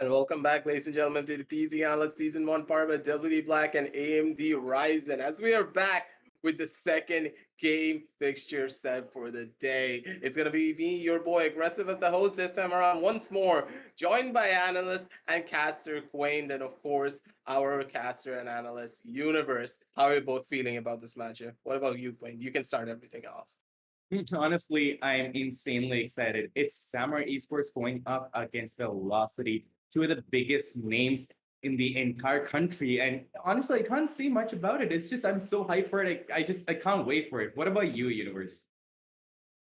And welcome back, ladies and gentlemen, to the TEC Gauntlet Season 1 part by WD Black and AMD Ryzen. As we are back with the second game fixture set for the day. It's going to be me, your boy, Aggressive as the host this time around once more, joined by analyst and caster Quain, and of course, our caster and analyst Universe. How are you both feeling about this matchup? What about you, Quain? You can start everything off. Honestly, I'm insanely excited. It's Samurai Esports going up against Velocity, two of the biggest names in the entire country. And honestly, I can't say much about it. It's just I'm so hyped for it. I can't wait for it. What about you, Universe?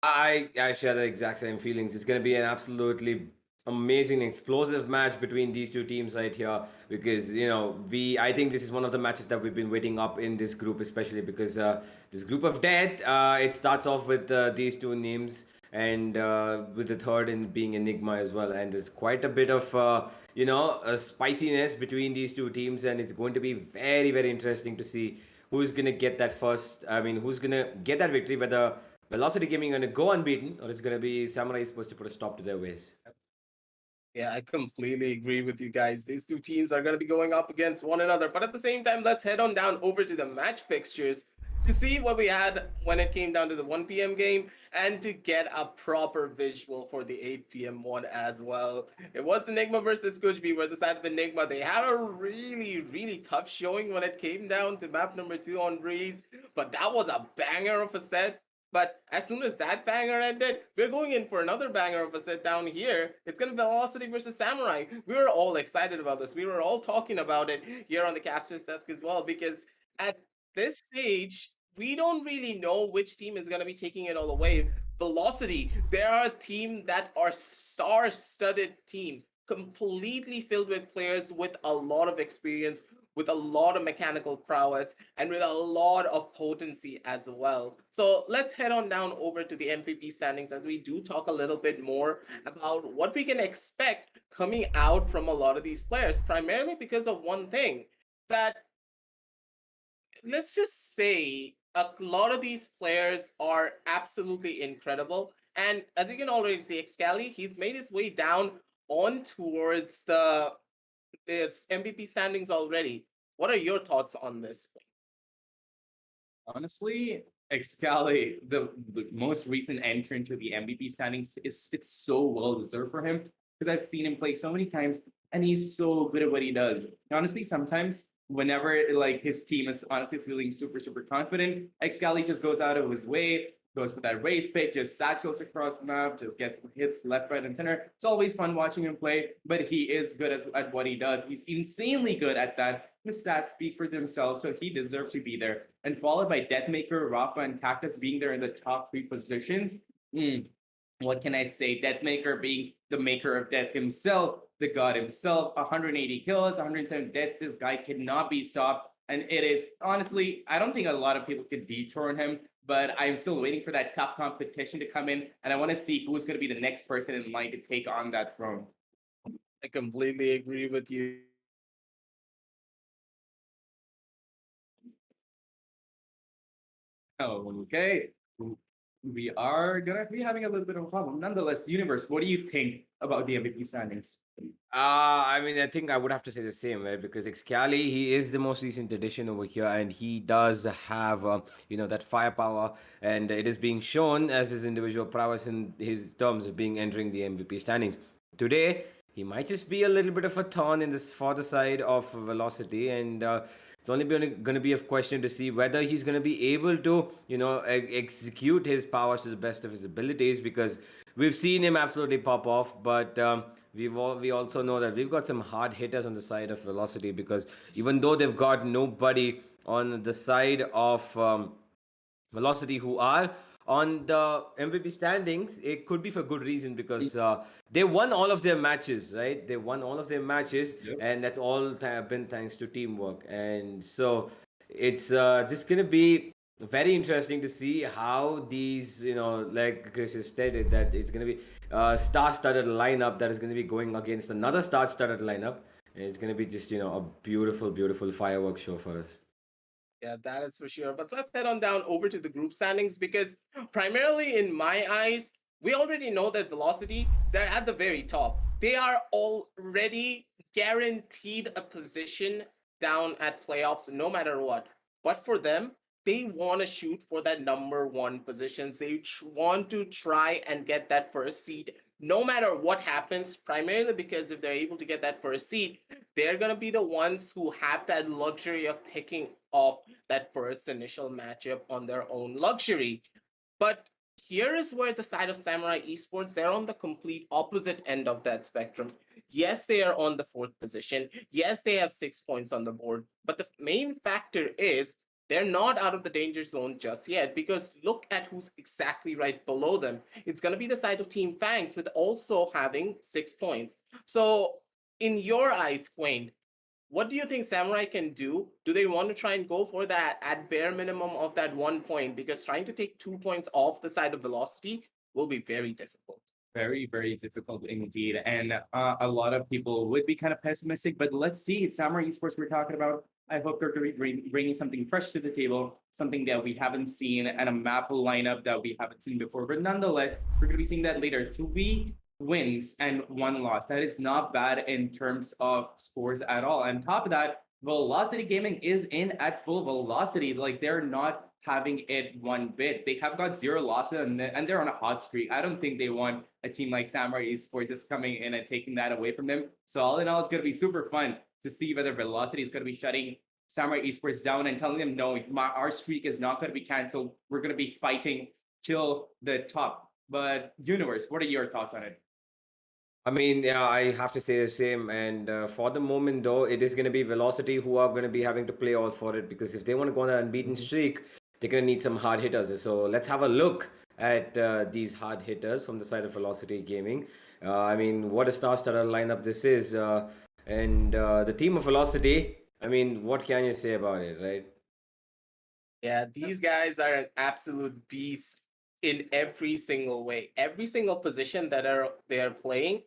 I share the exact same feelings. It's going to be an absolutely amazing, explosive match between these two teams right here because I think this is one of the matches that we've been waiting up in this group, especially because this group of death it starts off with these two names and with the third in being Enigma as well, and there's quite a bit of spiciness between these two teams, and it's going to be very, very interesting to see who's going to get that first. I mean, who's going to get that victory, whether Velocity Gaming going to go unbeaten, or it's going to be Samurai supposed to put a stop to their ways. Yeah, I completely agree with you guys. These two teams are going to be going up against one another. But at the same time, let's head on down over to the match fixtures to see what we had when it came down to the 1 p.m. game and to get a proper visual for the 8 p.m. one as well. It was Enigma versus Kujbi, where the side of Enigma, they had a really, really tough showing when it came down to map number 2 on Breeze. But that was a banger of a set. But as soon as that banger ended, we're going in for another banger of a set down here. It's going to be Velocity versus Samurai. We were all excited about this. We were all talking about it here on the caster's desk as well, because at this stage, we don't really know which team is going to be taking it all away. Velocity, they are a team that are star-studded team, completely filled with players with a lot of experience, with a lot of mechanical prowess, and with a lot of potency as well. So let's head on down over to the MVP standings as we do talk a little bit more about what we can expect coming out from a lot of these players, primarily because of one thing, that let's just say a lot of these players are absolutely incredible. And as you can already see, Excali, he's made his way down on towards the its MVP standings already. What are your thoughts on this? Honestly, Excali, the most recent entrant to the MVP standings, it's so well deserved for him. because I've seen him play so many times, and he's so good at what he does. Honestly, sometimes whenever like his team is honestly feeling super confident, Excali just goes out of his way, goes for that race pit, just satchels across the map, just gets hits left, right, and center. It's always fun watching him play, but he is good at what he does. He's insanely good at that. The stats speak for themselves, so he deserves to be there. And followed by Deathmaker, Rafa, and Cactus being there in the top 3 positions. What can I say? Deathmaker being the maker of death himself, the god himself, 180 kills, 107 deaths. This guy cannot be stopped. And it is honestly, I don't think a lot of people could dethrone him, but I'm still waiting for that tough competition to come in. And I want to see who's going to be the next person in line to take on that throne. I completely agree with you. Oh, okay. We are gonna be having a little bit of a problem. Nonetheless, Universe, what do you think about the MVP standings? I mean, I think I would have to say the same, right? Because Excali, he is the most recent addition over here, and he does have, that firepower, and it is being shown as his individual prowess in his terms of being entering the MVP standings. Today, he might just be a little bit of a thorn in this for the side of Velocity, and it's only going to be a question to see whether he's going to be able to, execute his powers to the best of his abilities, because we've seen him absolutely pop off, but we also know that we've got some hard hitters on the side of Velocity, because even though they've got nobody on the side of Velocity who are on the MVP standings, it could be for good reason, because they won all of their matches, right? They won all of their matches, Yep. and that's all been thanks to teamwork. And so it's just gonna be very interesting to see how these, like Chris has stated, that it's gonna be a star-studded lineup that is gonna be going against another star-studded lineup, and it's gonna be just a beautiful fireworks show for us. Yeah, that is for sure. But let's head on down over to the group standings because primarily in my eyes, we already know that Velocity, they're at the very top. They are already guaranteed a position down at playoffs no matter what. But for them, they want to shoot for that number one positions. They want to try and get that first seed no matter what happens, primarily because if they're able to get that first seed, they're going to be the ones who have that luxury of picking off that first initial matchup on their own luxury. But here is where the side of Samurai Esports, they're on the complete opposite end of that spectrum. Yes, they are on the fourth position. Yes, they have 6 points on the board. But the main factor is they're not out of the danger zone just yet, because look at who's exactly right below them. It's going to be the side of Team Fangs with also having 6 points. So, in your eyes, Quain, what do you think Samurai can do? Do they want to try and go for that at bare minimum of that 1 point? Because trying to take 2 points off the side of Velocity will be very difficult. Very difficult indeed. And a lot of people would be kind of pessimistic, but let's see. It's Samurai Esports we're talking about. I hope they're going to be bringing something fresh to the table, something that we haven't seen, and a map lineup that we haven't seen before. But nonetheless, we're going to be seeing that later. 2 wins and 1 loss. That is not bad in terms of scores at all. And on top of that, Velocity Gaming is in at full velocity. Like they're not having it one bit. They have got 0 losses and they're on a hot streak. I don't think they want a team like Samurai Esports just coming in and taking that away from them. So all in all, it's going to be super fun to see whether Velocity is going to be shutting Samurai Esports down and telling them, no, our streak is not going to be canceled. We're going to be fighting till the top. But Universe, what are your thoughts on it? I mean, yeah, I have to say the same. And for the moment, though, it is going to be Velocity who are going to be having to play all for it, because if they want to go on an unbeaten streak, they're going to need some hard hitters. So let's have a look at these hard hitters from the side of Velocity Gaming. I mean, what a star-studded lineup this is. And the team of Velocity, I mean, what can you say about it, right? Yeah, these guys are an absolute beast in every single way. Every single position that they are playing,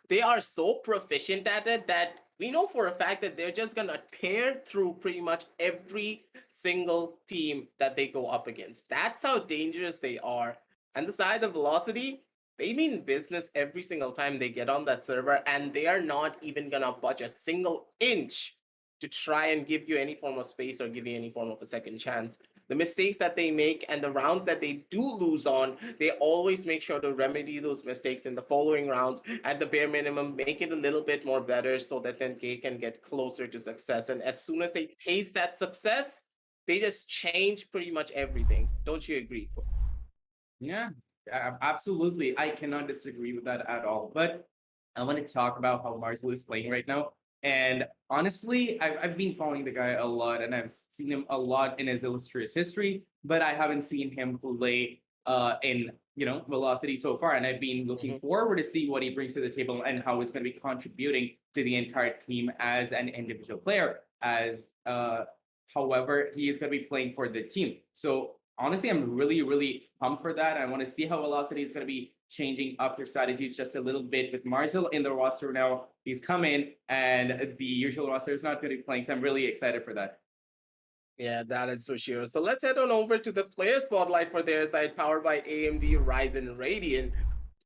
they are so proficient at it that we know for a fact that they're just gonna tear through pretty much every single team that they go up against. That's how dangerous they are. And the side of Velocity, they mean business every single time they get on that server, and they are not even gonna budge a single inch to try and give you any form of space or give you any form of a second chance. the mistakes that they make and the rounds that they do lose on, they always make sure to remedy those mistakes in the following rounds. At the bare minimum, make it a little bit more better so that then they can get closer to success. And as soon as they taste that success, they just change pretty much everything. Don't you agree? Yeah, absolutely. I cannot disagree with that at all. But I want to talk about how Marcel is playing right now. And honestly, I've been following the guy a lot and I've seen him a lot in his illustrious history, but I haven't seen him play in, Velocity so far. And I've been looking forward to see what he brings to the table and how he's going to be contributing to the entire team as an individual player. However, he is going to be playing for the team. So honestly, I'm really, really pumped for that. I want to see how Velocity is going to be changing up their strategies just a little bit with Marcel in the roster now. He's coming, and the usual roster is not going to be playing. So I'm really excited for that. Yeah, that is for sure. So let's head on over to the player spotlight for their side, powered by AMD Ryzen Radeon.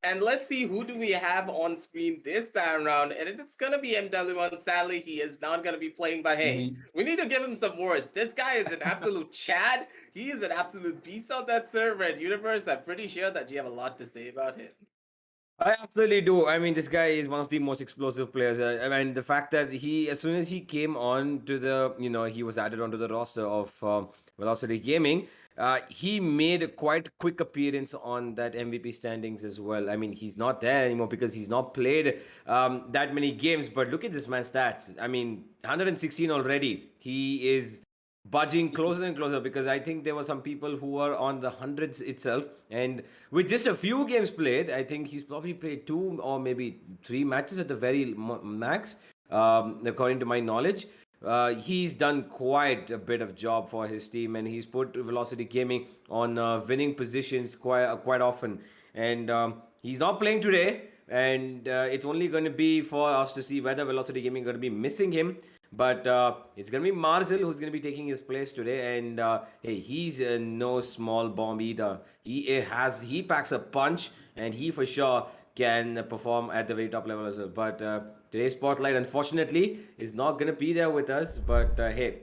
And let's see who do we have on screen this time around. And it's gonna be MW1. Sadly, he is not gonna be playing, but hey, we need to give him some words. This guy is an absolute Chad. He is an absolute beast on that server and universe. I'm pretty sure that you have a lot to say about him. I absolutely do. I mean, this guy is one of the most explosive players. I mean, the fact that he, as soon as he came on to the, he was added onto the roster of Velocity Gaming, he made a quite quick appearance on that MVP standings as well. I mean, he's not there anymore because he's not played that many games. But look at this man's stats. I mean, 116 already. He is budging closer and closer because I think there were some people who were on the hundreds itself. And with just a few games played, I think he's probably played 2 or maybe 3 matches at the very max, according to my knowledge. He's done quite a bit of job for his team, and he's put Velocity Gaming on winning positions quite often. And he's not playing today, and it's only going to be for us to see whether Velocity Gaming going to be missing him. But it's going to be Marcel who's going to be taking his place today. And hey, he's no small bomb either. He packs a punch, and he for sure can perform at the very top level as well. But today's spotlight, unfortunately, is not going to be there with us. But hey,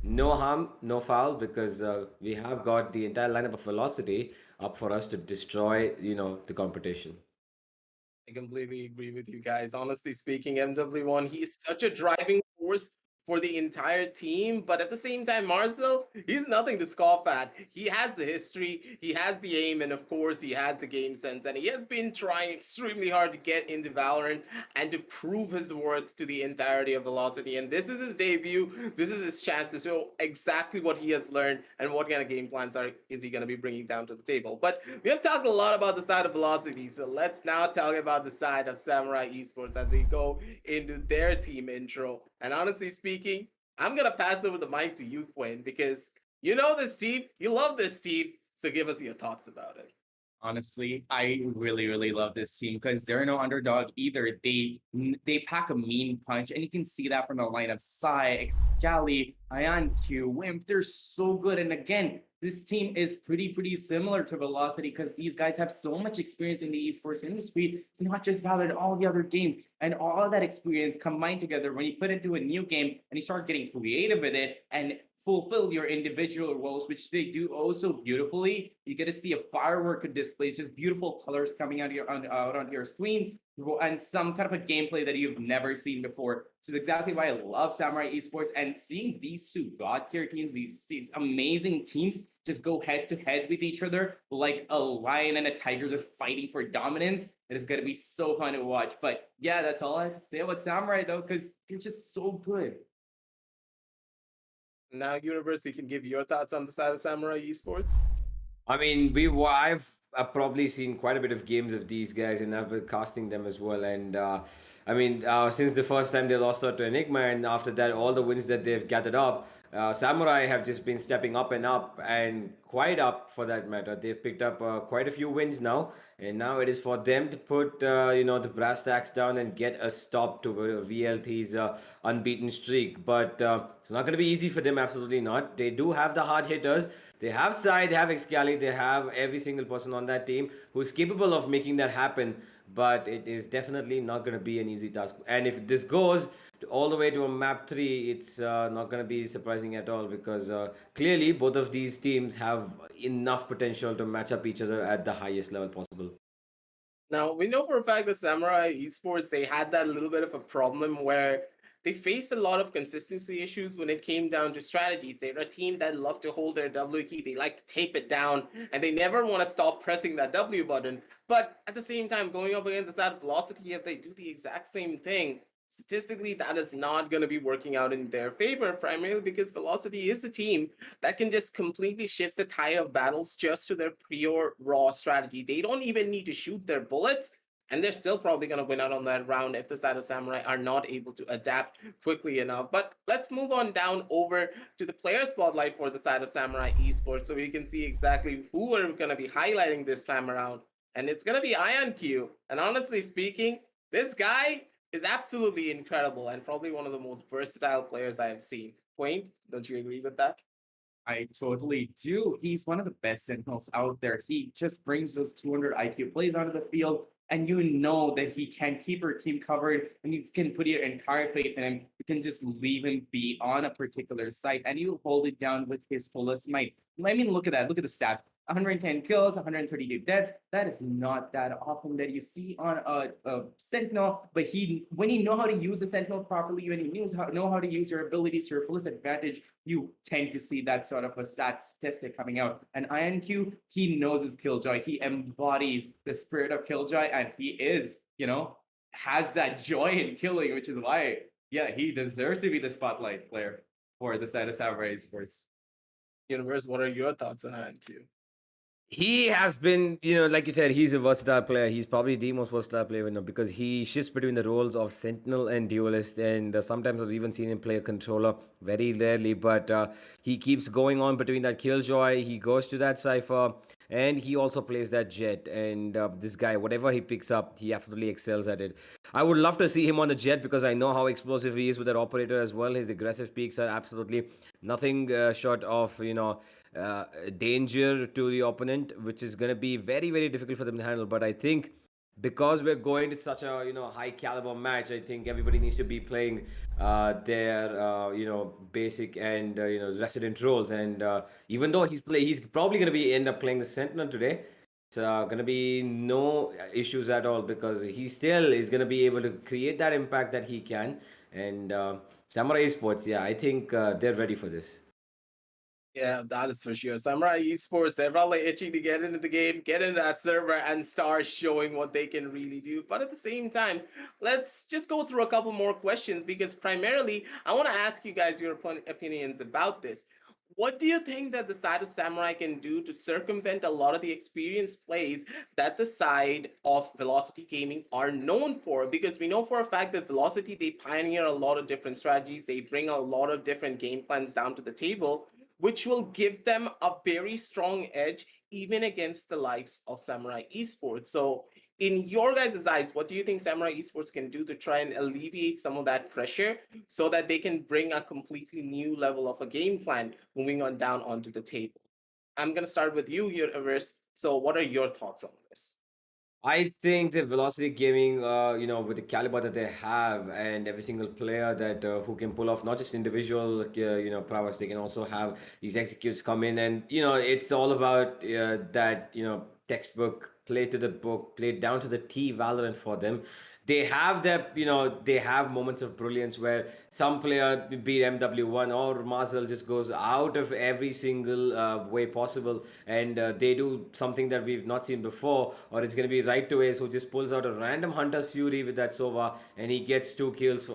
no harm, no foul, because we have got the entire lineup of Velocity up for us to destroy, the competition. I completely agree with you guys. Honestly speaking, MW1, he's such a driving force for the entire team. But at the same time, Marcel, he's nothing to scoff at. He has the history, he has the aim, and of course, he has the game sense. And he has been trying extremely hard to get into Valorant and to prove his worth to the entirety of Velocity. And this is his debut. This is his chance to show exactly what he has learned and what kind of game plans is he going to be bringing down to the table. But we have talked a lot about the side of Velocity, so let's now talk about the side of Samurai Esports as we go into their team intro. And honestly speaking, I'm gonna pass over the mic to you, Quinn, because you know this team, you love this team, so give us your thoughts about it. Honestly, I really, really love this team because they're no underdog either. They pack a mean punch, and you can see that from the line of Sai, Excali, IonQ, Wimp. They're so good. And again, this team is pretty similar to Velocity because these guys have so much experience in the esports industry. It's not just Valorant, all the other games, and all of that experience combined together when you put it into a new game and you start getting creative with it and fulfill your individual roles, which they do also beautifully. You get to see a firework of displays, just beautiful colors coming out onto your screen, and some kind of a gameplay that you've never seen before. So it's exactly why I love Samurai Esports, and seeing these two god tier teams, these amazing teams, just go head to head with each other like a lion and a tiger just fighting for dominance. It is going to be so fun to watch. But yeah, that's all I have to say about Samurai though, because they're just so good. Now, University can give your thoughts on the side of Samurai Esports. I mean, I've probably seen quite a bit of games of these guys, and I've been casting them as well. And I mean, since the first time they lost out to Enigma, and after that, all the wins that they've gathered up, Samurai have just been stepping up and quite up for that matter. They've picked up quite a few wins now, and now it is for them to put the brass tacks down and get a stop to VLT's unbeaten streak. But it's not going to be easy for them. Absolutely not. They do have the hard hitters. They have Sai, they have Excali, they have every single person on that team who's capable of making that happen. But it is definitely not going to be an easy task. And if this goes all the way to a map 3, it's not going to be surprising at all, because clearly both of these teams have enough potential to match up each other at the highest level possible. Now, we know for a fact that Samurai Esports, they had that little bit of a problem where they faced a lot of consistency issues when it came down to strategies. They're a team that love to hold their W key, they like to tape it down, and they never want to stop pressing that W button. But at the same time, going up against that velocity, if they do the exact same thing, statistically, that is not going to be working out in their favor, primarily because Velocity is the team that can just completely shift the tide of battles just to their pure raw strategy. They don't even need to shoot their bullets, and they're still probably going to win out on that round if the side of Samurai are not able to adapt quickly enough. But let's move on down over to the player spotlight for the side of Samurai Esports so we can see exactly who we're going to be highlighting this time around. And it's going to be IonQ. And honestly speaking, this guy is absolutely incredible and probably one of the most versatile players I have seen. Quaint, don't you agree with that? I totally do. He's one of the best sentinels out there. He just brings those 200 IQ plays onto the field, and you know that he can keep your team covered, and you can put your entire faith in him. You can just leave him be on a particular site, and you hold it down with his fullest might. I mean, look at that. Look at the stats. 110 kills, 132 deaths. That is not that often that you see on a Sentinel, but when you know how to use a Sentinel properly, when you know how to use your abilities to your fullest advantage, you tend to see that sort of a statistic coming out. And IonQ, he knows his Killjoy. He embodies the spirit of Killjoy, and he is, has that joy in killing, which is why, yeah, he deserves to be the spotlight player for the side of Samurai Esports. Universe, what are your thoughts on IonQ? He has been, like you said, he's a versatile player. He's probably the most versatile player, because he shifts between the roles of Sentinel and Duelist. And sometimes I've even seen him play a controller, very rarely. But he keeps going on between that Killjoy. He goes to that Cypher, and he also plays that Jet. And this guy, whatever he picks up, he absolutely excels at it. I would love to see him on the Jet, because I know how explosive he is with that operator as well. His aggressive peaks are absolutely nothing short of, danger to the opponent, which is going to be very, very difficult for them to handle. But I think because we're going to such a high caliber match, I think everybody needs to be playing their basic and resident roles. And even though he's probably going to be end up playing the Sentinel today. It's going to be no issues at all, because he still is going to be able to create that impact that he can. And Samurai Esports, yeah, I think they're ready for this. Yeah, that is for sure. Samurai Esports, they're probably itching to get into the game, get into that server, and start showing what they can really do. But at the same time, let's just go through a couple more questions because primarily I want to ask you guys your opinions about this. What do you think that the side of Samurai can do to circumvent a lot of the experienced plays that the side of Velocity Gaming are known for? Because we know for a fact that Velocity, they pioneer a lot of different strategies. They bring a lot of different game plans down to the table, which will give them a very strong edge even against the likes of Samurai Esports. So, in your guys' eyes, what do you think Samurai Esports can do to try and alleviate some of that pressure so that they can bring a completely new level of a game plan moving on down onto the table? I'm going to start with you, Universe. So, what are your thoughts on this? I think the Velocity Gaming, with the caliber that they have, and every single player that who can pull off not just individual, prowess, they can also have these executes come in, and it's all about that textbook, play to the book, play down to the T Valorant for them. They have that, they have moments of brilliance where some player, be it MW1 or Marcel, just goes out of every single way possible, and they do something that we've not seen before. Or it's going to be Right to Ace, who just pulls out a random Hunter's Fury with that Sova, and he gets 2 kills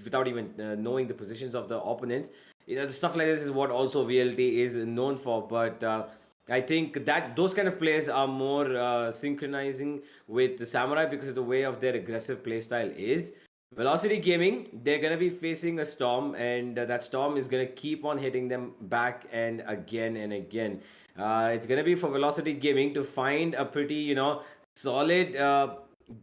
without even knowing the positions of the opponents. The stuff like this is what also VLT is known for. But I think that those kind of players are more synchronizing with the Samurai because of the way of their aggressive playstyle is. Velocity Gaming, they're going to be facing a storm, and that storm is going to keep on hitting them back and again and again. It's going to be for Velocity Gaming to find a pretty, solid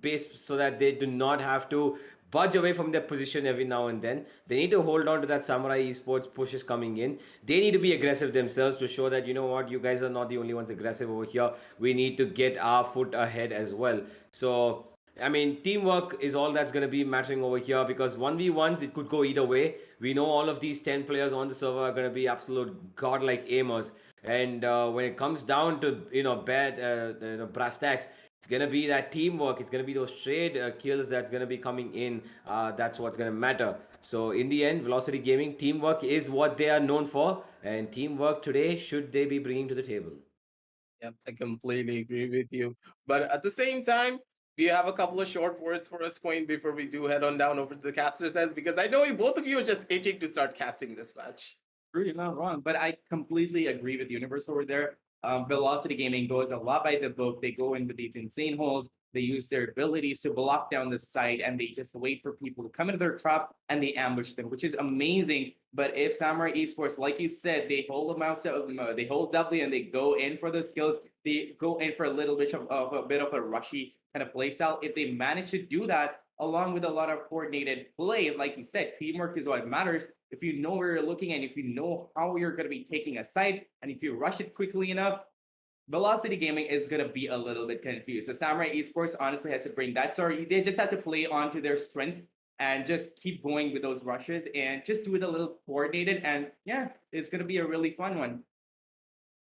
base so that they do not have to budge away from their position every now and then. They need to hold on to that Samurai Esports pushes coming in. They need to be aggressive themselves to show that, you guys are not the only ones aggressive over here. We need to get our foot ahead as well. So I mean, teamwork is all that's going to be mattering over here because 1v1s, it could go either way. We know all of these 10 players on the server are going to be absolute godlike aimers. And when it comes down to, brass tacks, it's going to be that teamwork. It's going to be those trade kills that's going to be coming in. That's what's going to matter. So, in the end, Velocity Gaming, teamwork is what they are known for. And teamwork today, should they be bringing to the table? Yep, I completely agree with you. But at the same time, do you have a couple of short words for us, Queen, before we do head on down over to the caster's desk? Because I know both of you are just itching to start casting this match. True, you're not wrong, but I completely agree with Universe over there. Velocity Gaming goes a lot by the book. They go in with these insane holes. They use their abilities to block down the site, and they just wait for people to come into their trap and they ambush them, which is amazing. But if Samurai Esports, like you said, they hold the mouse, they hold W and they go in for the skills. They go in for a little bit of a bit of a rushy kind of play style. If they manage to do that, along with a lot of coordinated plays, like you said, teamwork is what matters. If you know where you're looking and if you know how you're going to be taking a side, and if you rush it quickly enough, Velocity Gaming is going to be a little bit confused. So Samurai Esports honestly has to bring that. Sorry, they just have to play onto their strengths and just keep going with those rushes and just do it a little coordinated. And yeah, it's going to be a really fun one.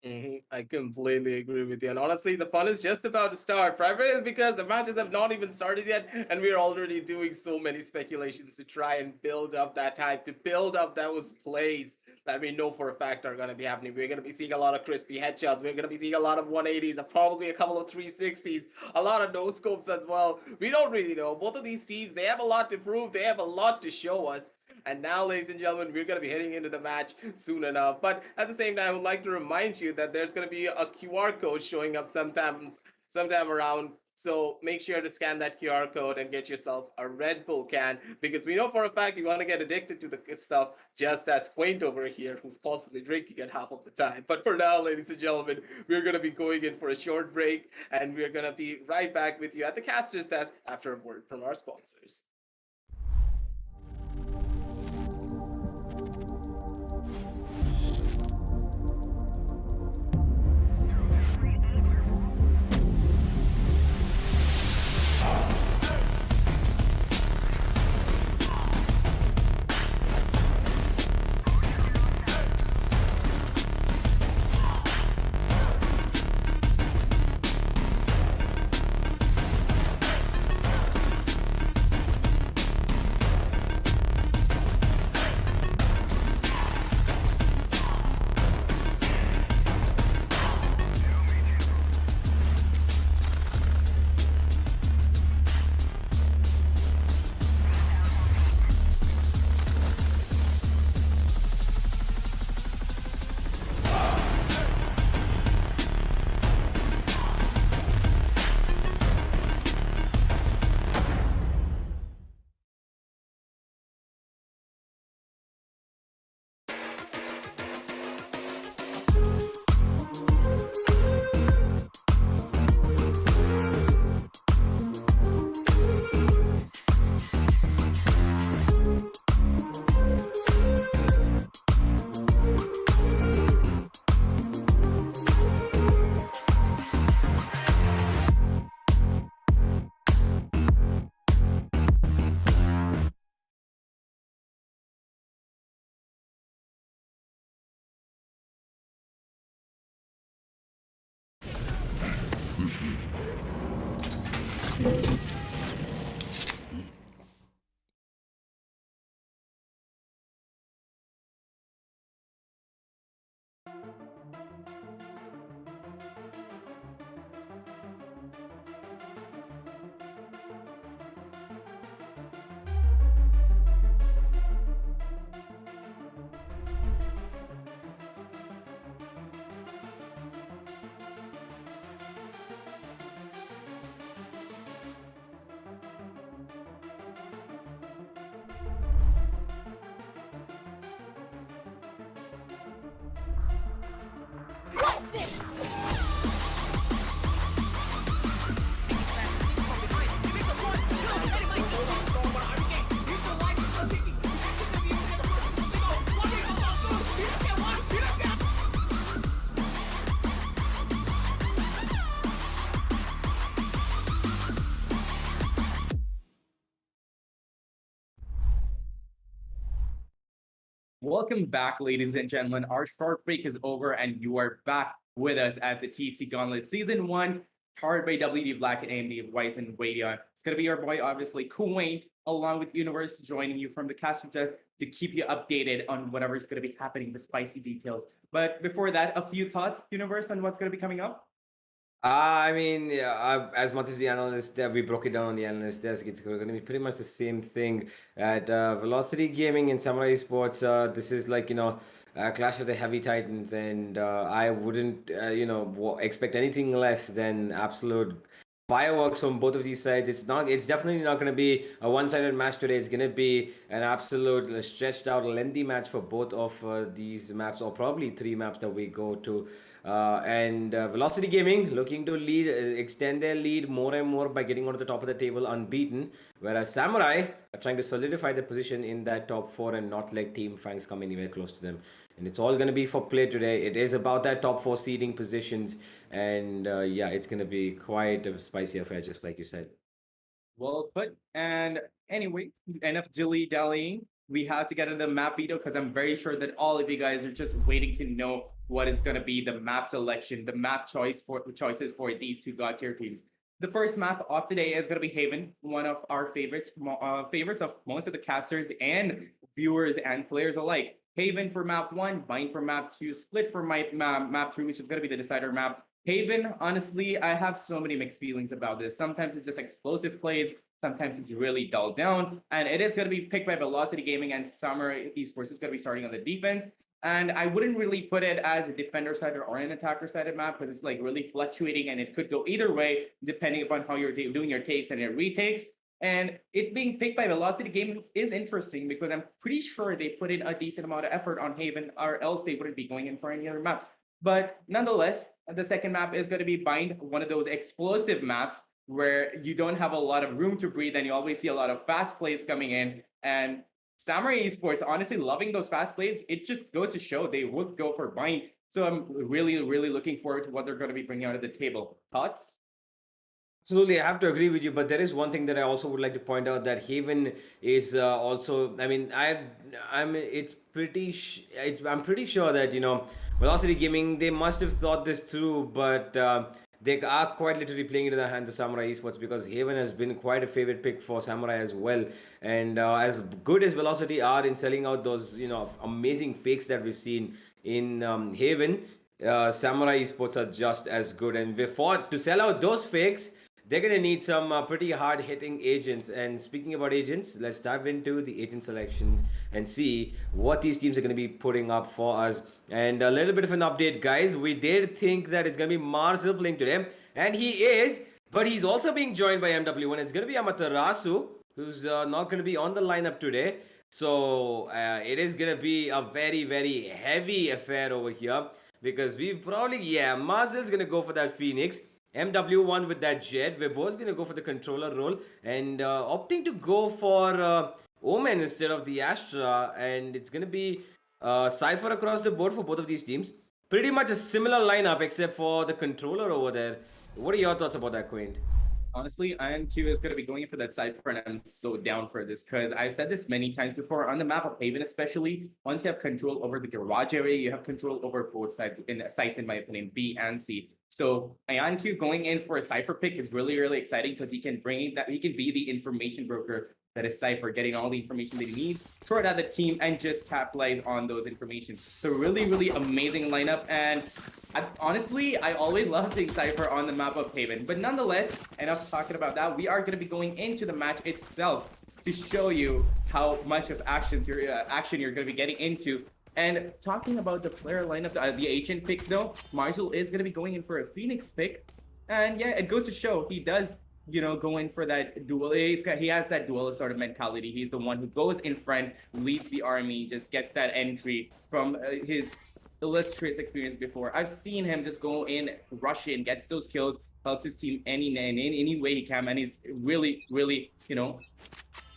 I completely agree with you. And honestly, the fun is just about to start. Primarily because the matches have not even started yet, and we're already doing so many speculations to try and build up that hype, to build up those plays that we know for a fact are going to be happening. We're going to be seeing a lot of crispy headshots. We're going to be seeing a lot of 180s, probably a couple of 360s, a lot of no scopes as well. We don't really know. Both of these teams, they have a lot to prove. They have a lot to show us. And now, ladies and gentlemen, we're going to be heading into the match soon enough. But at the same time, I would like to remind you that there's going to be a QR code showing up sometime around. So make sure to scan that QR code and get yourself a Red Bull can, because we know for a fact you want to get addicted to the stuff just as Quaint over here, who's constantly drinking it half of the time. But for now, ladies and gentlemen, we're going to be going in for a short break, and we're going to be right back with you at the caster's desk after a word from our sponsors. Welcome back, ladies and gentlemen. Our short break is over, and you are back with us at the TEC Gauntlet Season 1, powered by WD Black and AMD Ryzen Radio. It's going to be your boy, obviously, Kuwait, along with Universe, joining you from the caster desk to keep you updated on whatever's going to be happening, the spicy details. But before that, a few thoughts, Universe, on what's going to be coming up? I mean, yeah, as much as the analyst, we broke it down on the analyst desk. It's going to be pretty much the same thing at Velocity Gaming and Samurai Esports. This is like, Clash of the Heavy Titans, and I wouldn't, expect anything less than absolute fireworks from both of these sides. It's definitely not going to be a one-sided match today. It's going to be an absolute stretched out, lengthy match for both of these maps, or probably three maps that we go to. And Velocity Gaming looking to extend their lead more and more by getting onto the top of the table unbeaten, whereas Samurai are trying to solidify their position in that top four and not let Team Fangs come anywhere close to them. And it's all going to be for play today. It is about that top four seeding positions, and yeah, it's going to be quite a spicy affair, just like you said. Well put. And anyway, enough dilly-dallying. We have to get into the map video because I'm very sure that all of you guys are just waiting to know what is going to be the map selection, the map choices for these two God tier teams. The first map of today is going to be Haven, one of our favorites of most of the casters and viewers and players alike. Haven for map 1, Bind for map 2, Split for map 3, which is going to be the decider map. Haven, honestly, I have so many mixed feelings about this. Sometimes it's just explosive plays, sometimes it's really dulled down, and it is going to be picked by Velocity Gaming and Summer Esports is going to be starting on the defense. And I wouldn't really put it as a defender side or an attacker sided map because it's like really fluctuating and it could go either way depending upon how you're doing your takes and your retakes. And it being picked by Velocity Gaming is interesting because I'm pretty sure they put in a decent amount of effort on Haven, or else they wouldn't be going in for any other map. But nonetheless, the second map is going to be Bind, one of those explosive maps where you don't have a lot of room to breathe and you always see a lot of fast plays coming in. And Samurai Esports, honestly, loving those fast plays, it just goes to show they would go for Bind. So I'm really, really looking forward to what they're going to be bringing out of the table. Thoughts? Absolutely, I have to agree with you. But there is one thing that I also would like to point out, that Haven is also. I mean, I'm. It's pretty. I'm pretty sure that Velocity Gaming, they must have thought this through, but. They are quite literally playing into the hands of Samurai Esports, because Haven has been quite a favorite pick for Samurai as well. And as good as Velocity are in selling out those amazing fakes that we've seen in Haven, Samurai Esports are just as good. And to sell out those fakes, they're going to need some pretty hard hitting agents. And speaking about agents, let's dive into the agent selections and see what these teams are going to be putting up for us. And a little bit of an update, guys. We did think that it's going to be Marzel playing today, and he is, but he's also being joined by MW1. It's going to be Amaterasu, who's not going to be on the lineup today. So it is going to be a very, very heavy affair over here, because we've probably, Marzel's going to go for that Phoenix. MW1 with that Jet. We're both going to go for the controller role, and opting to go for Omen instead of the Astra. And it's going to be Cypher across the board for both of these teams. Pretty much a similar lineup except for the controller over there. What are your thoughts about that, Quaint? Honestly, INQ is going to be going in for that Cypher, and I'm so down for this because I've said this many times before. On the map of Haven, especially, once you have control over the garage area, you have control over both sides, in my opinion, B and C. So IonQ going in for a Cypher pick is really, really exciting because he can be the information broker that is Cypher, getting all the information that he needs, throw it at the team, and just capitalize on those information. So really, really amazing lineup. And honestly, I always love seeing Cypher on the map of Haven. But nonetheless, enough talking about that. We are going to be going into the match itself to show you how much of action you're going to be getting into. And talking about the player lineup, the agent pick though, Marzel is going to be going in for a Phoenix pick. And yeah, it goes to show he does, go in for that duel. He has that duelist sort of mentality. He's the one who goes in front, leads the army, just gets that entry from his illustrious experience before. I've seen him just go in, rush in, gets those kills, helps his team in any way he can, and he's really, really,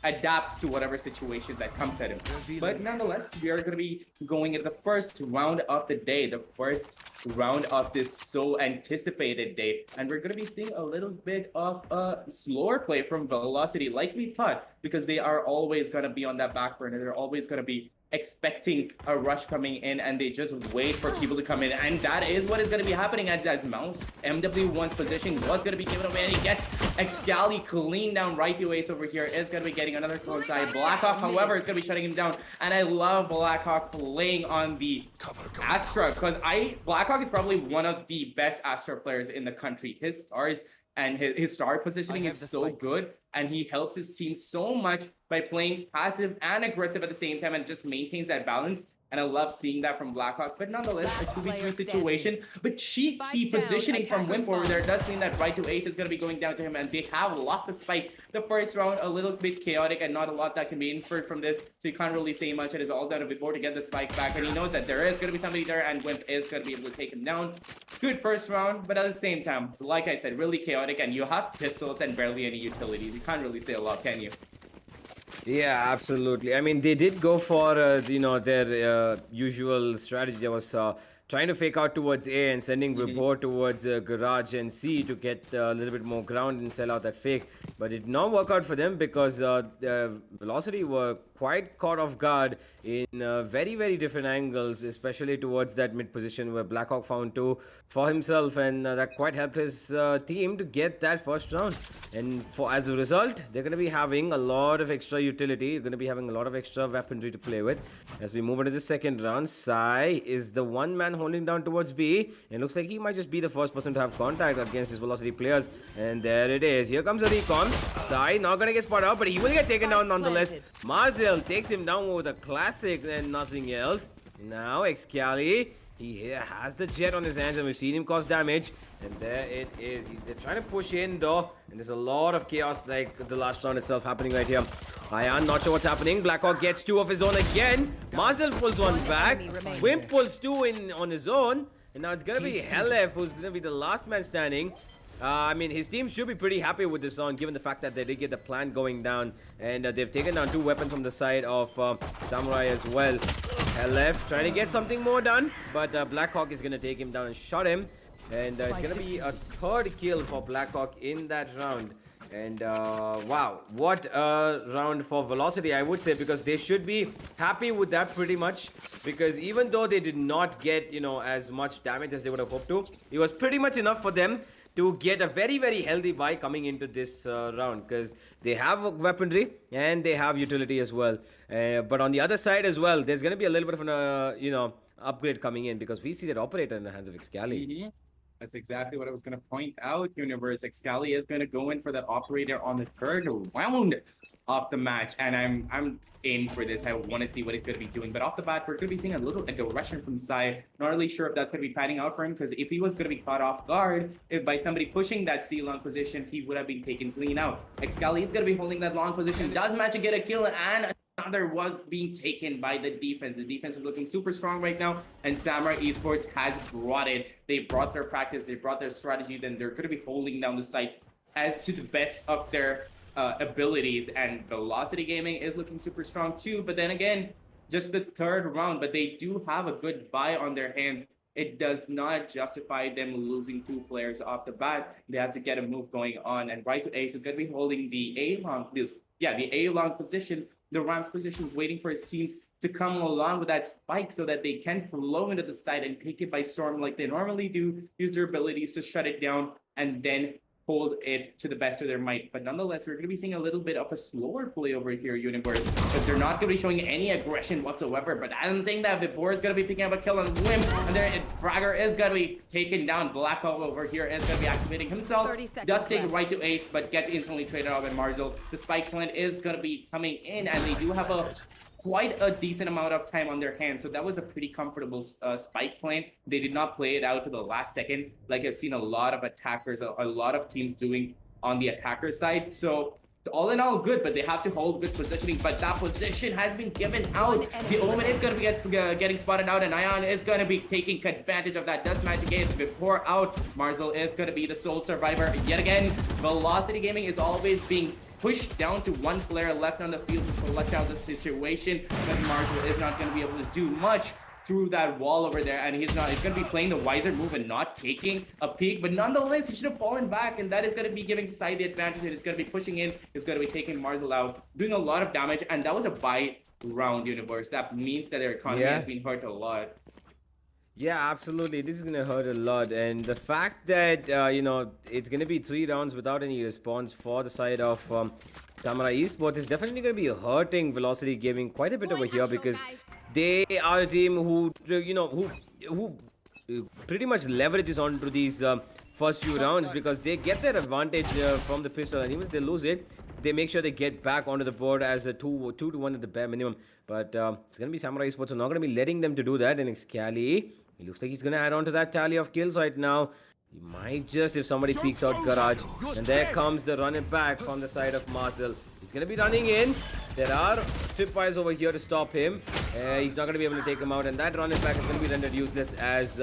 adapts to whatever situation that comes at him. But nonetheless, we are going to be going into the first round of the day, the first round of this so anticipated day. And we're going to be seeing a little bit of a slower play from Velocity, like we thought, because they are always going to be on that back burner. They're always going to be expecting a rush coming in, and they just wait for people to come in, and that is what is going to be happening as Mouse MW1's position was going to be given away, and he gets Excali clean down. Right to Ace over here is going to be getting another close side. Blackhawk, however, is going to be shutting him down, and I love Blackhawk playing on the Astra, because Blackhawk is probably one of the best Astra players in the country. His stars and his star positioning is so good, and he helps his team so much by playing passive and aggressive at the same time, and just maintains that balance. And I love seeing that from Blackhawk. But nonetheless, a 2v2 situation. But cheeky positioning from Wimp over there does mean that right to Ace is going to be going down to him, and they have lost the spike. The first round, a little bit chaotic, and not a lot that can be inferred from this. So you can't really say much. It is all done a bit more to get the spike back. And he knows that there is going to be somebody there, and Wimp is going to be able to take him down. Good first round, but at the same time, like I said, really chaotic. And you have pistols and barely any utilities. You can't really say a lot, can you? Yeah, absolutely. I mean, they did go for their usual strategy. There was trying to fake out towards A and sending Vibor towards Garage and C to get a little bit more ground and sell out that fake. But it did not work out for them because Velocity were quite caught off guard in very, very different angles, especially towards that mid position where Blackhawk found two for himself, and that quite helped his team to get that first round. And as a result, they're going to be having a lot of extra utility. You're going to be having a lot of extra weaponry to play with. As we move into the second round, Sai is the one man holding down towards B. It looks like he might just be the first person to have contact against his Velocity players. And there it is. Here comes a recon. Sai not going to get spotted out, but he will get taken down nonetheless. Marzel takes him down with a classic and nothing else. Now Excali, he has the jet on his hands, and we've seen him cause damage. And there it is. They're trying to push in though, and there's a lot of chaos like the last round itself happening right here. Ayan, not sure what's happening. Blackhawk gets two of his own again. Marzel pulls one back. Wimp pulls two in on his own. And now it's going to be Helef who's going to be the last man standing. I mean, his team should be pretty happy with this round, given the fact that they did get the plan going down. And they've taken down two weapons from the side of Samurai as well. Helef trying to get something more done, but Blackhawk is going to take him down and shot him. And it's going to be a third kill for Blackhawk in that round. And wow, what a round for Velocity, I would say, because they should be happy with that pretty much. Because even though they did not get, as much damage as they would have hoped to, it was pretty much enough for them to get a very, very healthy buy coming into this round, because they have weaponry and they have utility as well. But on the other side as well, there's going to be a little bit of an, upgrade coming in, because we see that operator in the hands of Excali. That's exactly what I was going to point out, Universe. Excali is going to go in for that operator on the third round of the match, and I'm in for this. I want to see what he's going to be doing. But off the bat, we're going to be seeing a little aggression from Sai. Not really sure if that's going to be panning out for him, because if he was going to be caught off guard by somebody pushing that C long position, he would have been taken clean out. Excali is going to be holding that long position. Does manage to get a kill, and another was being taken by the defense. The defense is looking super strong right now, and Samurai Esports has brought it. They brought their practice, they brought their strategy, then they're going to be holding down the sites to the best of their abilities. And Velocity Gaming is looking super strong too, but then again, just the third round, but they do have a good buy on their hands. It does not justify them losing two players off the bat. They have to get a move going on, and right to Ace is going to be holding the A long position, the Rams position, waiting for his teams to come along with that spike so that they can flow into the side and take it by storm like they normally do, use their abilities to shut it down, and then hold it to the best of their might. But nonetheless, we're going to be seeing a little bit of a slower play over here, Universe, because they're not going to be showing any aggression whatsoever. But as I'm saying that, Vibor is going to be picking up a kill on Wimp, and there Fragger is going to be taken down. Blackhawk over here is going to be activating himself. Does take right to Ace, but gets instantly traded off by Marzel. The spike plant is going to be coming in, and they do have quite a decent amount of time on their hands. So that was a pretty comfortable spike plant. They did not play it out to the last second, like I've seen a lot of attackers, a lot of teams doing on the attacker side. So all in all, good, but they have to hold good positioning. But that position has been given out. The Omen is going to be getting spotted out, and Ion is going to be taking advantage of that. Does magic gaze before out. Marzel is going to be the sole survivor yet again. Velocity Gaming is always being pushed down to one player left on the field to clutch out the situation, because Marzel is not going to be able to do much. through that wall over there, and he's going to be playing the wiser move and not taking a peek. But nonetheless, he should have fallen back, and that is going to be giving side the advantage. And it's going to be pushing in. It's going to be taking Marzel out, doing a lot of damage, and that was a buy round universe. That means that their economy has been hurt a lot. Yeah, absolutely. This is going to hurt a lot. And the fact that, it's going to be 3 rounds without any response for the side of Samurai Esports is definitely going to be hurting Velocity Gaming quite a bit over here, because they are a team who pretty much leverages onto these first few rounds, because they get their advantage from the pistol, and even if they lose it, they make sure they get back onto the board as a 2-1 at the bare minimum. But it's going to be Samurai Esports, so not going to be letting them to do that. And Excali, it looks like he's going to add on to that tally of kills right now. He might just, if somebody peeks out Garage. And there comes the run it back from the side of Marcel. He's going to be running in. There are tripwires over here to stop him. He's not going to be able to take him out. And that run it back is going to be rendered useless, as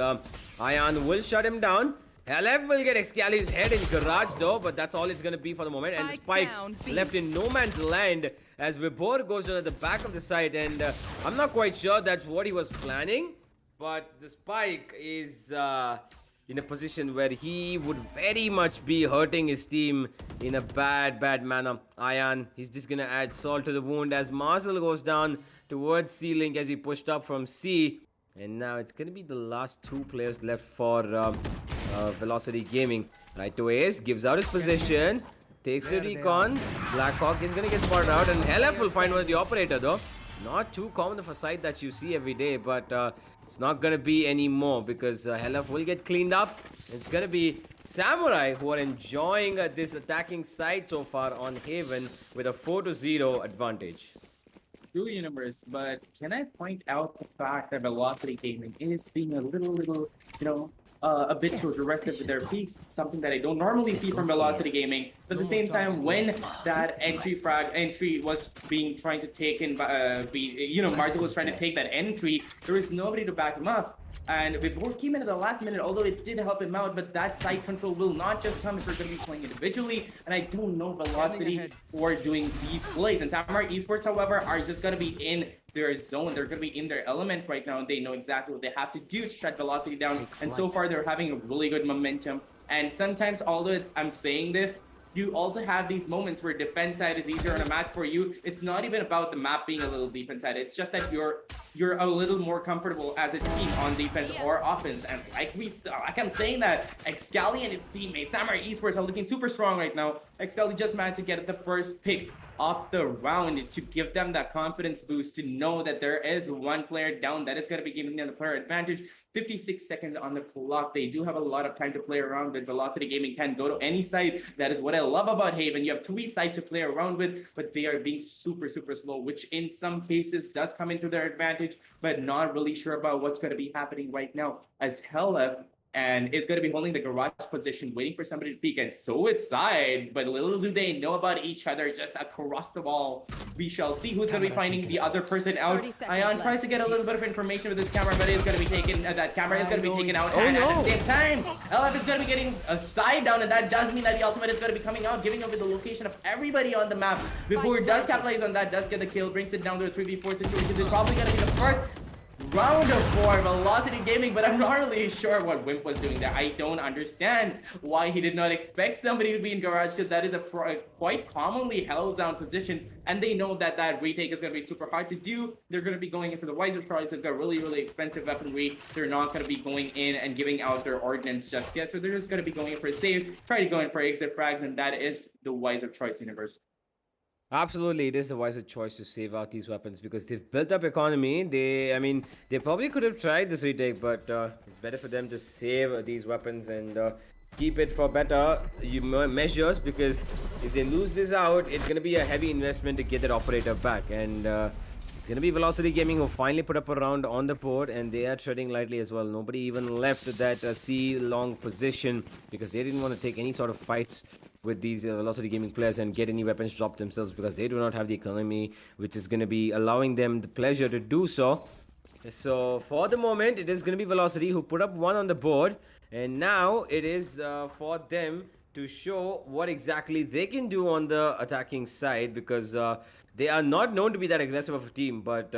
Ion will shut him down. Halef will get Excali's head in Garage though, but that's all it's going to be for the moment. And the spike left in no man's land as Vibor goes down at the back of the site. And I'm not quite sure that's what he was planning, but the spike is in a position where he would very much be hurting his team in a bad manner. Ion, he's just going to add salt to the wound as Marcel goes down towards C-Link as he pushed up from C. And now it's going to be the last 2 players left for Velocity Gaming. Right to Ace, gives out his position, takes the recon. Blackhawk is going to get spotted out, and Halef will find one of the operator though. Not too common of a sight that you see every day, but it's not going to be anymore, because Halef will get cleaned up. It's going to be Samurai who are enjoying this attacking side so far on Haven with a 4-0 advantage. True universe, but can I point out the fact that Velocity Gaming is being a little, a bit too aggressive with their peaks, something that I don't normally see from Velocity Gaming. But at the same time, when that entry was trying to take in, Marcel was trying to take that entry, there was nobody to back him up. And Vibor came in at the last minute, although it did help him out, but that side control will not just come if we're going to be playing individually. And I don't know Velocity for doing these plays. And Samurai Esports, however, are just going to be in their zone. They're going to be in their element right now, and they know exactly what they have to do to shut Velocity down. And so far, they're having a really good momentum. And sometimes, although I'm saying this, you also have these moments where defense side is easier on a map for you. It's not even about the map being a little defense side. It's just that you're a little more comfortable as a team on defense or offense. And like I'm saying that Excali and his teammates, Samurai Esports, are looking super strong right now. Excali just managed to get the first pick off the round to give them that confidence boost to know that there is one player down that is going to be giving them the player advantage. 56 seconds on the clock. They do have a lot of time to play around with. Velocity Gaming can go to any site. That is what I love about Haven. You have 3 sites to play around with, but they are being super slow, which in some cases does come into their advantage, but not really sure about what's going to be happening right now, as Hella and is going to be holding the garage position, waiting for somebody to peek, and so is Side, but little do they know about each other just across the wall. We shall see who's going to be finding the other person out. Ion tries to get a little bit of information with his camera, but it's going to be taken, that camera is going to be taken out, and at the same time, LF is going to be getting a side down, and that does mean that the ultimate is going to be coming out, giving over the location of everybody on the map. Before does capitalize on that, does get the kill, brings it down to a 3v4 situation. It's probably going to be the first round of 4 Velocity Gaming, but I'm not really sure what Wimp was doing there. I don't understand why he did not expect somebody to be in garage, because that is a quite commonly held down position, and they know that that retake is going to be super hard to do. They're going to be going in for the wiser choice. They've got really expensive weaponry. They're not going to be going in and giving out their ordnance just yet, so they're just going to be going in for a save, try to go in for exit frags, and that is the wiser choice universe. Absolutely, it is the wiser choice to save out these weapons, because they've built up economy. They probably could have tried this retake, but it's better for them to save these weapons and keep it for better measures, because if they lose this out, it's going to be a heavy investment to get that operator back. And it's going to be Velocity Gaming who finally put up a round on the board, and they are treading lightly as well. Nobody even left that C-long position, because they didn't want to take any sort of fights with these Velocity Gaming players and get any weapons dropped themselves, because they do not have the economy which is going to be allowing them the pleasure to do so. So for the moment, it is going to be Velocity who put up 1 on the board, and now it is for them to show what exactly they can do on the attacking side, because they are not known to be that aggressive of a team, but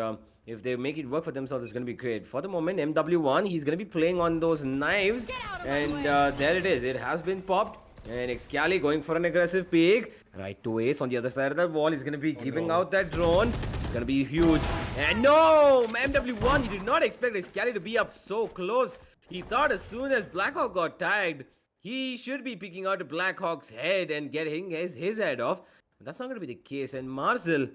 if they make it work for themselves, it's going to be great. For the moment, MW1, he's going to be playing on those knives, and there it is. It has been popped, and Excali going for an aggressive peek. Right to Ace on the other side of the wall. He's going to be giving out that drone. It's going to be huge. And no! MW1, you did not expect Excali to be up so close. He thought as soon as Blackhawk got tagged, he should be picking out Blackhawk's head and getting his head off. But that's not going to be the case. And Marcel,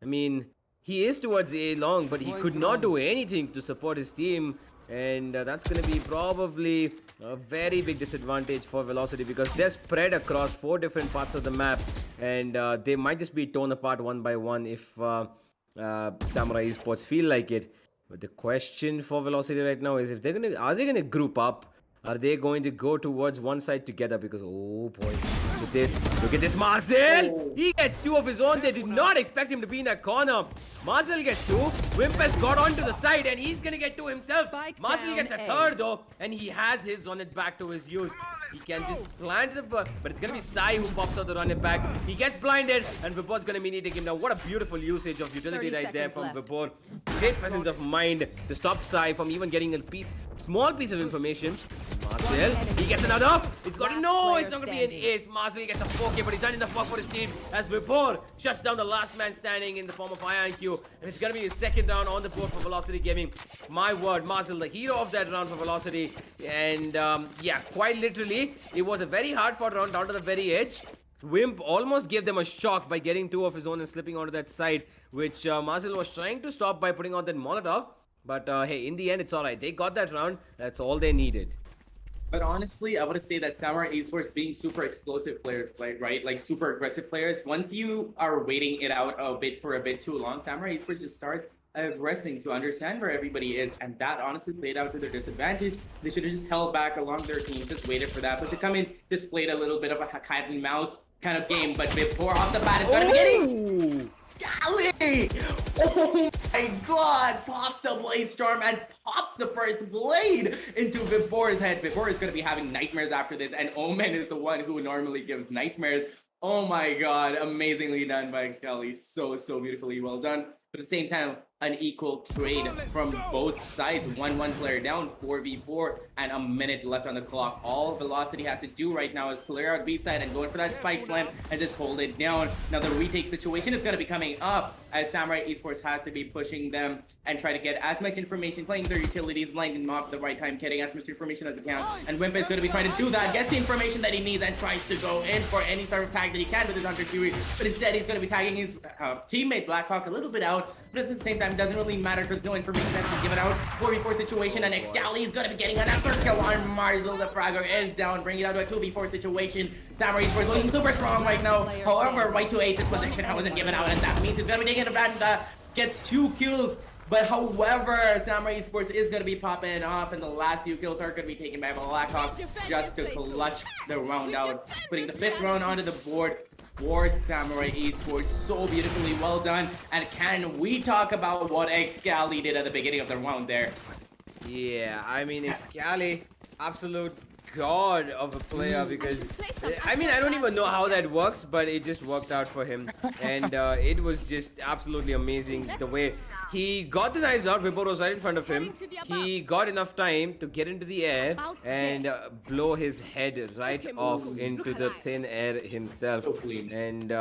I mean, he is towards A long, but he could not do anything to support his team. And that's going to be probably a very big disadvantage for Velocity, because they're spread across 4 different parts of the map. And they might just be torn apart one by one if Samurai Esports feel like it. But the question for Velocity right now is, if are they gonna group up? Are they going to go towards one side together? Because, oh boy, look at this, Marcel! He gets 2 of his own. They did not expect him to be in that corner. Marcel gets 2. Wimp has got onto the side, and he's gonna get 2 himself. Marcel gets a 3rd though, and he has his run it back to his use. He can just plant it, but it's gonna be Sai who pops out the run it back. He gets blinded, and Vibor's gonna mini take him down. What a beautiful usage of utility right there from Vibor. Great presence of mind to stop Sai from even getting a small piece of information. Marcel, he gets another. It's got no, it's not gonna be an ace. Marcel gets a 4K, but he's done enough work for his team as Vibor shuts down the last man standing in the form of INQ, and it's gonna be his 2nd down on the board for Velocity Gaming. My word, Marcel, the hero of that round for Velocity, and yeah, quite literally, it was a very hard fought round down to the very edge. Wimp almost gave them a shock by getting 2 of his own and slipping onto that side, which Marcel was trying to stop by putting out that Molotov. But hey, in the end, it's alright. They got that round. That's all they needed. But honestly, I would say that Samurai Esports being super explosive players, right? Like super aggressive players. Once you are waiting it out a bit too long, Samurai Esports just starts aggressing to understand where everybody is, and that honestly played out to their disadvantage. They should have just held back along their teams, just waited for that. But to come in, just played a little bit of a cat and mouse kind of game. But before off the bat, it's going to be getting. Golly! Oh my god! Pops the Blaze Storm and pops the first blade into Vibor's head. Vibor is going to be having nightmares after this, and Omen is the one who normally gives nightmares. Oh my god, amazingly done by Excali. So beautifully well done. But at the same time, an equal trade from both sides. 1-1 player down, 4v4, and a minute left on the clock. All Velocity has to do right now is clear out B side and go in for that spike plant and just hold it down. Now the retake situation is going to be coming up as Samurai Esports has to be pushing them and try to get as much information, playing their utilities, blinding them off at the right time, getting as much information as they can. And Wimp is going to be trying to do that, gets the information that he needs, and tries to go in for any sort of tag that he can with his Hunter Fury. But instead, he's going to be tagging his teammate Blackhawk a little bit out. But at the same time, doesn't really matter because no information has been given out. 4v4 situation, and Excali is going to be getting another kill on Marzel. The Fragger is down, bringing it out to a 2v4 situation. Samurai Esports looking super strong right now. However, right to Ace's position wasn't given out, and that means he's going to be taking advantage of that. Gets 2 kills. But however, Samurai Esports is going to be popping off, and the last few kills are going to be taken by Blackhawk just to clutch the round out. Putting the 5th round onto the board for Samurai Esports. So beautifully well done. And can we talk about what Excali did at the beginning of the round there? Yeah, I mean, Excali, absolute god of a player, because I mean, I don't even know how that works, but it just worked out for him. And it was just absolutely amazing the way he got the knives out. Vibor was right in front of him. He got enough time to get into the air and blow his head right off into the thin air himself. And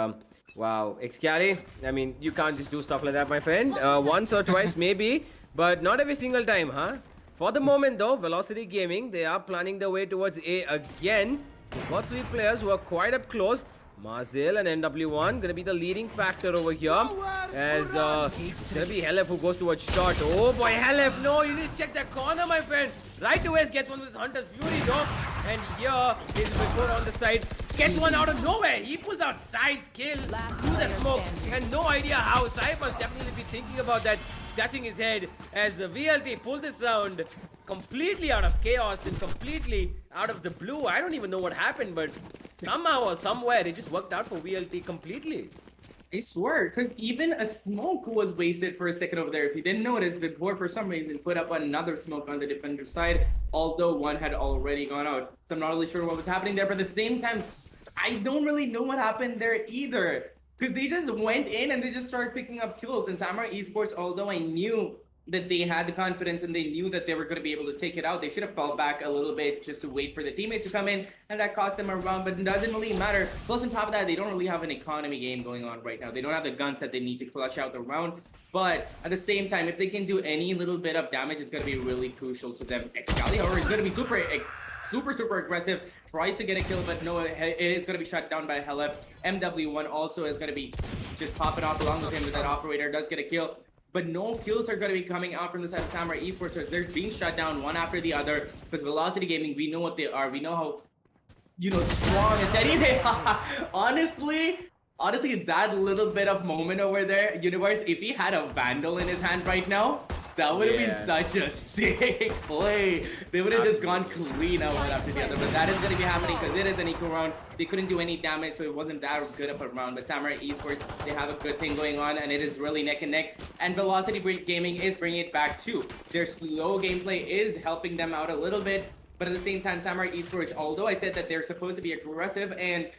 wow, Excali, I mean, you can't just do stuff like that, my friend. Once or twice maybe, but not every single time, huh? For the moment though, Velocity Gaming, they are planning their way towards A again. We've got 3 players who are quite up close. Marzel and NW1 gonna be the leading factor over here, as it's gonna be Helef who goes towards shot. Oh boy, Helef, no, you need to check that corner, my friend. Right away gets one with his Hunter's Fury though, and here is Vibor on the side, gets one out of nowhere. He pulls out Sai's kill through the smoke, and no idea how. Sai must definitely be thinking about that, scratching his head as the VLT pulled this round completely out of chaos and completely out of the blue. I don't even know what happened, but somehow or somewhere it just worked out for VLT completely. I swear, because even a smoke was wasted for a second over there. If you didn't notice, Vibor for some reason put up another smoke on the defender's side, although one had already gone out. So I'm not really sure what was happening there, but at the same time, I don't really know what happened there either. Because they just went in and they just started picking up kills. And Samurai Esports, although I knew that they had the confidence and they knew that they were going to be able to take it out, they should have fell back a little bit just to wait for the teammates to come in, and that cost them a round, but it doesn't really matter. Plus, on top of that, they don't really have an economy game going on right now. They don't have the guns that they need to clutch out the round. But at the same time, if they can do any little bit of damage, it's going to be really crucial to them. Excalibur is going to be super aggressive, tries to get a kill, but no, it is going to be shut down by Helep. MW1 also is going to be just popping off along with him, with that operator does get a kill. But no kills are going to be coming out from the side of Samurai Esports. So they're being shut down one after the other. Because Velocity Gaming, we know what they are. We know how, strong and steady they are. Honestly, that little bit of moment over there, Universe, if he had a Vandal in his hand right now, that would have been such a sick play. They would have just gone clean out one after the other. But that is going to be happening because it is an eco round. They couldn't do any damage, so it wasn't that good of a round. But Samurai Esports, they have a good thing going on, and it is really neck and neck. And Velocity Gaming is bringing it back too. Their slow gameplay is helping them out a little bit. But at the same time, Samurai Esports, although I said that they're supposed to be aggressive and,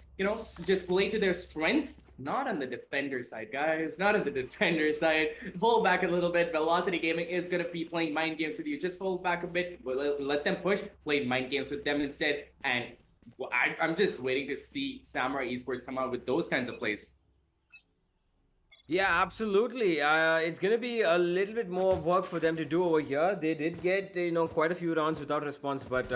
just play to their strengths, not on the defender side, guys. Not on the defender side. Hold back a little bit. Velocity Gaming is going to be playing mind games with you. Just hold back a bit. Let them push. Play mind games with them instead. And I'm just waiting to see Samurai Esports come out with those kinds of plays. Yeah, absolutely. It's going to be a little bit more work for them to do over here. They did get, quite a few rounds without response, but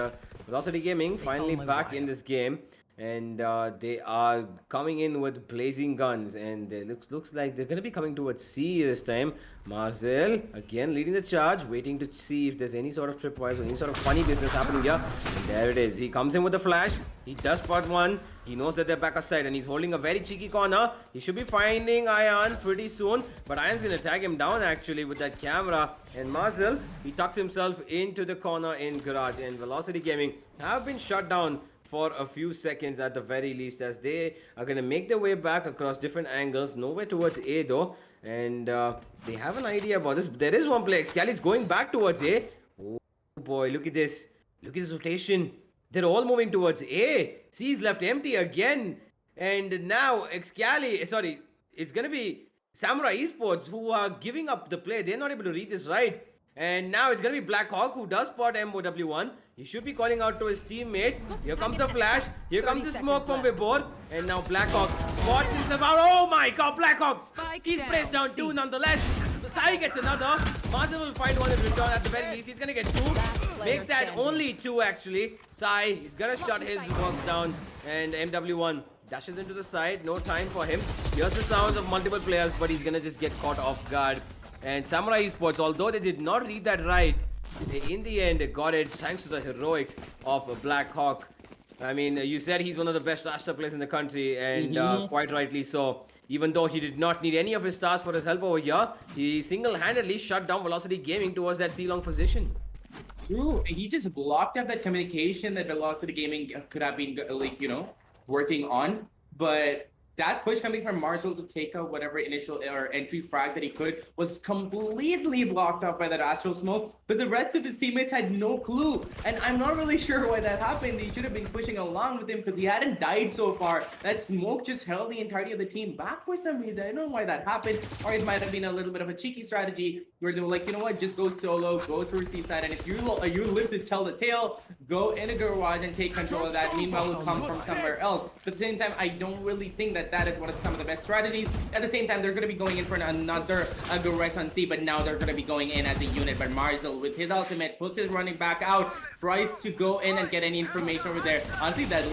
Velocity Gaming finally back in this game. And they are coming in with blazing guns, and it looks like they're going to be coming towards C this time. Marcel again leading the charge, waiting to see if there's any sort of tripwise or any sort of funny business happening here. And there it is. He comes in with the flash. He does spot one. He knows that they're back aside, and he's holding a very cheeky corner. He should be finding Ion pretty soon, but Ion's going to tag him down actually with that camera. And Marcel, he tucks himself into the corner in Garage, and Velocity Gaming have been shut down for a few seconds at the very least, as they are going to make their way back across different angles, nowhere towards A though, and they have an idea about this. There is one play. Excali's going back towards A. Oh boy, look at this rotation. They're all moving towards A. C's left empty again, and now Excali, sorry, it's going to be Samurai Esports who are giving up the play. They're not able to read this right. And now it's going to be Blackhawk who does spot MOW1. He should be calling out to his teammate. Here comes the flash. Here comes the smoke from Vibor. And now Blackhawk spots himself out. Oh my god, Blackhawk! He's placed down two nonetheless. Sai gets another. Marcel will find one in return at the very least. He's going to get two. Make that only two actually. Sai, he's going to shut his works down. And MW1 dashes into the side. No time for him. Here's the sounds of multiple players, but he's going to just get caught off guard. And Samurai Esports, although they did not read that right, they in the end got it thanks to the heroics of Blackhawk. I mean, you said he's one of the best Astra players in the country, and quite rightly so. Even though he did not need any of his stars for his help over here, he single-handedly shut down Velocity Gaming towards that C-long position. True, he just blocked up that communication that Velocity Gaming could have been, working on, but that push coming from Marcel to take out whatever initial or entry frag that he could was completely blocked up by that Astral Smoke, but the rest of his teammates had no clue. And I'm not really sure why that happened. They should have been pushing along with him because he hadn't died so far. That smoke just held the entirety of the team back for some reason. I don't know why that happened. Or it might have been a little bit of a cheeky strategy where they were like, you know what, just go solo, go through Seaside, and if you live to tell the tale, go in a garage and take control of that. Meanwhile, will come from somewhere else. But at the same time, I don't really think that is one of some of the best strategies. At the same time, they're going to be going in for another Garage on C, but now they're going to be going in as a unit. But Marcel, with his ultimate, puts his running back out, tries to go in and get any information over there. Honestly, that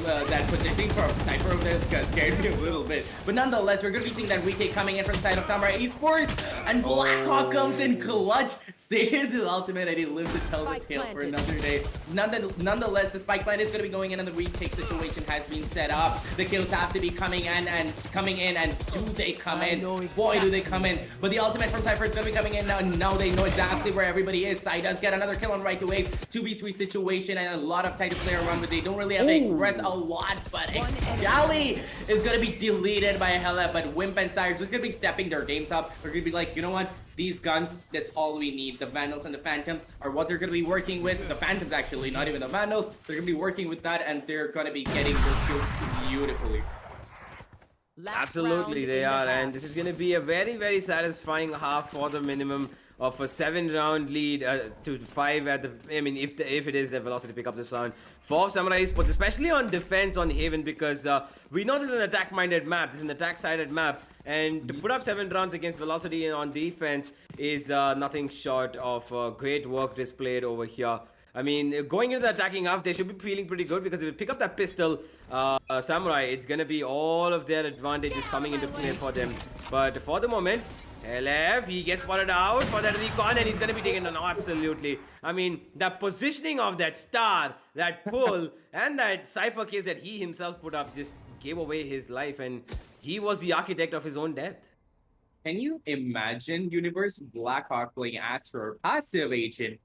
positioning for a sniper over there scared me a little bit. But nonetheless, we're going to be seeing that retake coming in from the side of Samurai Esports, and Blackhawk comes in clutch, saves his ultimate, and he lives to tell the tale for another day. Nonetheless, the spike plant is going to be going in, and the retake situation has been set up. The kills have to be coming in, and do they come in? Boy, do they come in. But the ultimate from Cypher is going to be coming in now, and now they know exactly where everybody is. Sai does get another kill on right away. 2v3 situation. situation and a lot of time to play around, but they don't really have to express a lot. But Excali is going to be deleted by Hela, but Wimp and Sire just going to be stepping their games up. They're going to be like, you know what? These guns, that's all we need. The Vandals and the Phantoms are what they're going to be working with. The Phantoms, actually, not even the Vandals. They're going to be working with that, and they're going to be getting those kills beautifully. Absolutely, they are. And this is going to be a very, very satisfying half for the minimum of a 7-round lead to 5 at the. I mean, if it is the velocity to pick up this round for Samurai Esports, especially on defense on Haven, because we know this is an attack-minded map. This is an attack-sided map, and to put up 7 rounds against velocity on defense is nothing short of great work displayed over here. I mean, going into the attacking half, they should be feeling pretty good because if they pick up that pistol, Samurai, it's gonna be all of their advantages coming into play for them. But for the moment, LF, he gets spotted out for that recon and he's going to be taken on. Absolutely. I mean, the positioning of that star, that pull, and that cipher case that he himself put up just gave away his life, and he was the architect of his own death. Can you imagine Universe Blackhawk playing Astro or Passive Agent,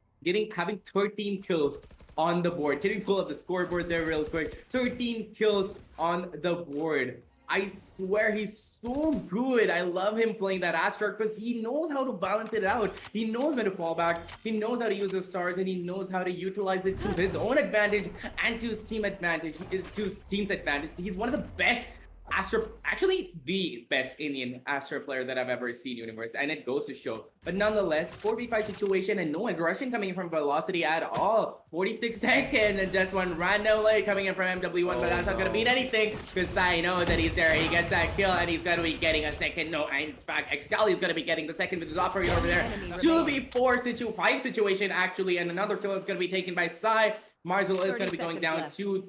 having 13 kills on the board? Can we pull up the scoreboard there real quick? 13 kills on the board. I swear he's so good. I love him playing that Astro because he knows how to balance it out. He knows when to fall back. He knows how to use the stars, and he knows how to utilize it to his own advantage and to his team advantage. To his team's advantage. He's one of the best Astro, actually the best Indian Astro player that I've ever seen Universe, and it goes to show. But nonetheless, 4v5 situation and no aggression coming from Velocity at all. 46 seconds and just one random late coming in from MW1, but that's not gonna mean anything because I know that he's there. He gets that kill and he's gonna be getting a second. No, in fact, Excali is gonna be getting the second with his operator over there. 2v4 5 situation actually, and another kill is gonna be taken by Sai. Marzel is going to be going down to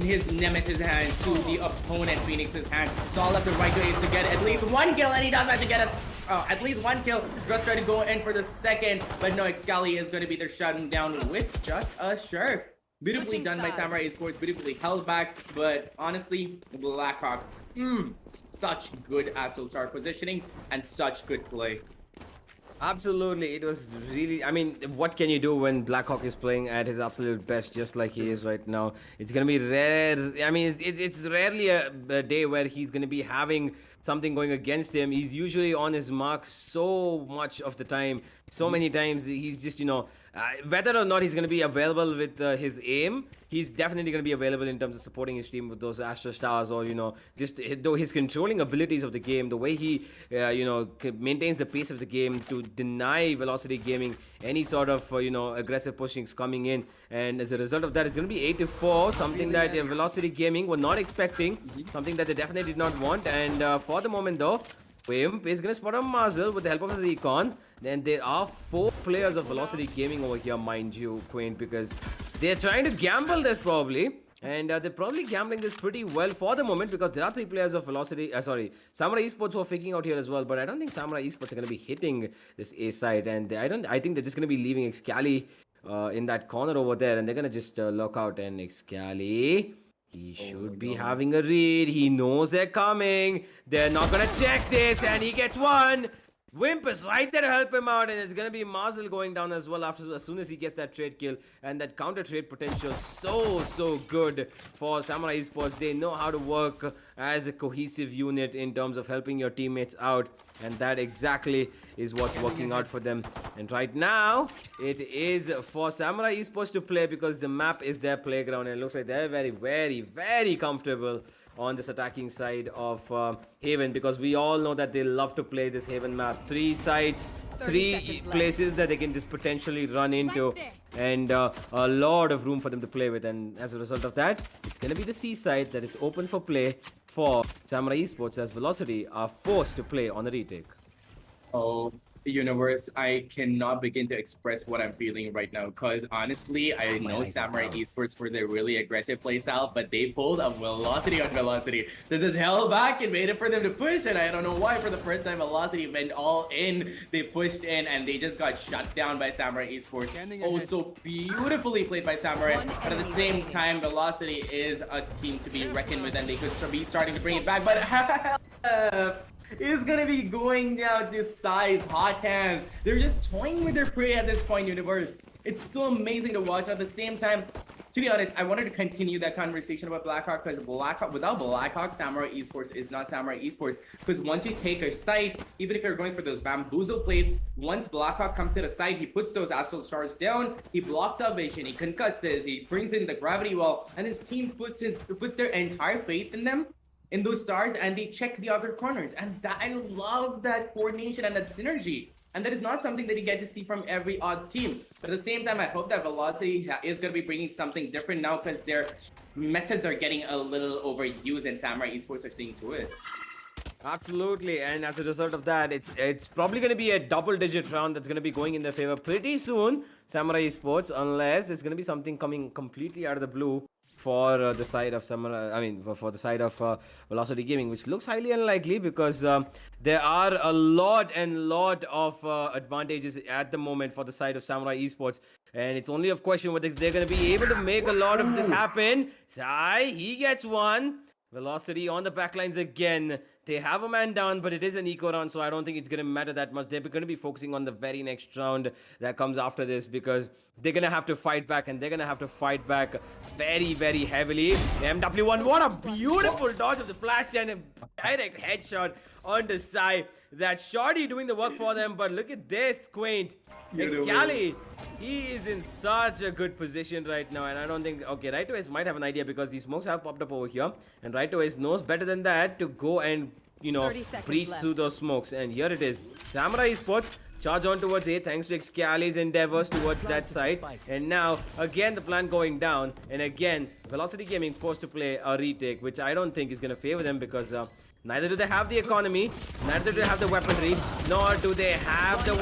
his nemesis hand, to the opponent Phoenix's hand. So all left and right is to get at least one kill, and he does manage to get at least one kill. Just trying to go in for the second, but no, Excali is going to be there shutting down with just a Sheriff. Beautifully done by Samurai Esports, beautifully held back, but honestly, Blackhawk, such good Astro Star positioning and such good play. Absolutely, it was really. I mean, what can you do when Blackhawk is playing at his absolute best, just like he is right now? It's gonna be rare. I mean, it's rarely a day where he's gonna be having something going against him. He's usually on his mark so much of the time, so many times. He's just, whether or not he's going to be available with his aim, he's definitely going to be available in terms of supporting his team with those Astro Stars, or, just though his controlling abilities of the game, the way he, maintains the pace of the game to deny Velocity Gaming any sort of, aggressive pushings coming in. And as a result of that, it's going to be 8-4, something that Velocity Gaming were not expecting, something that they definitely did not want. And for the moment, though, Wimp is going to spot a muzzle with the help of his recon. Then there are 4 players of Velocity Gaming over here, mind you, Quaint, because they're trying to gamble this probably. And they're probably gambling this pretty well for the moment because there are 3 players of Velocity, Samurai Esports who are faking out here as well. But I don't think Samurai Esports are going to be hitting this A side. And I think they're just going to be leaving Excali in that corner over there. And they're going to just lock out. And Excali, he should be having a read. He knows they're coming. They're not going to check this. And he gets one. Wimp is right there to help him out, and it's going to be Marzel going down as well as soon as he gets that trade kill. And that counter trade potential so good for Samurai Esports. They know how to work as a cohesive unit in terms of helping your teammates out, and that exactly is what's working out for them. And right now it is for Samurai Esports to play because the map is their playground, and it looks like they're very comfortable on this attacking side of Haven, because we all know that they love to play this Haven map. 3 sides, 3 places that they can just potentially run into, and a lot of room for them to play with. And as a result of that, it's going to be the C side that is open for play for Samurai Esports, as Velocity are forced to play on a retake. Oh, Universe, I cannot begin to express what I'm feeling right now, because honestly, I know Samurai Esports for their really aggressive playstyle, but they pulled a Velocity on Velocity. This is held back and made it for them to push, and I don't know why. For the first time, Velocity went all in. They pushed in, and they just got shut down by Samurai Esports. Oh, so beautifully played by Samurai, but at the same time, Velocity is a team to be reckoned with, and they could be starting to bring it back, but is gonna be going down to Sai's hot hands. They're just toying with their prey at this point, Universe. It's so amazing to watch. At the same time, to be honest, I wanted to continue that conversation about Blackhawk because without Blackhawk, Samurai Esports is not Samurai Esports. Because once you take a site, even if you're going for those bamboozle plays, once Blackhawk comes to the site, he puts those Astral Stars down, he blocks out vision, he concusses, he brings in the gravity wall, and his team puts their entire faith in them, in those stars, and they check the other corners. And I love that coordination and that synergy. And that is not something that you get to see from every odd team. But at the same time, I hope that Velocity is going to be bringing something different now because their methods are getting a little overused and Samurai Esports are seeing to it. Absolutely, and as a result of that, it's probably going to be a double-digit round that's going to be going in their favor pretty soon, Samurai Esports, unless there's going to be something coming completely out of the blue for the side of Samurai. I mean, for the side of Velocity Gaming, which looks highly unlikely because there are a lot of advantages at the moment for the side of Samurai Esports, and it's only a question whether they're going to be able to make a lot of this happen. Sai, he gets one. Velocity on the backlines again. They have a man down, but it is an eco round, so I don't think it's going to matter that much. They're going to be focusing on the very next round that comes after this because they're going to have to fight back, and they're going to have to fight back very, very heavily. MW1, what a beautiful dodge of the flash and a direct headshot on the side. That Shorty doing the work for them, but look at this, Quaint. Excali, he is in such a good position right now, and I don't think... Okay, Right2S might have an idea because these smokes have popped up over here, and Right2S knows better than that to go and, you know, breach through those smokes. And here it is. Samurai Esports charge on towards A thanks to Excali's endeavors towards that side. And now, again, the plan going down, and again, Velocity Gaming forced to play a retake, which I don't think is going to favor them because... neither do they have the economy, neither do they have the weaponry, nor do they have the...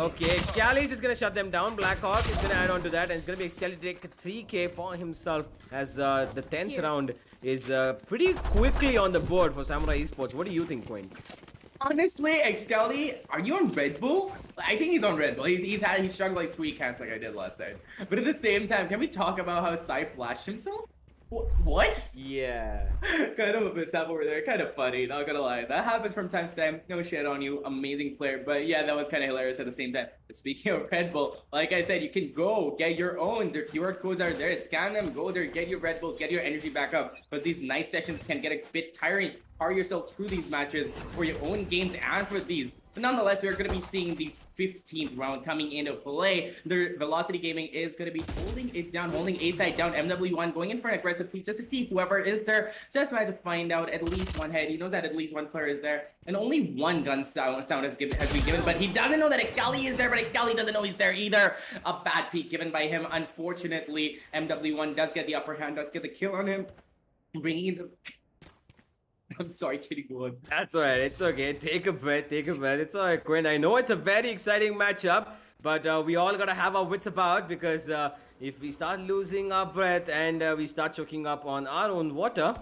Okay, Excali's is going to shut them down. Blackhawk is going to add on to that, and it's going to be Excali take 3k for himself as the 10th round is pretty quickly on the board for Samurai Esports. What do you think, Quinn? Honestly, Excali, are you on Red Bull? I think he's on Red Bull. He's struggled like 3 camps like I did last night. But at the same time, can we talk about how Sai flashed himself? What? Yeah. Kind of a mishap over there. Kind of funny, not gonna lie. That happens from time to time. No shit on you. Amazing player. But yeah, that was kind of hilarious at the same time. But speaking of Red Bull, like I said, you can go get your own. Their QR codes are there. Scan them. Go there. Get your Red Bulls. Get your energy back up. Because these night sessions can get a bit tiring. Power yourself through these matches for your own games and for these. But nonetheless, we're going to be seeing the 15th round coming into play. The Velocity Gaming is going to be holding it down, holding A side down. MW1 going in for an aggressive peek just to see whoever is there. Just managed to find out at least one head. He knows that at least one player is there. And only one gun sound has been given. But he doesn't know that Excali is there. But Excali doesn't know he's there either. A bad peek given by him. Unfortunately, MW1 does get the upper hand, does get the kill on him. Bringing in the... I'm sorry, kidding one. That's alright, it's okay. Take a breath, It's alright, Quinn. I know it's a very exciting matchup, but we all gotta have our wits about because if we start losing our breath and we start choking up on our own water,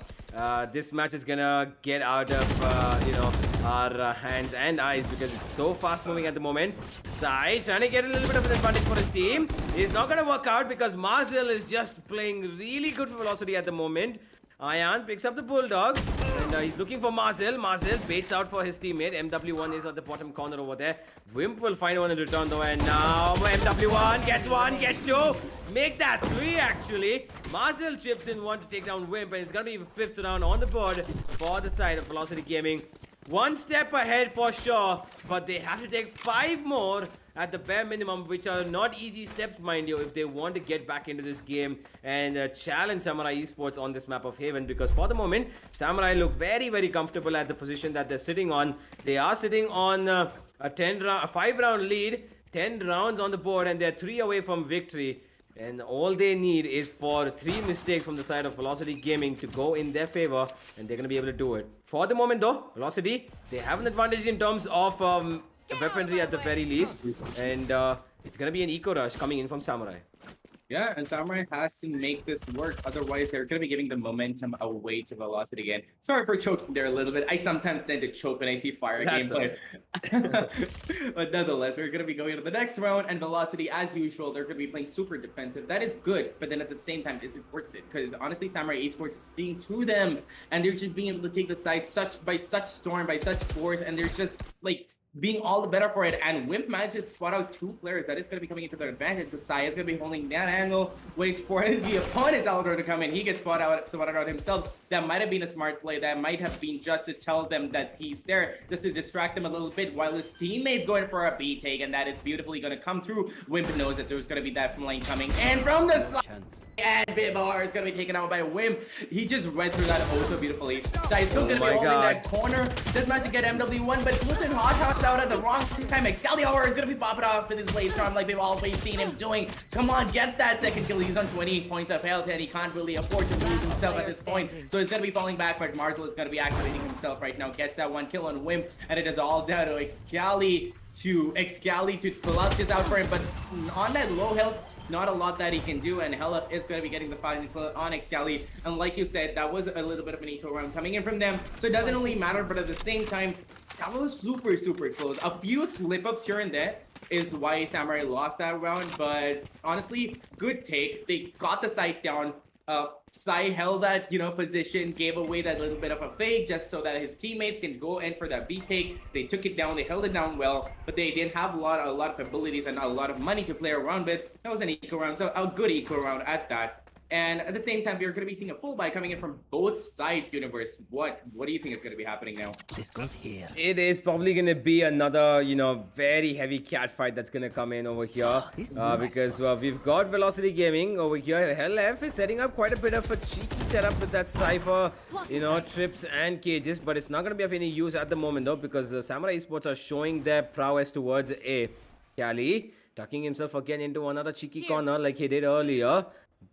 this match is gonna get out of, you know, our hands and eyes because it's so fast moving at the moment. Sai trying to get a little bit of an advantage for his team. It's not gonna work out because Marzil is just playing really good for Velocity at the moment. Ayan picks up the Bulldog and he's looking for Marzil. Marzil baits out for his teammate. MW1 is at the bottom corner over there. Wimp will find one in return though, and now MW1 gets one, gets two. Make that 3 actually. Marzil chips in one to take down Wimp, and it's gonna be the 5th round on the board for the side of Velocity Gaming. One step ahead for sure, but they have to take 5 more at the bare minimum, which are not easy steps, mind you, if they want to get back into this game and challenge Samurai Esports on this map of Haven. Because for the moment, Samurai look very, very comfortable at the position that they're sitting on. They are sitting on a 5-round lead, 10 rounds on the board, and they're 3 away from victory. And all they need is for 3 mistakes from the side of Velocity Gaming to go in their favor, and they're going to be able to do it. For the moment though, Velocity, they have an advantage in terms of weaponry at the very least, and it's going to be an eco rush coming in from Samurai. Yeah, and Samurai has to make this work. Otherwise, they're going to be giving the momentum away to Velocity again. Sorry for choking there a little bit. I sometimes tend to choke when I see Fire That's gameplay. But nonetheless, we're going to be going to the next round. And Velocity, as usual, they're going to be playing super defensive. That is good. But then at the same time, is it worth it? Because honestly, Samurai Esports is seeing through them. And they're just being able to take the side by such storm, by such force. And they're just like being all the better for it. And Wimp managed to spot out 2 players. That is going to be coming into their advantage. Messiah is going to be holding that angle, waits for the opponent's Algor to come in. He gets spotted out himself. That might have been a smart play. That might have been just to tell them that he's there, just to distract them a little bit while his teammate's going for a B take. And that is beautifully going to come through. Wimp knows that there's going to be that from lane coming. And from the side, and Bibar is going to be taken out by Wimp. He just read through that oh so beautifully. So he's still going to be holding that corner. Does manage to get MW1, but listen, Hot House out at the wrong time. Excalibur is going to be popping off with his blade storm like we've always seen him doing. Come on, get that second kill. He's on 28 points of health and he can't really afford to lose himself at this point. So he's going to be falling back, but Marzel is going to be activating himself right now. Gets that 1 kill on Wimp, and it is all down to Excali to Lux is out for him, but on that low health, not a lot that he can do, and Hellup is going to be getting the final kill on Excali. And like you said, that was a little bit of an eco round coming in from them, so it doesn't really matter, but at the same time, that was super, super close. A few slip-ups here and there is why Samurai lost that round, but honestly, good take. They got the site down. Sai held that, position, gave away that little bit of a fake just so that his teammates can go in for that B take. They took it down, they held it down well, but they didn't have a lot of abilities and a lot of money to play around with. That was an eco round, so a good eco round at that. And at the same time, we're going to be seeing a full buy coming in from both sides, Universe. What do you think is going to be happening now? This goes here. It is probably going to be another, very heavy cat fight that's going to come in over here. Because we've got Velocity Gaming over here. Hell F is setting up quite a bit of a cheeky setup with that Cypher, trips and cages. But it's not going to be of any use at the moment, though, because Samurai Esports are showing their prowess towards A. Kali tucking himself again into another cheeky corner like he did earlier.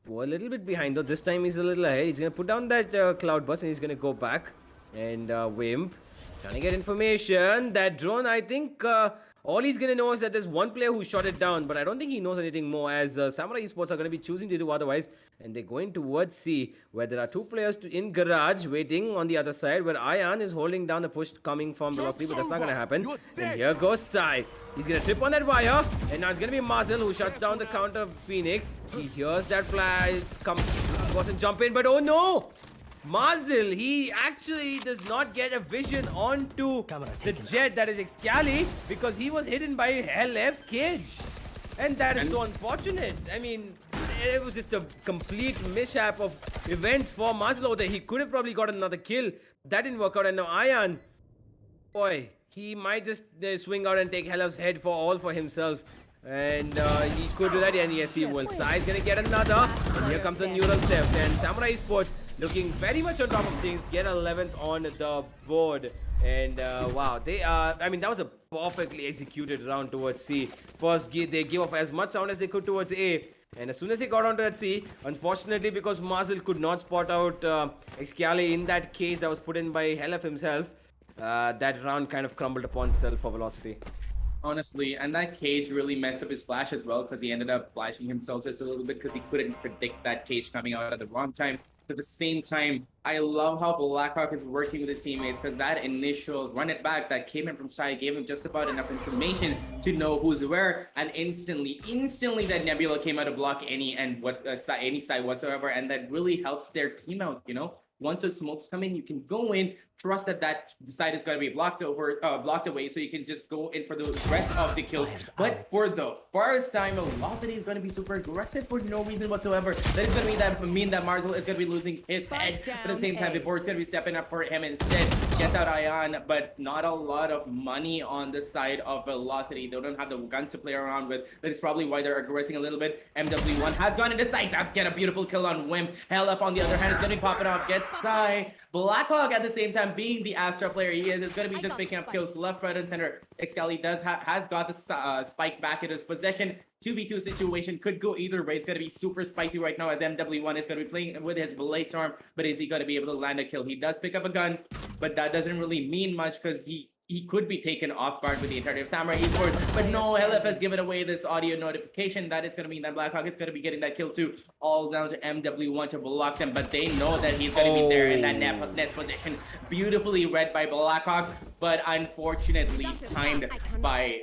A little bit behind though. This time he's a little ahead. He's gonna put down that cloud burst and he's gonna go back. And Wimp trying to get information. That drone, I think all he's gonna know is that there's one player who shot it down, but I don't think he knows anything more, as Samurai Esports are gonna be choosing to do otherwise. And they're going towards C, where there are 2 players in garage waiting on the other side, where Ayan is holding down the push coming from Velocity, but that's not gonna happen. And here goes Sai. He's gonna trip on that wire, and now it's gonna be Marzel who shuts down the counter of Phoenix. He hears that flash come, goes and jump in, but oh no! Marzel, he actually does not get a vision onto the jet that is Excali, because he was hidden by Hell F's cage. And that is so unfortunate. I mean, it was just a complete mishap of events for Marzel there. He could have probably got another kill. That didn't work out, and now Ayan, boy, he might just swing out and take Hell F's head for himself. And he could do that, and yes, he will. Sai is gonna get another. And here comes the neural theft, and Samurai Esports looking very much on top of things, get 11th on the board. And wow, they I mean, that was a perfectly executed round towards C. First, they gave off as much sound as they could towards A. And as soon as they got onto that C, unfortunately, because Marzel could not spot out Excali in that case that was put in by Hell F himself, that round kind of crumbled upon itself for Velocity. Honestly, and that cage really messed up his flash as well, because he ended up flashing himself just a little bit because he couldn't predict that cage coming out at the wrong time. At the same time, I love how Blackhawk is working with his teammates, because that initial run it back that came in from Shai gave him just about enough information to know who's where, and instantly that Nebula came out to block any side whatsoever, and that really helps their team out, Once the smokes come in, you can go in, trust that side is going to be blocked away, so you can just go in for the rest of the kills. But for the first time, Velocity is going to be super aggressive for no reason whatsoever. That is going to mean that Marzel is going to be losing his head. But at the same time, Vibor is going to be stepping up for him instead. Gets out Ayan, but not a lot of money on the side of Velocity. They don't have the guns to play around with. That is probably why they're aggressing a little bit. MW1 has gone into sight. Does get a beautiful kill on Wimp. Hell Up on the other hand is going to be popping off. Gets Sai. Blackhawk at the same time, being the Astra player he is going to be just picking up kills left, right, and center. Excali has got the spike back in his possession. 2v2 situation could go either way. It's going to be super spicy right now, as MW1 is going to be playing with his Blade Storm, but is he going to be able to land a kill? He does pick up a gun, but that doesn't really mean much, because he he could be taken off guard with the entirety of Samurai Esports. But no, LF has given away this audio notification. That is going to mean that Blackhawk is going to be getting that kill too, all down to MW1 to block them. But they know that he's going to be there in that nest position. Beautifully read by Blackhawk, but unfortunately timed by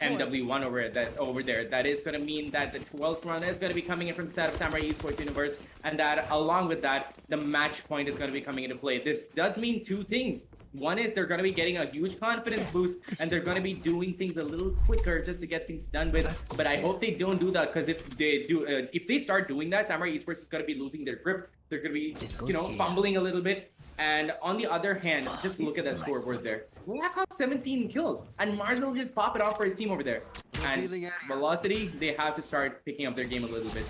MW1 over there. That is going to mean that the 12th round is going to be coming in from the side of Samurai Esports Universe, and that along with that, the match point is going to be coming into play. This does mean two things. One is they're going to be getting a huge confidence boost, and they're going to be doing things a little quicker just to get things done with. But I hope they don't do that, because if they do, if they start doing that, Samurai Esports is going to be losing their grip. They're going to be, fumbling a little bit. And on the other hand, just look at that scoreboard there. Blackhawk 17 kills, and Marzel just popping off for his team over there. And Velocity, they have to start picking up their game a little bit.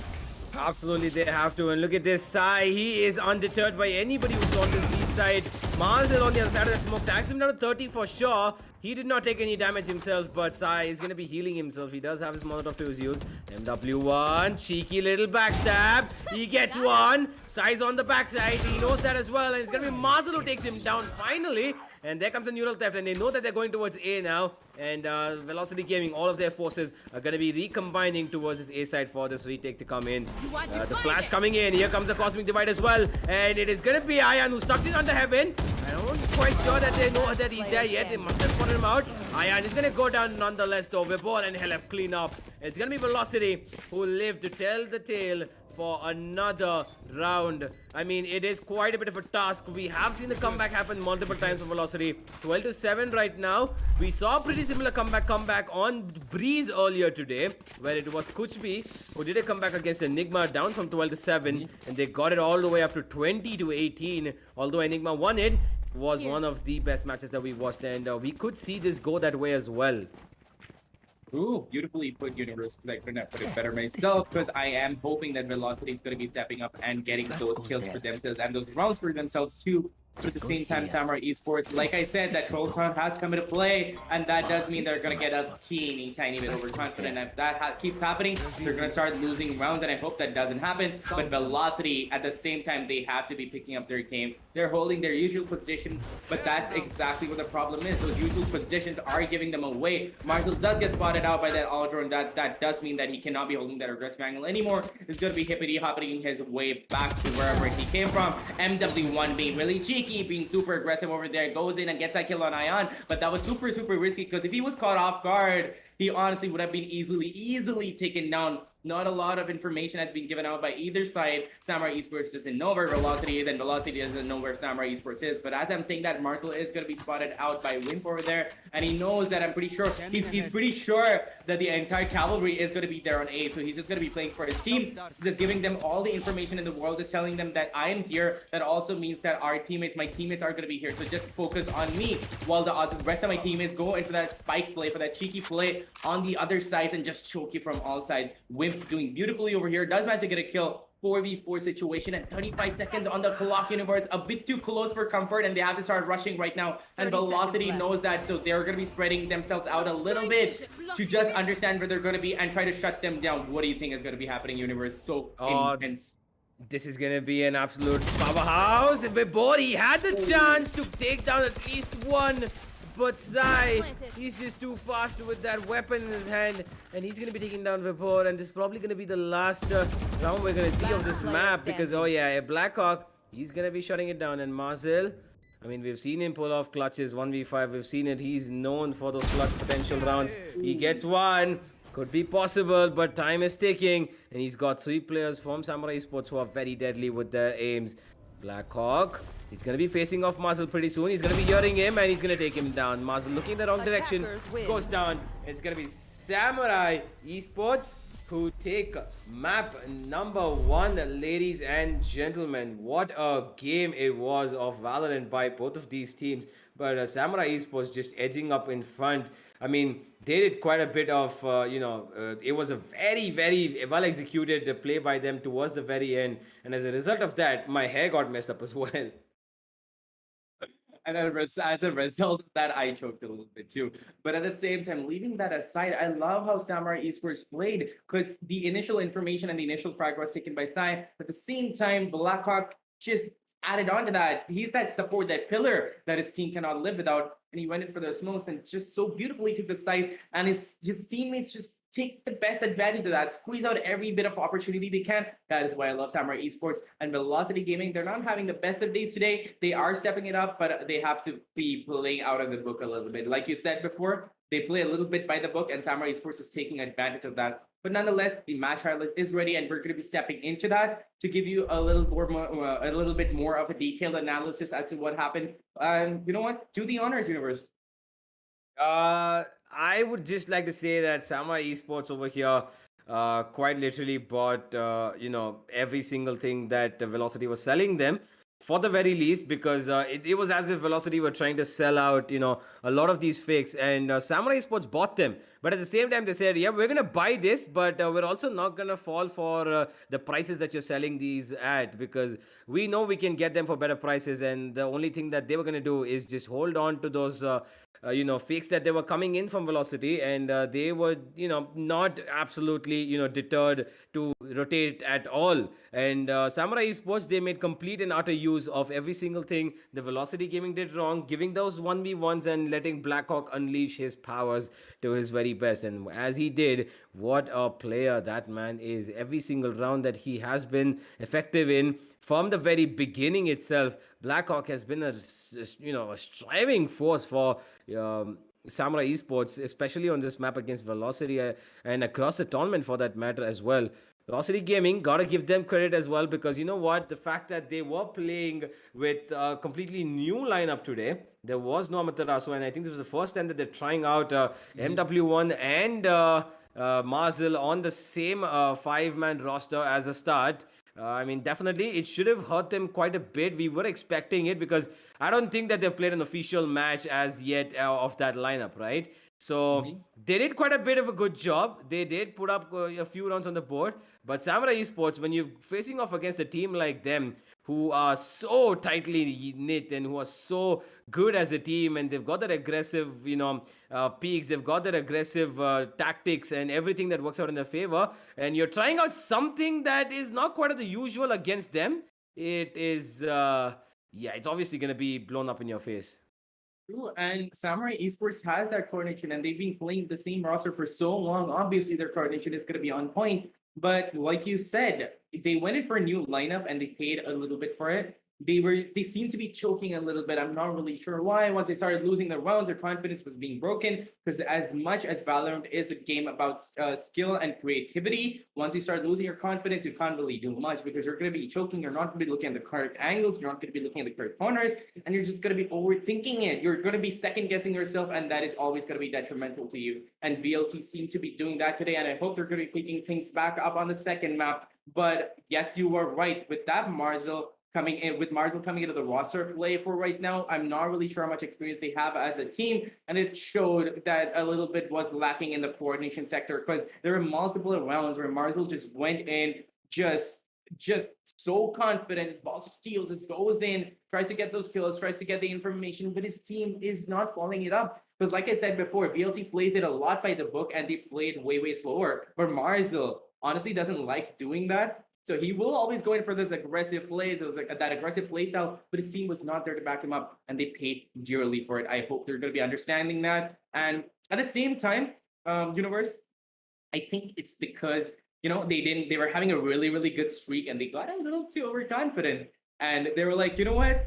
Absolutely, they have to. And look at this Sai. He is undeterred by anybody who's on this B side. Marzel on the other side of that smoke tags him down to 30 for sure. He did not take any damage himself, but Sai is going to be healing himself. He does have his Molotov to his use. MW1, cheeky little backstab. He gets one. Sai's on the backside. He knows that as well. And it's going to be Marzel who takes him down finally. And there comes the neural theft, and they know that they're going towards A now. And Velocity Gaming, all of their forces are going to be recombining towards this A side for this retake to come in. The flash coming in. Here comes the Cosmic Divide as well. And it is going to be Ayan who stuck it under heaven. I'm not quite sure that they know that he's there yet. They must have spotted him out. Ayan is going to go down nonetheless, though. Vibol and Helef clean up. It's going to be Velocity who live to tell the tale for another round. I mean, it is quite a bit of a task. We have seen the comeback happen multiple times for Velocity. 12-7 right now. We saw a pretty similar comeback on Breeze earlier today, where it was Kuchbi who did a comeback against Enigma, down from 12-7, and they got it all the way up to 20-18. Although Enigma won it, was one of the best matches that we watched, and we could see this go that way as well. Ooh, beautifully put, Universe, because I couldn't have put it better myself, because I am hoping that Velocity is going to be stepping up and getting those kills for themselves and those rounds for themselves too. At the same time, Samurai Esports, like I said, that 12th round has come into play, and that does mean they're going to get a teeny tiny bit overconfident. And if that keeps happening, they're going to start losing rounds, and I hope that doesn't happen. But Velocity, at the same time, they have to be picking up their game. They're holding their usual positions, but that's exactly what the problem is. Those usual positions are giving them away. Marcel does get spotted out by that Aldron. That does mean that he cannot be holding that aggressive angle anymore. He's going to be hippity-hopping his way back to wherever he came from. MW1 being really cheeky, being super aggressive over there, goes in and gets that kill on Ion, but that was super risky, because if he was caught off guard, he honestly would have been easily taken down. Not a lot of information has been given out by either side. Samurai Esports doesn't know where Velocity is, and Velocity doesn't know where Samurai Esports is. But as I'm saying that, Marcel is going to be spotted out by Wimp over there, and he knows that, I'm pretty sure, he's pretty sure that the entire cavalry is going to be there on A, so he's just going to be playing for his team, just giving them all the information in the world, just telling them that I am here. That also means that my teammates are going to be here, so just focus on me, while the rest of my teammates go into that spike play, for that cheeky play on the other side, and just choke you from all sides. Wimp's doing beautifully over here, does manage to get a kill. 4v4 situation and 35 seconds on the clock. Universe a bit too close for comfort, and they have to start rushing right now, and Velocity knows that, so they're going to be spreading themselves out a little bit to just understand where they're going to be and try to shut them down. What do you think is going to be happening, Universe? So intense. This is going to be an absolute powerhouse. Vibor, he had the chance to take down at least one, but Sai, he's just too fast with that weapon in his hand, and he's going to be taking down Vibor, and this is probably going to be the last round we're going to see of this map, because, oh yeah, Blackhawk, he's going to be shutting it down. And Marcel, I mean, we've seen him pull off clutches, 1v5, we've seen it. He's known for those clutch potential rounds. He gets one. Could be possible, but time is ticking, and he's got 3 players from Samurai Esports who are very deadly with their aims. Blackhawk, he's going to be facing off Marcel pretty soon. He's going to be hearing him, and he's going to take him down. Marcel looking in the wrong direction, goes down. It's going to be Samurai Esports who take map number 1, ladies and gentlemen. What a game it was of Valorant by both of these teams. But Samurai Esports just edging up in front. I mean, they did quite a bit of, it was a very well executed play by them towards the very end. And as a result of that, my hair got messed up as well. And as a result of that, I choked a little bit too. But at the same time, leaving that aside, I love how Samurai Esports played, because the initial information and the initial frag was taken by Sai. At the same time, Blackhawk just added on to that. He's that support, that pillar that his team cannot live without. and he went in for the smokes and just so beautifully took the site. And his teammates just take the best advantage of that, squeeze out every bit of opportunity they can. That is why I love Samurai Esports and Velocity Gaming. They're not having the best of days today. They are stepping it up, but they have to be playing out of the book a little bit. Like you said before, they play a little bit by the book, and Samurai Esports is taking advantage of that. But nonetheless, the match highlight is ready, and we're going to be stepping into that to give you a little more, a little bit more of a detailed analysis as to what happened. And you know what? Do the honors, universe. I would just like to say that Samurai Esports over here quite literally bought, every single thing that Velocity was selling them for the very least, because it was as if Velocity were trying to sell out, a lot of these fakes, and Samurai Esports bought them. But at the same time, they said, yeah, we're going to buy this, but we're also not going to fall for the prices that you're selling these at, because we know we can get them for better prices. And the only thing that they were going to do is just hold on to those fakes that they were coming in from Velocity, and they were not absolutely deterred to rotate at all. And Samurai Esports, they made complete and utter use of every single thing the Velocity Gaming did wrong, giving those 1v1s and letting Blackhawk unleash his powers to his very best. And as he did, what a player that man is. Every single round that he has been effective in from the very beginning itself, Blackhawk has been a striving force for Samurai Esports, especially on this map against Velocity, and across the tournament for that matter as well. Velocity Gaming, gotta give them credit as well, because you know what? The fact that they were playing with a completely new lineup today, there was no Amaterasu, and I think this was the first time that they're trying out MW1 and Marzel on the same five-man roster as a start. I mean, definitely, it should have hurt them quite a bit. We were expecting it, because I don't think that they've played an official match as yet of that lineup, right? So they did quite a bit of a good job. They did put up a few rounds on the board. But Samurai Esports, when you're facing off against a team like them, who are so tightly knit and who are so good as a team, and they've got that aggressive, peaks, they've got that aggressive tactics and everything that works out in their favor, and you're trying out something that is not quite the usual against them, it is, it's obviously going to be blown up in your face. True, and Samurai Esports has that coordination, and they've been playing the same roster for so long. Obviously, their coordination is going to be on point. But like you said, they went in for a new lineup and they paid a little bit for it. They seemed to be choking a little bit. I'm not really sure why. Once they started losing their rounds, their confidence was being broken. Because as much as Valorant is a game about skill and creativity, once you start losing your confidence, you can't really do much, because you're going to be choking. You're not going to be looking at the correct angles. You're not going to be looking at the correct corners, and you're just going to be overthinking it. You're going to be second guessing yourself, and that is always going to be detrimental to you. And VLT seem to be doing that today, and I hope they're going to be picking things back up on the second map. But yes, you were right with that Marzel coming in, with Marzel coming into the roster play for right now. I'm not really sure how much experience they have as a team, and it showed that a little bit was lacking in the coordination sector, because there were multiple rounds where Marzel just went in, just so confident, his balls of steel just goes in, tries to get those kills, tries to get the information, but his team is not following it up. Because like I said before, VLT plays it a lot by the book, and they played way slower. But Marzel honestly doesn't like doing that. So he will always go in for those aggressive plays. It was like that aggressive play style, but his team was not there to back him up, and they paid dearly for it. I hope they're going to be understanding that. And at the same time, universe, I think it's because they were having a really good streak, and they got a little too overconfident, and they were like, you know what?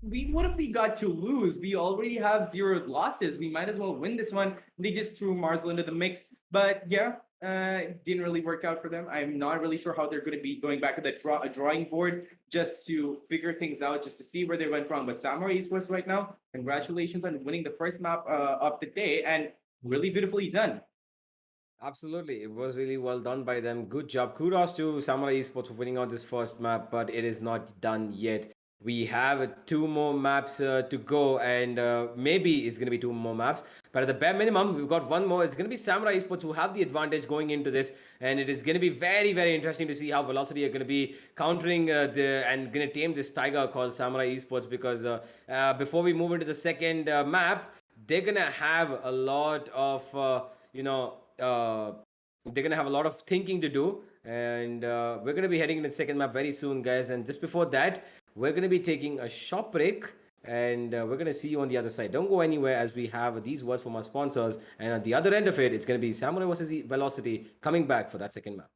What if we got to lose? We already have 0 losses. We might as well win this one. They just threw Marzel into the mix. But yeah, it didn't really work out for them. I'm not really sure how they're going to be going back to the drawing board just to figure things out, just to see where they went wrong. But Samurai Esports right now, congratulations on winning the first map of the day, and really beautifully done. Absolutely. It was really well done by them. Good job. Kudos to Samurai Esports for winning out this first map, but it is not done yet. We have 2 more maps to go, and maybe it's going to be 2 more maps. But at the bare minimum, we've got 1 more. It's going to be Samurai Esports who have the advantage going into this, and it is going to be very interesting to see how Velocity are going to be countering and going to tame this tiger called Samurai Esports, because before we move into the second map, they're going to have a lot of, they're going to have a lot of thinking to do, and we're going to be heading into the second map very soon, guys. And just before that, we're going to be taking a short break, And we're going to see you on the other side. Don't go anywhere as we have these words from our sponsors. And at the other end of it, it's going to be Samurai versus Velocity coming back for that second map.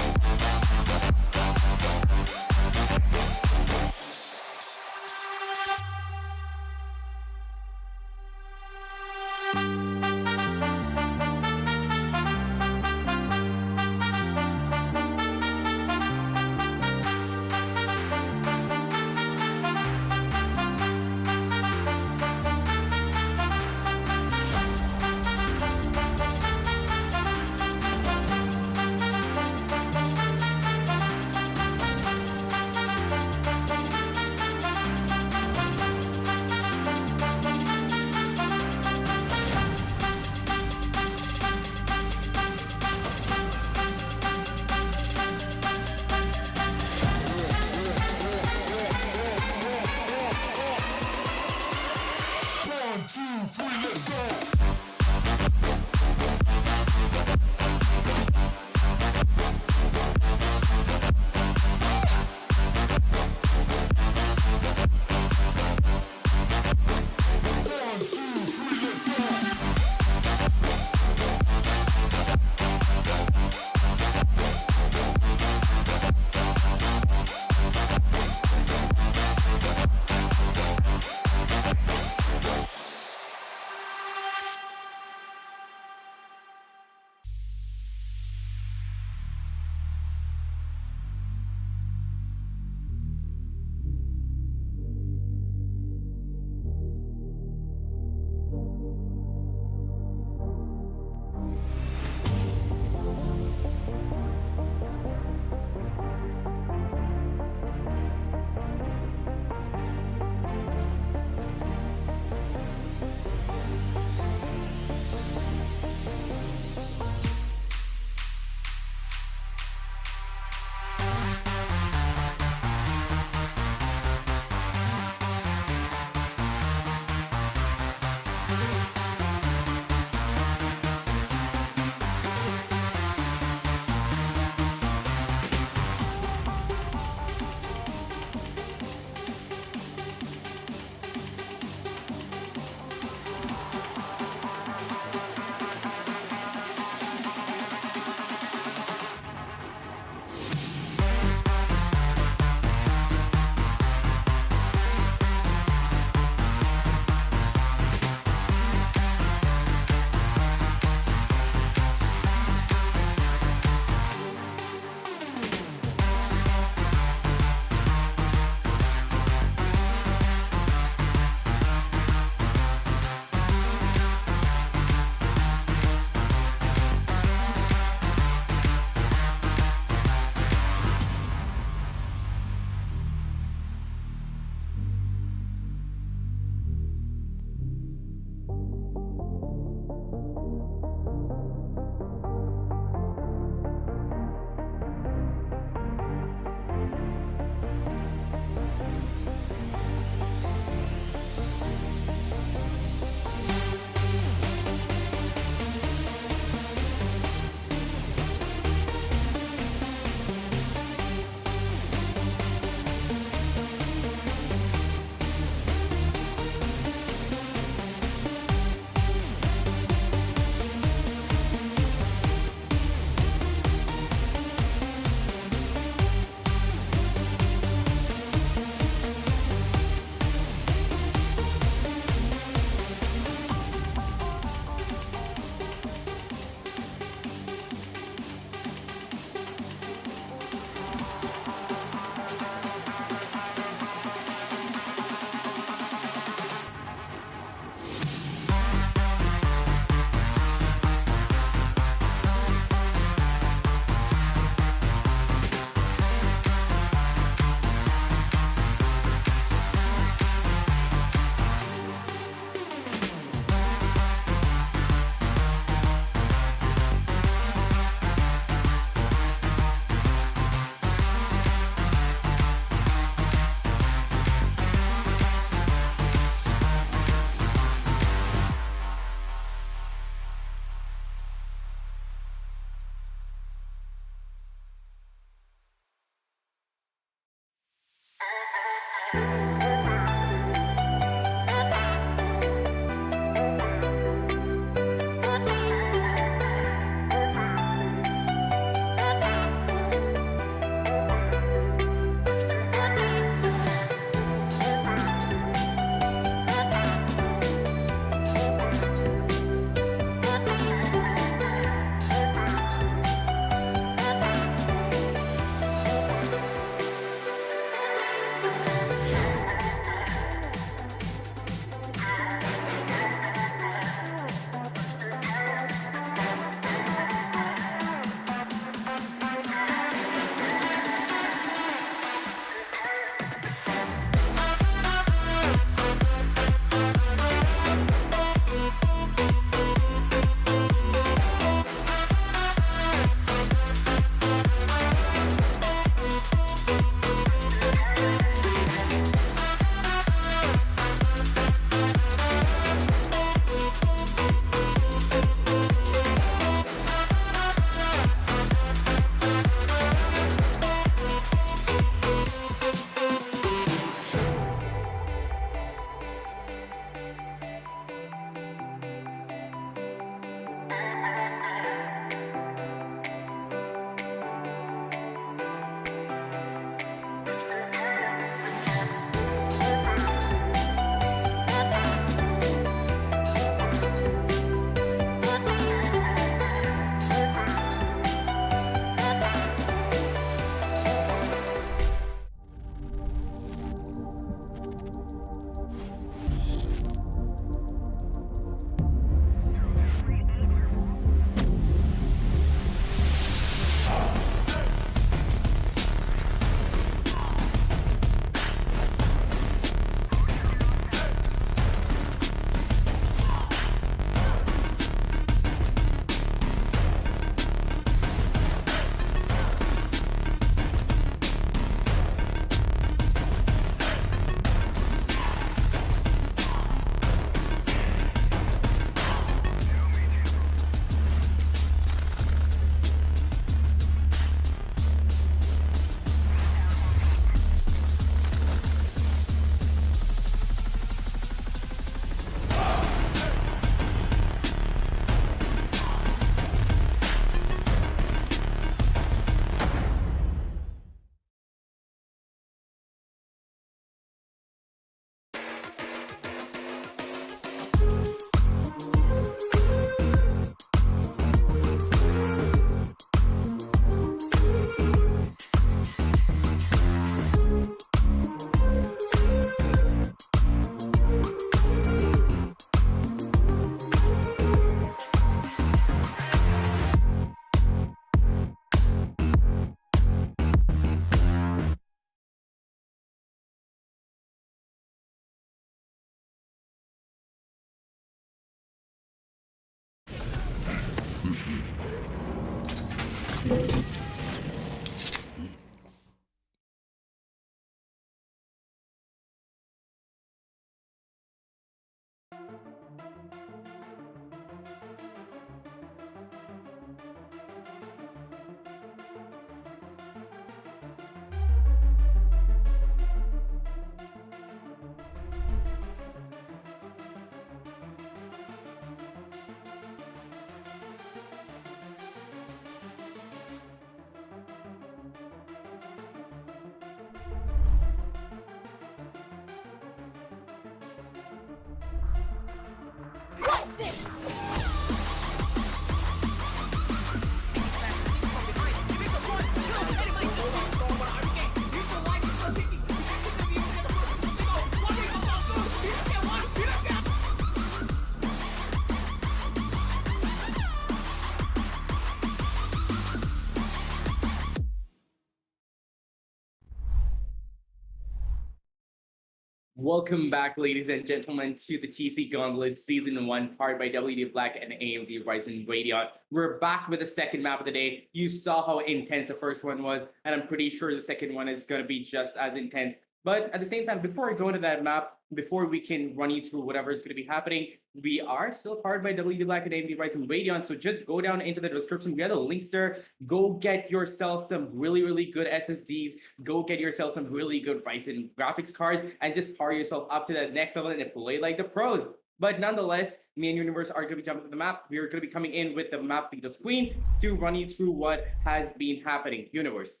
Welcome back, ladies and gentlemen, to the TC Gauntlet Season 1, powered by WD Black and AMD Ryzen Radeon. We're back with the second map of the day. You saw how intense the first one was, and I'm pretty sure the second one is going to be just as intense. But at the same time, before I go into that map, before we can run you through whatever is going to be happening, we are still powered by WD Black and AMD Ryzen Radeon. So just go down into the description. We have the links there. Go get yourself some really, really good SSDs. Go get yourself some really good Ryzen graphics cards and just power yourself up to that next level and play like the pros. But nonetheless, me and Universe are going to be jumping to the map. We are going to be coming in with the map leader screen to run you through what has been happening. Universe.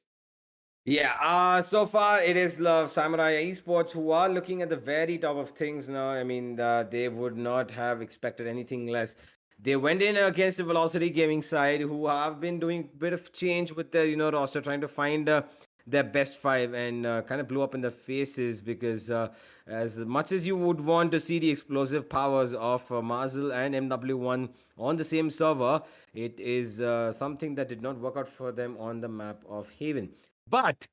Yeah, so far it is Samurai Esports who are looking at the very top of things now. I mean, they would not have expected anything less. They went in against the Velocity Gaming side, who have been doing a bit of change with their roster, trying to find their best five, and kind of blew up in their faces because as much as you would want to see the explosive powers of Mazel and MW1 on the same server, it is something that did not work out for them on the map of Haven. But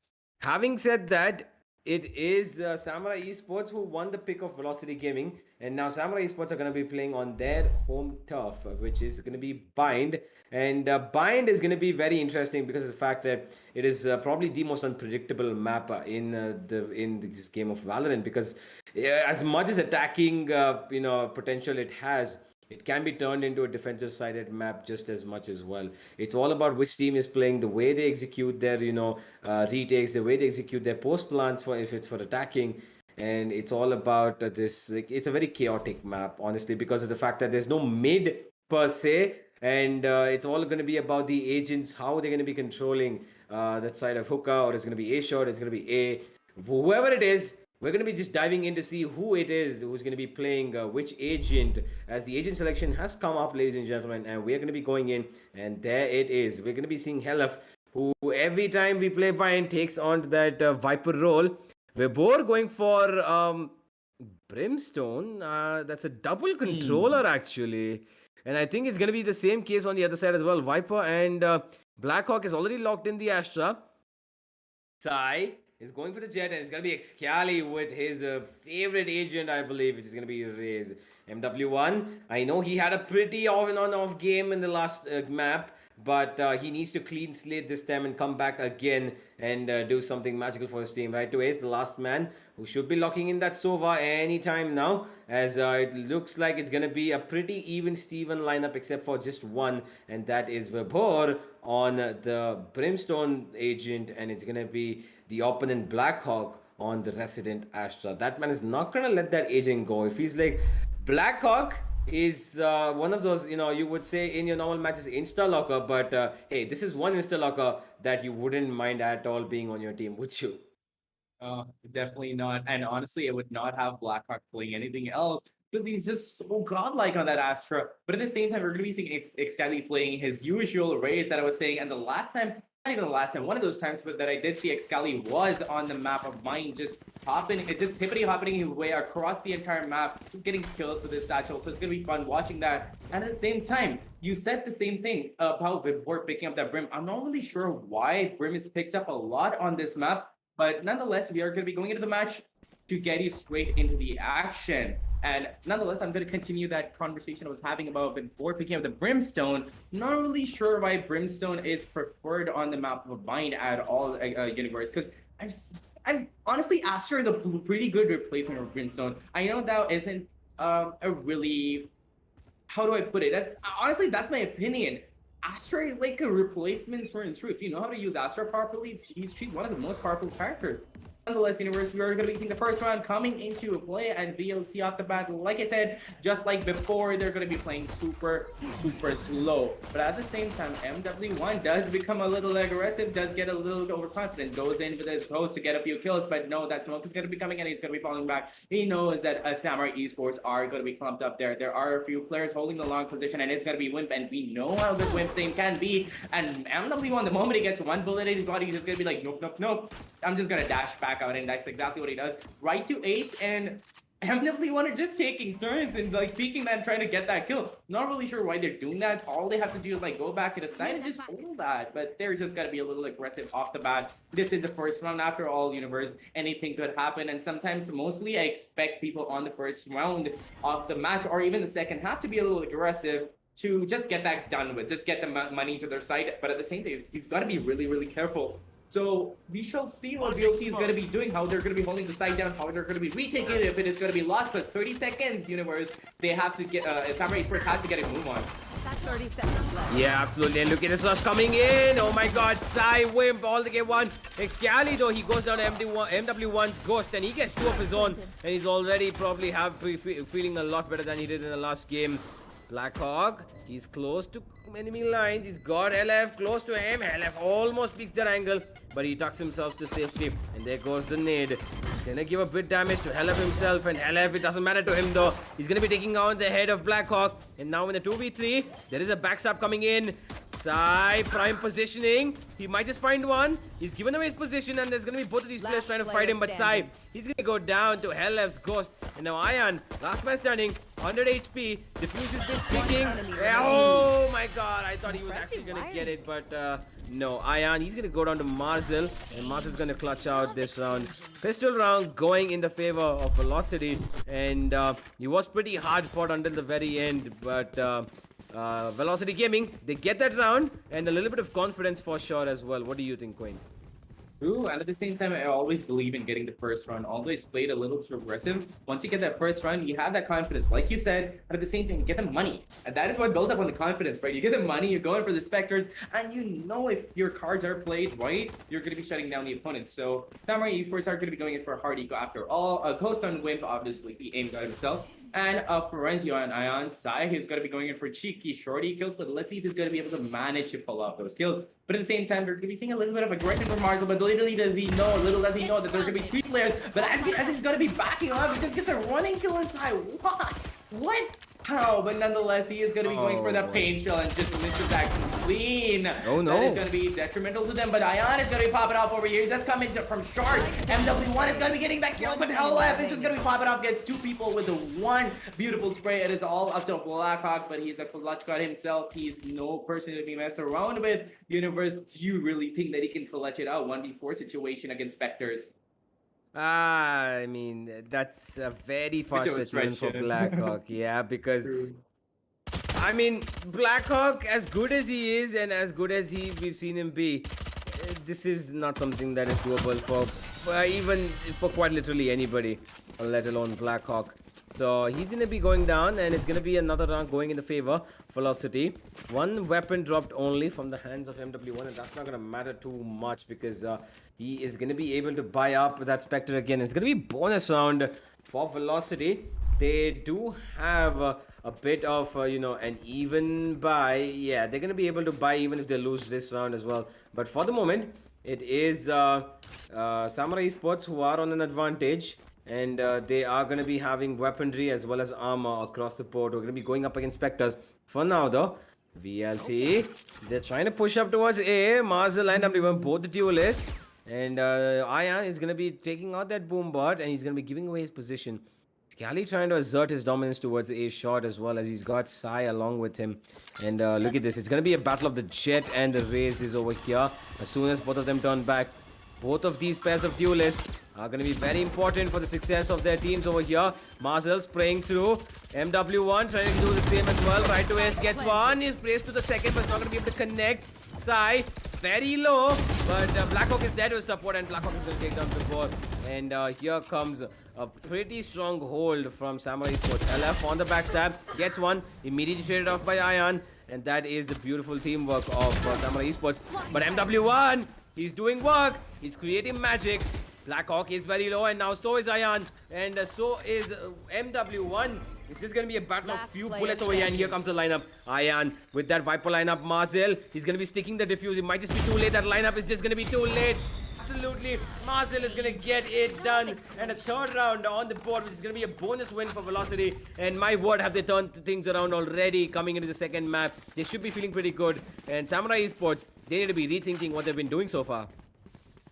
having said that, it is Samurai Esports who won the pick of Velocity Gaming, and now Samurai Esports are going to be playing on their home turf, which is going to be Bind. And Bind is going to be very interesting because of the fact that it is probably the most unpredictable map in this game of Valorant. Because as much as attacking potential it has, it can be turned into a defensive sided map just as much as well. It's all about which team is playing, the way they execute their retakes, the way they execute their post plans for if it's for attacking. And it's all about this. Like, it's a very chaotic map, honestly, because of the fact that there's no mid per se, and it's all going to be about the agents, how they're going to be controlling that side of hookah, or it's going to be A short, it's going to be A, whoever it is. We're going to be just diving in to see who it is who's going to be playing which agent, as the agent selection has come up, ladies and gentlemen, and we're going to be going in, and there it is. We're going to be seeing Helef, who every time we play Bind takes on that Viper role. We're both going for Brimstone. That's a double controller, actually. And I think it's going to be the same case on the other side as well. Viper and Blackhawk is already locked in the Astra. Sai is going for the Jet, and it's going to be Excali with his favorite agent, I believe, which is going to be Raze. MW1, I know he had a pretty off and on off game in the last map, but he needs to clean slate this time and come back again and do something magical for his team. Right away is the last man who should be locking in that Sova anytime now, as it looks like it's going to be a pretty even Steven lineup except for just one, and that is Vibhor on the Brimstone agent, and it's going to be the opponent Blackhawk on the Resident Astra. That man is not going to let that agent go. It feels like Blackhawk is one of those, you would say in your normal matches insta-locker, but hey, this is one insta-locker that you wouldn't mind at all being on your team, would you? Definitely not. And honestly, I would not have Blackhawk playing anything else because he's just so godlike on that Astra. But at the same time, we're going to be seeing Excali playing his usual raise that I was saying. And the last time, not even the last time, one of those times but that I did see Excali was on the map of mine, just hopping his way across the entire map, just getting kills with his satchel. So it's going to be fun watching that. And at the same time, you said the same thing about Vibhor picking up that Brim. I'm not really sure why Brim is picked up a lot on this map. But nonetheless, we are going to be going into the match to get you straight into the action. And nonetheless, I'm going to continue that conversation I was having about before picking up the Brimstone. Not really sure why Brimstone is preferred on the map of Bind at all, Universe, because I've honestly, Astra is a pretty good replacement of Brimstone. I know that isn't a really, how do I put it? That's my opinion. Astra is like a replacement through and through. If you know how to use Astra properly, she's one of the most powerful characters. Nonetheless, Universe, we are going to be seeing the first round coming into play and VLT off the bat. Like I said, just like before, they're going to be playing super slow. But at the same time, MW1 does become a little aggressive, does get a little overconfident, goes in with his host to get a few kills, but no, that smoke is going to be coming and he's going to be falling back. He knows that Samurai Esports are going to be clumped up there. There are a few players holding the long position and it's going to be Wimp, and we know how good Wimp Same can be. And MW1, the moment he gets one bullet in his body, he's just going to be like, nope. I'm just going to dash back out, and that's exactly what he does. Right to ace, and MW1 are just taking turns and like peeking that and trying to get that kill. Not really sure why they're doing that. All they have to do is like go back to the side and just hold that. But they're just gonna be a little aggressive off the bat. This is the first round after all, Universe. Anything could happen, and sometimes, mostly, I expect people on the first round of the match or even the second half to be a little aggressive to just get that done with, just get the money to their side. But at the same time, you've got to be really careful. So we shall see what VLT is going to be doing, how they're going to be holding the side down, how they're going to be retaking it, if it is going to be lost. But 30 seconds, Universe, they have to get, Samurai Esports has to get a move on. 30 seconds left. Yeah, absolutely. And look at this rush coming in. Oh my god, Sai, Wimp, all the game one. Excali though, he goes down to MW1's Ghost and he gets 2 of his own. And he's already probably feeling a lot better than he did in the last game. Blackhawk, he's close to enemy lines. He's got LF close to him. LF almost peeks that angle, but he tucks himself to safety. And there goes the nade. He's gonna give a bit damage to LF himself, and LF, it doesn't matter to him though. He's gonna be taking out the head of Blackhawk. And now in the 2v3, there is a backstab coming in. Sai, prime positioning. He might just find one. He's given away his position, and there's gonna be both of these players trying to fight him. But Sai, he's gonna go down to Hellef's Ghost. And now Ion, last man standing, 100 HP. Defuse has been squeaking. Oh my god, I thought he was actually gonna get it, but no. Ion, he's gonna go down to Marzel, and Marzel's gonna clutch out this round. Pistol round going in the favor of Velocity, and he was pretty hard fought until the very end, but Velocity Gaming, they get that round and a little bit of confidence for sure as well. What do you think, Quinn? True, and at the same time, I always believe in getting the first round. Always played a little too aggressive. Once you get that first round, you have that confidence, like you said. But at the same time, you get the money, and that is what builds up on the confidence, right? You get the money, you're going for the Spectres, and you know if your cards are played right, you're going to be shutting down the opponent. So Samurai Esports are going to be going in for a hard eco after all. Ghost on Wimp, obviously, he aimed at himself. And Ferentio and Ion Sai, he's going to be going in for cheeky shorty kills, but let's see if he's going to be able to manage to pull off those kills. But at the same time, they're going to be seeing a little bit of aggression from Marshall, but little does he know that there's going to be 3 players. But as he's going to be backing up, he just gets a running kill inside. What? How? But nonetheless, he is going to be going for that pain shell and just misses that clean. Oh no. That is going to be detrimental to them, but Ion is going to be popping off over here. He does come in from short. MW1 is going to be getting that kill, but LF is just going to be popping off, gets 2 people with the 1 beautiful spray. It is all up to Blackhawk, but he's a clutch god himself. He's no person to be messed around with. Universe, do you really think that he can clutch it out 1v4 situation against Spectres? I mean, that's a very fast situation for Blackhawk. Yeah, because I mean, Blackhawk, as good as he is and as good as we've seen him be, this is not something that is doable for even for quite literally anybody, let alone Blackhawk. So he's going to be going down, and it's going to be another round going in the favor of Velocity. 1 weapon dropped only from the hands of MW1, and that's not going to matter too much because he is going to be able to buy up that Spectre again. It's going to be bonus round for Velocity. They do have a bit of, an even buy. Yeah, they're going to be able to buy even if they lose this round as well. But for the moment, it is Samurai Esports who are on an advantage. And they are going to be having weaponry as well as armor across the board. We're going to be going up against Spectres. For now, though, VLT, they're trying to push up towards A. Marzel and MW1, both the duelists. And Ion is going to be taking out that boombot, and he's going to be giving away his position. Scally trying to assert his dominance towards A short as well, as he's got Sai along with him. And look at this. It's going to be a battle of the Jet and the Raze is over here. As soon as both of them turn back, both of these pairs of duelists are going to be very important for the success of their teams over here. Marzel spraying through. MW1 trying to do the same as well. Right to S gets 1. He's praised to the second, but it's not going to be able to connect. Sai, very low. But Blackhawk is there to support, and Blackhawk is going to take down before. And here comes a pretty strong hold from Samurai Esports. LF on the backstab. Gets 1. Immediately traded off by Ion. And that is the beautiful teamwork of Samurai Esports. But MW1, he's doing work. He's creating magic. Blackhawk is very low, and now so is Ayan, and so is MW1. It's just gonna be a battle of Last few player bullets over here, and here standing. comes the lineup. Ayan with that Viper lineup. Marcel, he's gonna be sticking the defuse. It might just be too late. That lineup is just gonna be too late. Absolutely, Marcel is gonna get it done, and a third round on the board, which is gonna be a bonus win for Velocity. And my word, have they turned things around already? Coming into the second map, they should be feeling pretty good. And Samurai Esports, they need to be rethinking what they've been doing so far.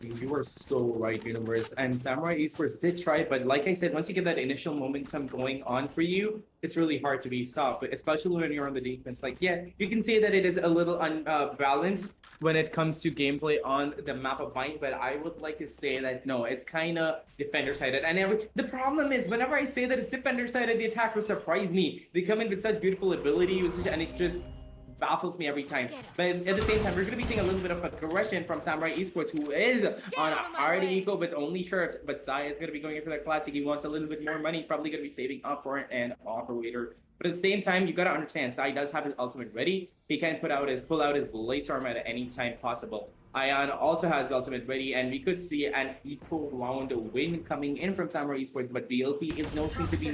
You are so right, Universe. And Samurai Esports did try it, but like I said, once you get that initial momentum going on for you, it's really hard to be stopped, but especially when you're on the defense. Like, yeah, you can say that it is a little unbalanced when it comes to gameplay on the map of Bind, but I would like to say that no, it's kind of defender-sided. And the problem is, whenever I say that it's defender-sided, the attackers surprise me. They come in with such beautiful ability, and it just baffles me every time. But at the same time, we're going to be seeing a little bit of aggression from Samurai Esports, who is on already eco, but only sheriffs. But Sai is going to be going in for that classic. He wants a little bit more money. He's probably going to be saving up for an operator. But at the same time, you got to understand, Sai does have his ultimate ready. He can pull out his Blaze Arm at any time possible. Ion also has the ultimate ready, and we could see an equal round win coming in from Samurai Esports, but VLT is no thing to be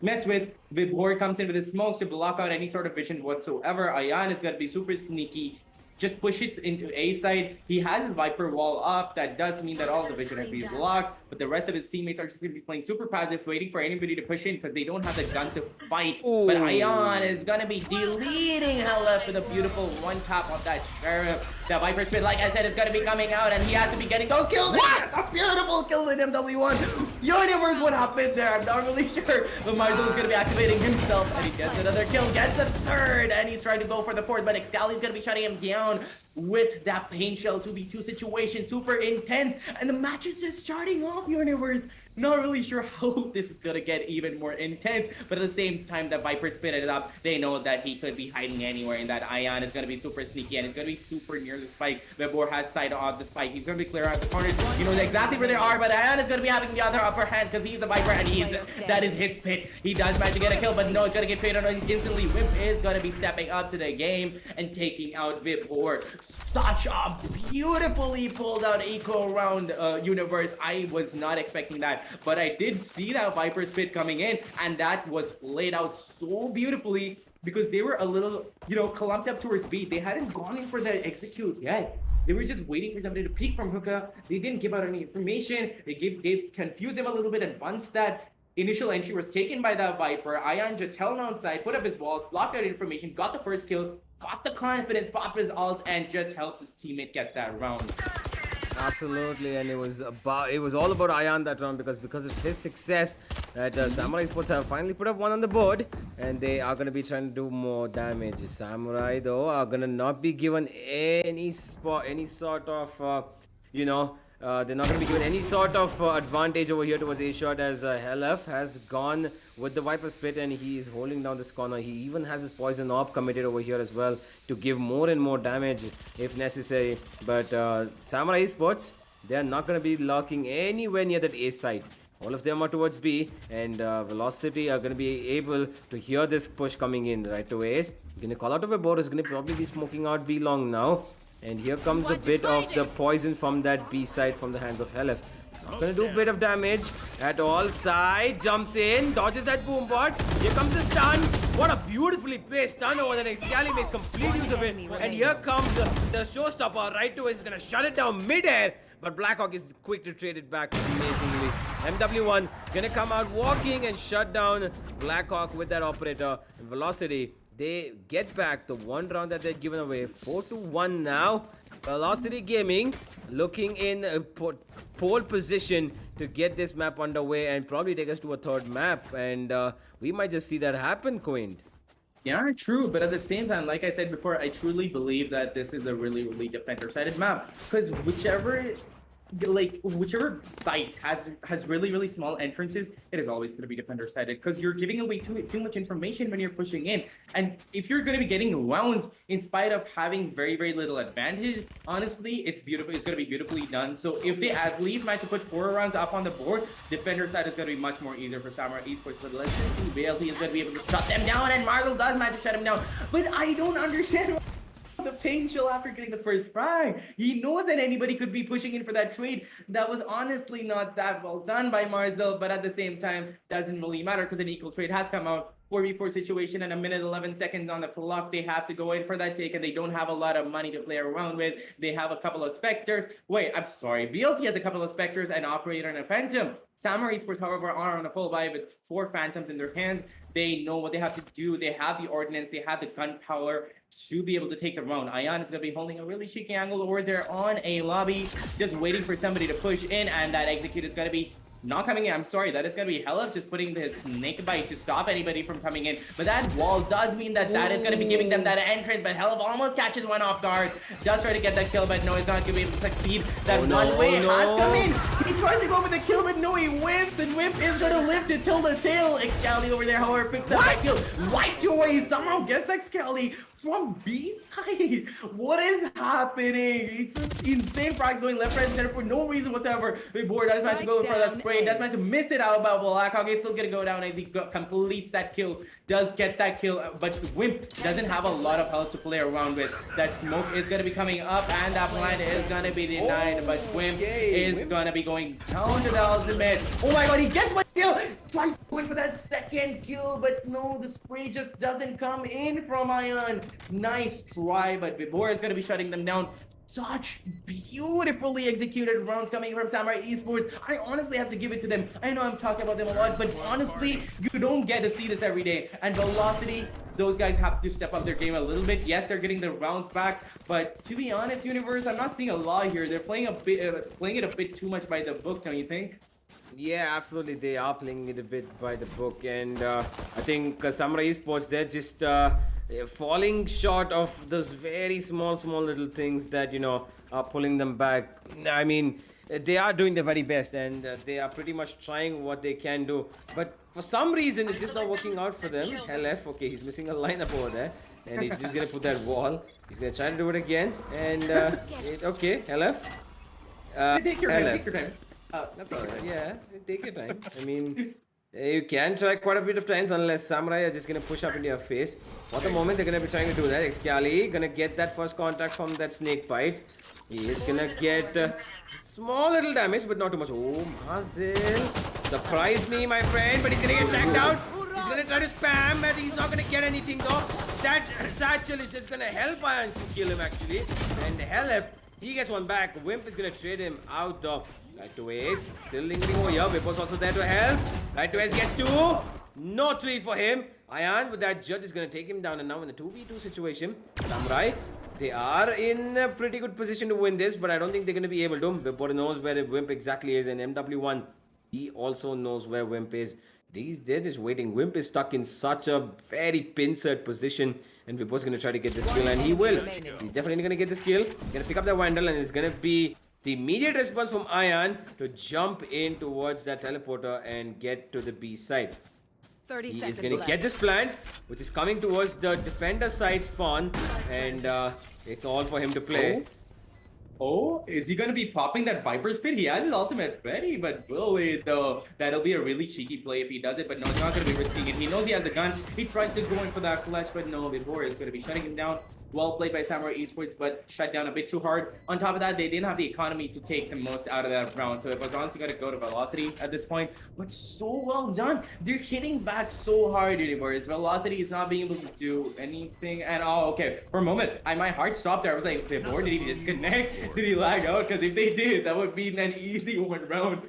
messed with. Vibhor comes in with his smokes to block out any sort of vision whatsoever. Ion is going to be super sneaky. Just pushes into A side. He has his Viper wall up. That does mean that all the vision has been blocked, but the rest of his teammates are just going to be playing super passive, waiting for anybody to push in because they don't have the gun to fight. Ooh. But Ion is going to be deleting Hellef with a beautiful one tap of that Sheriff. The Viper Spit, like I said, is going to be coming out, and he has to be getting those kills. What? A beautiful kill in MW1. Universe, what happened there? I'm not really sure. But Marzo is going to be activating himself, and he gets another kill, gets a third, and he's trying to go for the fourth, but Excali is going to be shutting him down with that pain shell 2v2 situation. Super intense, and the match is just starting off, Universe. Not really sure how this is gonna get even more intense, but at the same time that Viper spit it up, they know that he could be hiding anywhere, and that Ion is gonna be super sneaky, and it's gonna be super near the spike. Vibor has sight of the spike. He's gonna be clear out the corners. He knows exactly where they are, but Ion is gonna be having the other upper hand because he's the Viper, and that is his pit. He does manage to get a kill, but no, it's gonna get traded on instantly. Whip is gonna be stepping up to the game and taking out Vibor. Such a beautifully pulled out eco round, Universe. I was not expecting that. But I did see that Viper Spit coming in, and that was played out so beautifully because they were a little, clumped up towards B. They hadn't gone in for the execute yet. They were just waiting for somebody to peek from hookah. They didn't give out any information. They confused them a little bit, and once that initial entry was taken by that Viper, Ion just held on side, put up his walls, blocked out information, got the first kill, got the confidence, popped his ult, and just helped his teammate get that round. Absolutely, and it was all about Ayan that round because of his success that Samurai Sports have finally put up one on the board, and they are going to be trying to do more damage. Samurai though are going to not be given any sort of they're not going to be given any sort of advantage over here towards A-Shot, as Hellef has gone with the Viper Spit, and he is holding down this corner. He even has his Poison Orb committed over here as well to give more and more damage if necessary. But Samurai Esports, they are not going to be lurking anywhere near that A side. All of them are towards B, and Velocity are going to be able to hear this push coming in right away. Going to call out of a board, is going to probably be smoking out B long now. And here comes a bit of the poison from that B side from the hands of Hellef. Not gonna do a bit of damage at all. Side jumps in, dodges that boom bot. Here comes the stun. What a beautifully placed stun over the next. Cali makes complete use of it. And here comes the showstopper right to it. He's gonna shut it down mid-air. But Blackhawk is quick to trade it back amazingly. MW1 gonna come out walking and shut down Blackhawk with that operator. And Velocity, they get back the one round that they've given away. 4-1 now. Velocity Gaming looking in a pole position to get this map underway and probably take us to a third map. And we might just see that happen, Quinn. Yeah, true. But at the same time, like I said before, I truly believe that this is a really, really defender-sided map. Because whichever site has really, really small entrances, it is always going to be defender-sided because you're giving away too much information when you're pushing in. And if you're going to be getting rounds in spite of having very, very little advantage, honestly, it's beautiful. It's going to be beautifully done. So if they at least manage to put 4 rounds up on the board, defender side is going to be much more easier for Samurai Esports. But let's just see, VLT is going to be able to shut them down, and Marvel does manage to shut him down. But I don't understand the pain chill after getting the first frag. He knows that anybody could be pushing in for that trade. That was honestly not that well done by Marzel, but at the same time, doesn't really matter because an equal trade has come out. 4v4 situation and a minute 11 seconds on the clock. They have to go in for that take and they don't have a lot of money to play around with. They have a couple of Spectres. Wait, I'm sorry. VLT has a couple of Spectres, an Operator, and a Phantom. Samurai Esports, however, are on a full buy with 4 Phantoms in their hands. They know what they have to do. They have the ordnance. They have the gunpowder to be able to take the round. Ion is going to be holding a really cheeky angle over there on a lobby, just waiting for somebody to push in, and that execute is going to be not coming in. I'm sorry, that is going to be Hellas just putting his snake bite to stop anybody from coming in. But that wall does mean that that is going to be giving them that entrance. But Hellas almost catches one off guard. Just try to get that kill, but no, he's not going to be able to succeed. That one way has come in. He tries to go for the kill, but no, he wimps. And Wimp is going to live to till the tail. Excali over there, however, picks up that kill. Wiped away. Somehow gets Excali from B side. What is happening? It's just insane frags going left, right, and center for no reason whatsoever. Big board does manage to go for that spray. Does manage to miss it out, but Blackhawk is still gonna go down as he completes that kill. Does get that kill, but Wimp doesn't have a lot of health to play around with. That smoke is gonna be coming up, and that blind is gonna be denied. But Wimp is gonna be going down to the ultimate. Oh my god, he gets one kill. Tries going for that second kill, but no, the spray just doesn't come in from Ion. Nice try, but Vibor is going to be shutting them down. Such beautifully executed rounds coming from Samurai Esports. I honestly have to give it to them. I know I'm talking about them a lot, but honestly, you don't get to see this every day. And Velocity, those guys have to step up their game a little bit. Yes, they're getting the rounds back, but to be honest, Universe, I'm not seeing a lot here. They're playing playing it a bit too much by the book, don't you think? Yeah, absolutely. They are playing it a bit by the book, and I think Samurai Esports, they're just falling short of those very small little things that, you know, are pulling them back. I mean, they are doing their very best, and they are pretty much trying what they can do. But for some reason, it's just not working out for them. LF, okay, he's missing a lineup over there, and he's just gonna put that wall. He's gonna try to do it again, and okay, LF. Take your time, take your time. That's alright, yeah, take your time. I mean, you can try quite a bit of times unless Samurai are just gonna push up into your face. For the moment, they're gonna be trying to do that. Excali gonna get that first contact from that snake bite. He is gonna get small little damage, but not too much. Oh, Mazil, surprise me, my friend, but he's gonna get tagged out. He's gonna try to spam, but he's not gonna get anything though. That satchel is just gonna help Ion to kill him actually. And Helef, he gets one back. Wimp is gonna trade him out though. Right to Ace, still lingering over here. Vipos also there to help. Right to Ace gets 2. No 3 for him. Ion with that judge is going to take him down, and now in the 2v2 situation, Samurai, they are in a pretty good position to win this, but I don't think they're going to be able to. Vipor knows where Wimp exactly is, and MW1, he also knows where Wimp is. They're just waiting. Wimp is stuck in such a very pincered position, and Vipor's going to try to get this kill, and he will. He's definitely going to get this kill. He's going to pick up the Vandal, and it's going to be the immediate response from Ion to jump in towards that teleporter and get to the B side. 30 He seconds is going to left. get this plant, which is coming towards the defender side spawn, and it's all for him to play. Oh, is he going to be popping that Viper Spin? He has his ultimate ready, but will he though? That'll be a really cheeky play if he does it, but no, he's not going to be risking it. He knows he has the gun. He tries to go in for that clutch, but no, Vibor is going to be shutting him down. Well played by Samurai Esports, but shut down a bit too hard. On top of that, they didn't have the economy to take the most out of that round, so it was honestly going to go to Velocity at this point, but so well done. They're hitting back so hard, Universe. Velocity is not being able to do anything, and oh, okay, for a moment, my heart stopped there. I was like, Vibor, did he disconnect? Did he lag out? Because if they did, that would be an easy one round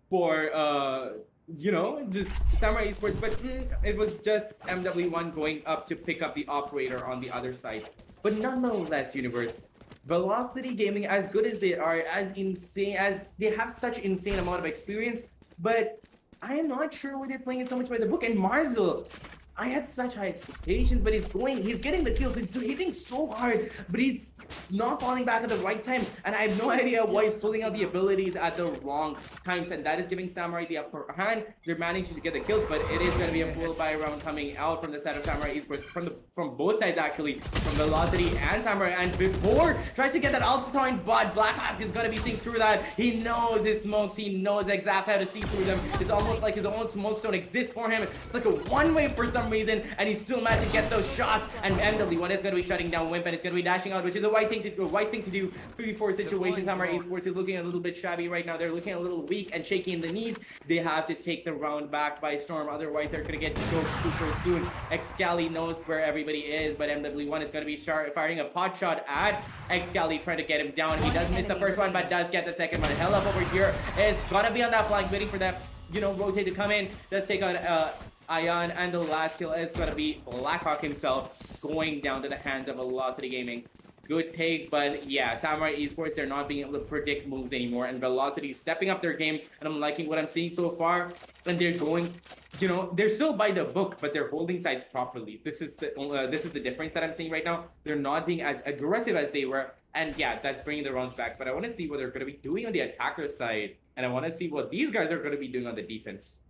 for, you know, just Samurai Esports, but it was just MW1 going up to pick up the operator on the other side. But nonetheless, Universe, Velocity Gaming, as good as they are, as insane as they have such insane amount of experience, but I am not sure why they're playing it so much by the book. And Marzel, I had such high expectations, but he's getting the kills, he's hitting so hard, but he's not falling back at the right time, and I have no idea why he's pulling out the abilities at the wrong times, and that is giving Samurai the upper hand. They're managing to get the kills, but it is going to be a full buy round coming out from the side of Samurai Esports, from both sides actually, from Velocity and Samurai. And before tries to get that Alpine, but Blackhawk is going to be seeing through that. He knows his smokes, he knows exactly how to see through them. It's almost like his own smokes don't exist for him. It's like a one-way for some some reason, and he's still managed to get those shots. And MW1 is going to be shutting down Wimp, and it's going to be dashing out, which is a wise thing to do. 3v4 situation. Samurai Esports is looking a little bit shabby right now. They're looking a little weak and shaky in the knees. They have to take the round back by storm, otherwise they're going to get choked super soon. Excali knows where everybody is, but MW1 is going to be firing a pot shot at Excali, trying to get him down. He does miss the first one, but does get the second one. Hell up over here is going to be on that flank, waiting for that, rotate to come in. Does take on Ion, and the last kill is going to be Blackhawk himself, going down to the hands of Velocity Gaming. Good take, but yeah, Samurai Esports, they're not being able to predict moves anymore, and Velocity is stepping up their game, and I'm liking what I'm seeing so far. And they're going, they're still by the book, but they're holding sides properly. This is the difference that I'm seeing right now. They're not being as aggressive as they were, and yeah, that's bringing the rounds back. But I want to see what they're going to be doing on the attacker side, and I want to see what these guys are going to be doing on the defense.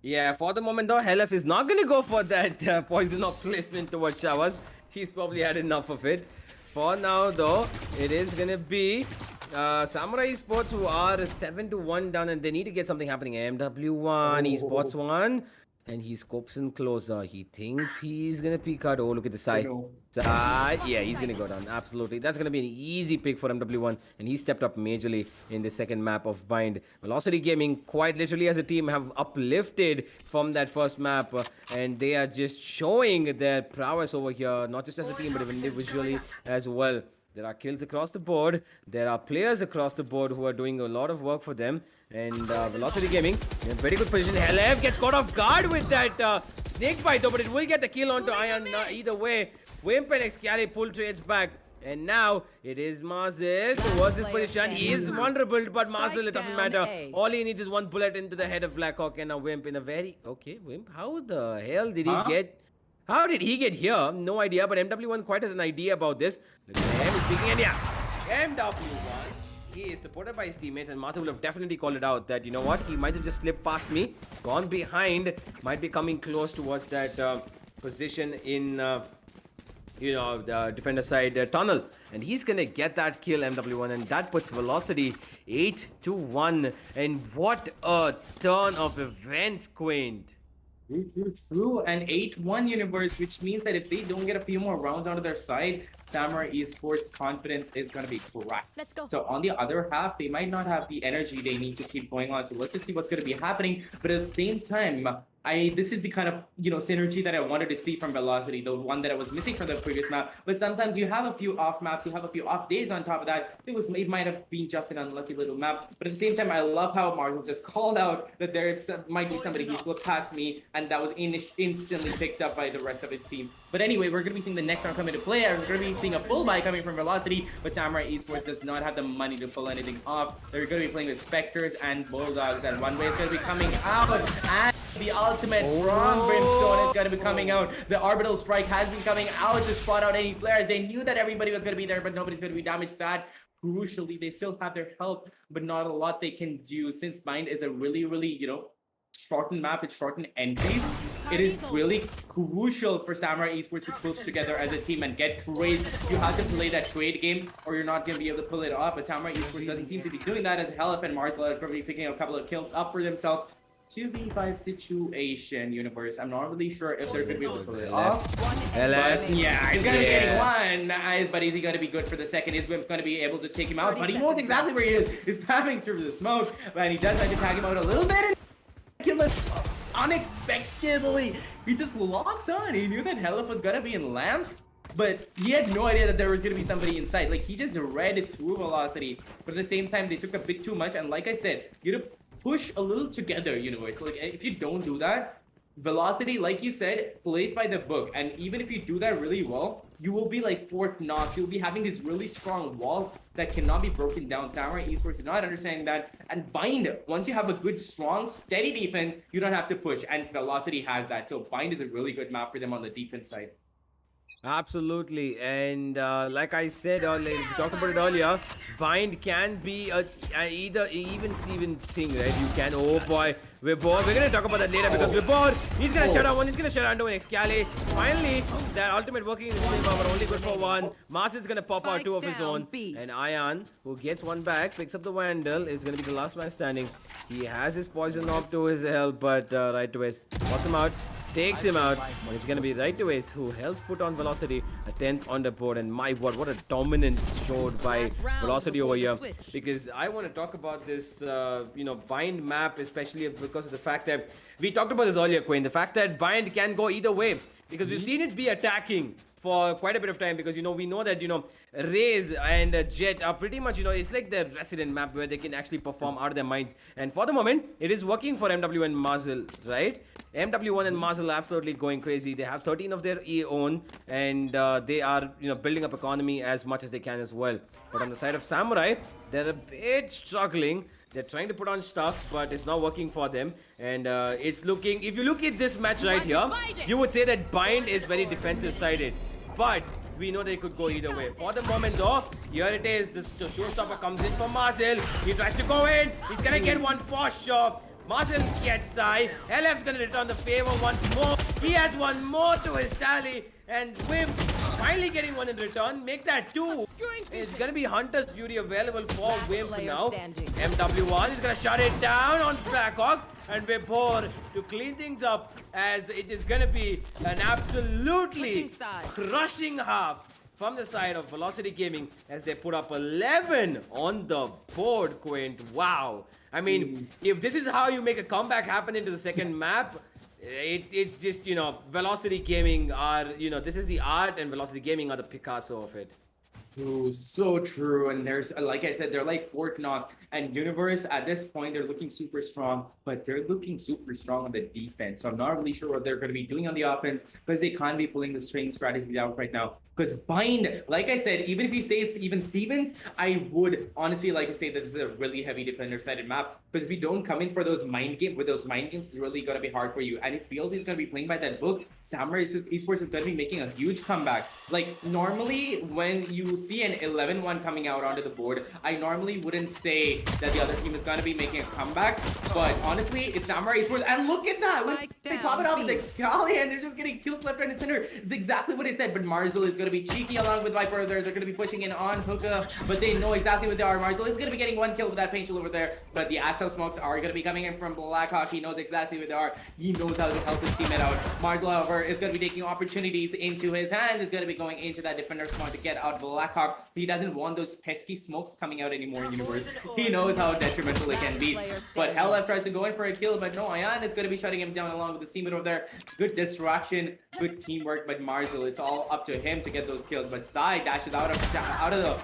Yeah, for the moment though, Helef is not going to go for that poison of placement towards Showers. He's probably had enough of it. For now though, it is going to be Samurai Esports, who are 7-1 down, and they need to get something happening. MW1, Esports 1, and he scopes in closer. He thinks he's going to peek out. Oh, look at the side. Side. Yeah, he's going to go down. Absolutely. That's going to be an easy pick for MW1, and he stepped up majorly in the second map of Bind. Velocity Gaming, quite literally as a team, have uplifted from that first map, and they are just showing their prowess over here, not just as a team, but even individually as well. There are kills across the board. There are players across the board who are doing a lot of work for them. And Velocity Gaming in a very good position. Helef gets caught off guard with that snake bite though, but it will get the kill onto Ion either way. Wimp and Excali pull trades back. And now it is Mazel towards this position. He is vulnerable, but Mazel, it doesn't matter. All he needs is one bullet into the head of Blackhawk, and now Wimp in a very... Okay, Wimp, how the hell did he get... How did he get here? No idea, but MW1 quite has an idea about this. Look at him, he's speaking, and yeah, MW1, he is supported by his teammates, and Master will have definitely called it out that, you know what, he might have just slipped past me, gone behind, might be coming close towards that position in, the defender side tunnel. And he's gonna get that kill, MW1, and that puts Velocity 8-1. And what a turn of events, Quint. True. An 8-1 universe, which means that if they don't get a few more rounds onto their side, Samurai Esports' confidence is going to be cracked. Let's go. So on the other half, they might not have the energy they need to keep going on. So let's just see what's going to be happening. But at the same time, this is the kind of synergy that I wanted to see from Velocity, the one that I was missing from the previous map. But sometimes you have a few off maps, you have a few off days on top of that. It might have been just an unlucky little map. But at the same time, I love how Marvel just called out that there might be somebody who slipped past me, and that was instantly picked up by the rest of his team. But anyway, we're going to be seeing the next round come into play. We're going to be seeing a full buy coming from Velocity, but Samurai Esports does not have the money to pull anything off. They're going to be playing with Spectres and Bulldogs, and one way is going to be coming out, and the ultimate from Brimstone is going to be coming out. The Orbital Strike has been coming out to spot out any players. They knew that everybody was going to be there, but nobody's going to be damaged. That, crucially, they still have their health, but not a lot they can do. Since Bind is a really, shortened map with shortened entries, it is really crucial for Samurai Esports to push together as a team and get trades. You have to play that trade game, or you're not going to be able to pull it off. But Samurai Esports doesn't seem to be doing that, as Helef and Mars are probably picking up a couple of kills up for themselves. 2v5 situation, universe. I'm not really sure if they're going to be able to pull it off. But yeah, he's going to be getting one. But is he going to be good for the second? Is Wimp going to be able to take him out? But he knows exactly where he is. He's passing through the smoke, and he does have to tag him out a little bit. Kill him unexpectedly. He just locks on. He knew that Helef was going to be in lamps, but he had no idea that there was going to be somebody inside. Like, he just read it through Velocity. But at the same time, they took a bit too much. And like I said, you have to push a little together, universe. Like, if you don't do that, Velocity, like you said, plays by the book. And even if you do that really well, you will be like Fort Knox. You'll be having these really strong walls that cannot be broken down. Samurai Esports is not understanding that. And Bind, once you have a good, strong, steady defense, you don't have to push. And Velocity has that. So Bind is a really good map for them on the defense side. Absolutely, and like I said earlier, we talked about it earlier, Bind can be either even Steven thing, right? You can, oh boy, we're gonna talk about that later, because he's gonna shut down one, he's gonna shut down to an Excali. Finally, that ultimate working in his favor, but only good for one. Marcel's gonna pop out two of his own, and Ion, who gets one back, picks up the Vandal, is gonna be the last man standing. He has his poison up to his help, but right to his, pops him out. takes him out, but it's going to be right to Ace, who helps put on Velocity, a 10th on the board. And my word, what a dominance showed by Last round Velocity before over the here. switch. Because I want to talk about this, Bind map, especially because of the fact that we talked about this earlier, Quinn. The fact that Bind can go either way, because we've seen it be attacking for quite a bit of time, because we know that Raze and Jet are pretty much it's like their resident map where they can actually perform out of their minds. And for the moment, it is working for MW and Marzel, right? MW1 and Marzel are absolutely going crazy. They have 13 of their own, and they are building up economy as much as they can as well. But on the side of Samurai, they're a bit struggling. They're trying to put on stuff, but it's not working for them. And it's looking, if you look at this match right here, you would say that Bind is very defensive sided. But we know they could go either way. For the moment though, here it is. The showstopper comes in for Marcel. He tries to go in. He's gonna get one for sure. Marcel gets side. LF's gonna return the favor once more. He has one more to his tally. And Wim finally getting one in return. Make that two. It's gonna be Hunter's Fury available for Wimp player now. standing. MW1 is gonna shut it down on Blackhawk. And Vibhor to clean things up, as it is gonna be an absolutely Switching sides. crushing half from the side of Velocity Gaming, as they put up 11 on the board, Quint. Wow. I mean, if this is how you make a comeback happen into the second map, it's just, Velocity Gaming are, this is the art, and Velocity Gaming are the Picasso of it. Ooh, so true. And there's, like I said, they're like Fort Knox and Universe. At this point, they're looking super strong, but they're looking super strong on the defense. So I'm not really sure what they're going to be doing on the offense, because they can't be pulling the string strategy out right now. Because Bind, like I said, even if you say it's even Stevens, I would honestly like to say that this is a really heavy defender-sided map. Because if you don't come in for those mind games, it's really going to be hard for you. And it feels he's going to be playing by that book. Samurai Esports is going to be making a huge comeback. Like, normally, when you see an 11-1 coming out onto the board, I normally wouldn't say that the other team is going to be making a comeback. But honestly, it's Samurai Esports. And look at that! When they pop it up with Excali, and they're just getting kills left, right, and center. It's exactly what I said. But Marzel is going to be cheeky along with Viper. They're going to be pushing in on Hookah, but they know exactly what they are. Marzel is going to be getting one kill with that paint shield over there. But the Astral smokes are going to be coming in from Blackhawk. He knows exactly what they are. He knows how to help his teammate out. Marzel, however, is going to be taking opportunities into his hands. Is going to be going into that defender spawn to get out Blackhawk. He doesn't want those pesky smokes coming out anymore in Universe. He knows how detrimental it can be. But LF tries to go in for a kill, but no, Ayan is going to be shutting him down along with his teammate over there. Good distraction, good teamwork, but Marzel, it's all up to him to get those kills. But Sai dashes out of the,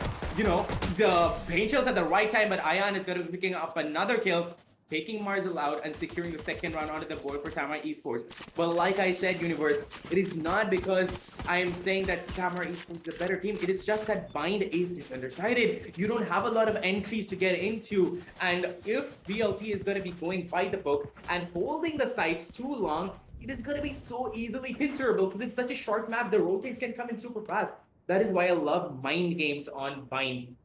the paint shells at the right time, but Ayan is going to be picking up another kill, taking Marzel out and securing the second round onto the board for Samurai Esports. But like I said, Universe, it is not because I am saying that Samurai Esports is a better team. It is just that Bind is defender-sided. You don't have a lot of entries to get into. And if VLT is going to be going by the book and holding the sites too long, it is going to be so easily pincerable, because it's such a short map. The rotates can come in super fast. That is why I love mind games on Bind.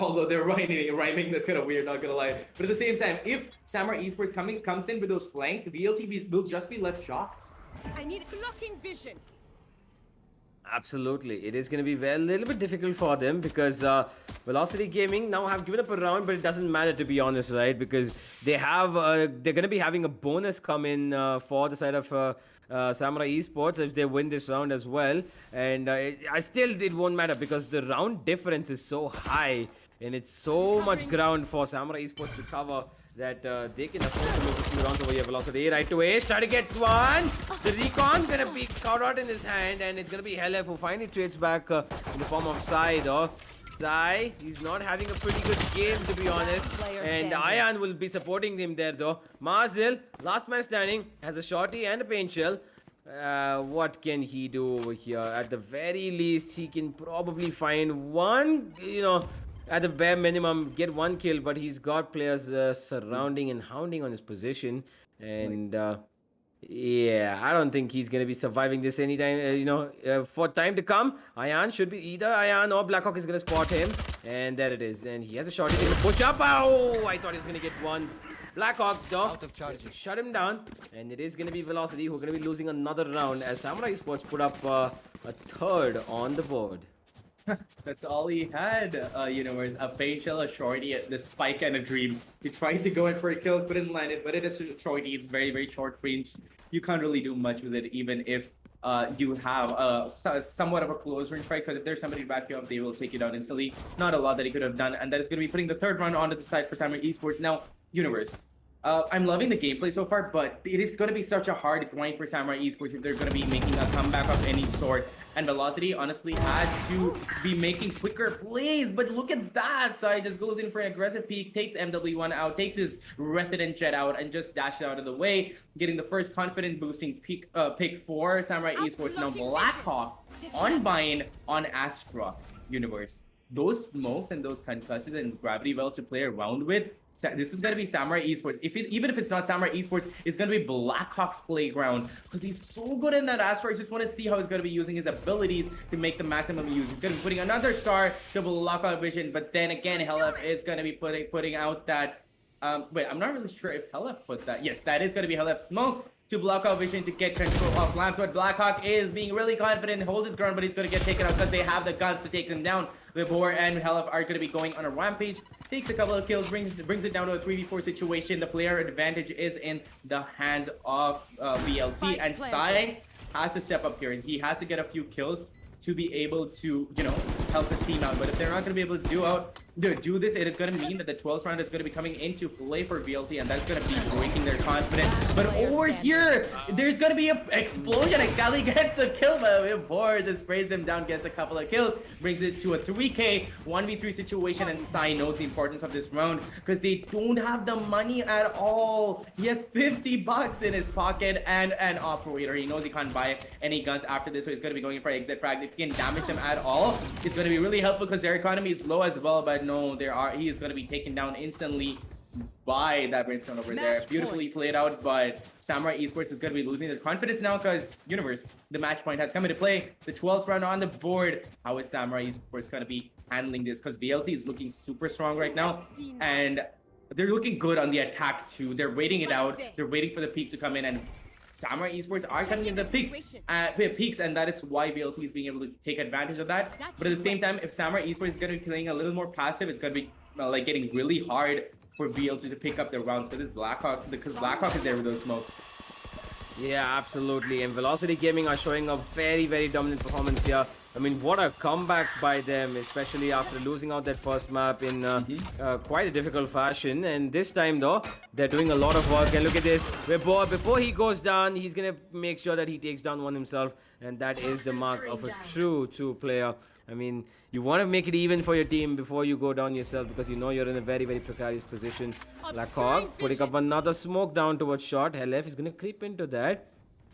Although they're rhyming, that's kind of weird, not gonna lie. But at the same time, if Samurai Esports comes in with those flanks, VLT will just be left shocked. I need blocking vision. Absolutely. It is going to be a little bit difficult for them, because Velocity Gaming now have given up a round, but it doesn't matter, to be honest, right? Because they have, they're going to be having a bonus come in for the side of Samurai Esports if they win this round as well. And it won't matter, because the round difference is so high, and it's so much ground for Samurai Esports to cover, that they can afford to lose a few rounds over here. Velocity right to Ace, try to get one. The recon gonna be caught out in his hand, and it's gonna be Helef who finally trades back in the form of Sai though. Sai, he's not having a pretty good game, to be honest. And Ayan will be supporting him there though. Marzil, last man standing, has a shorty and a paint shell. What can he do over here? At the very least, he can probably find one, at the bare minimum, get one kill, but he's got players surrounding and hounding on his position. And yeah, I don't think he's going to be surviving this anytime, for time to come. Ayan should be, either Ayan or Blackhawk is going to spot him. And there it is. And he has a shot. He's going to push up. Oh, I thought he was going to get one. Blackhawk, though, shut him down. And it is going to be Velocity who are going to be losing another round, as Samurai Esports put up a third on the board. That's all he had, a paint shell, a shorty, the spike, and a dream. He tried to go in for a kill, couldn't land it, but it is a shorty. It's very, very short range. you can't really do much with it, even if you have somewhat of a close range fight, because if there's somebody to back you up, they will take you down instantly. Not a lot that he could have done, and that is going to be putting the third round onto the side for Samurai Esports. Now, Universe. I'm loving the gameplay so far, but it is going to be such a hard grind for Samurai Esports if they're going to be making a comeback of any sort. And Velocity honestly has to be making quicker plays, but look at that. Sai just goes in for an aggressive peek, takes MW1 out, takes his Resident Jet out, and just dashes out of the way, getting the first confident boosting pick for Samurai Esports. Now Blackhawk on buy-in on Astra Universe. Those smokes and those concussions and gravity wells to play around with, this is going to be Samurai Esports. Even if it's not Samurai Esports, it's going to be Blackhawk's playground, because he's so good in that Astra. I just want to see how he's going to be using his abilities to make the maximum use. He's going to be putting another star to Blackhawk Vision, but then again, Helef is going to be putting out that... wait, I'm not really sure if Helef puts that. Yes, that is going to be Helef's smoke to Blackhawk Vision to get control of Lamps, but Blackhawk is being really confident, holds his ground, but he's going to get taken out because they have the guns to take them down. Vibor and Helef are going to be going on a rampage. Takes a couple of kills, brings it down to a 3v4 situation. The player advantage is in the hands of VLC, and Sai has to step up here, and he has to get a few kills to be able to, you know, help his team out. But if they're not going to be able to do this, it is going to mean that the 12th round is going to be coming into play for VLT, and that's going to be breaking their confidence. But over here, there's going to be an explosion. Excali gets a kill, but it boards and sprays them down, gets a couple of kills, brings it to a 3k 1v3 situation, and Sai knows the importance of this round because they don't have the money at all. He has 50 bucks in his pocket and an operator. He knows he can't buy any guns after this, so he's going to be going in for exit frag. If he can damage them at all, it's going to be really helpful because their economy is low as well. But no, he is going to be taken down instantly by that Brimstone over there. Beautifully played out, but Samurai Esports is going to be losing their confidence now because Universe, the match point, has come into play. The 12th round on the board. How is Samurai Esports going to be handling this? Because VLT is looking super strong right now, and they're looking good on the attack too. They're waiting it out. They're waiting for the peaks to come in, and Samurai Esports are coming in the peaks, and that is why VLT is being able to take advantage of that. But at the same time, if Samurai Esports is going to be playing a little more passive, it's going to be like getting really hard for VLT to pick up their rounds because Blackhawk is there with those smokes. Yeah, absolutely. And Velocity Gaming are showing a very, very dominant performance here. I mean, what a comeback by them, especially after losing out that first map in quite a difficult fashion. And this time, though, they're doing a lot of work. And look at this. Before he goes down, he's going to make sure that he takes down one himself. And that is the mark of a true player. I mean, you want to make it even for your team before you go down yourself because you know you're in a very, very precarious position. Blackhawk putting up another smoke down towards shot. Helef is going to creep into that.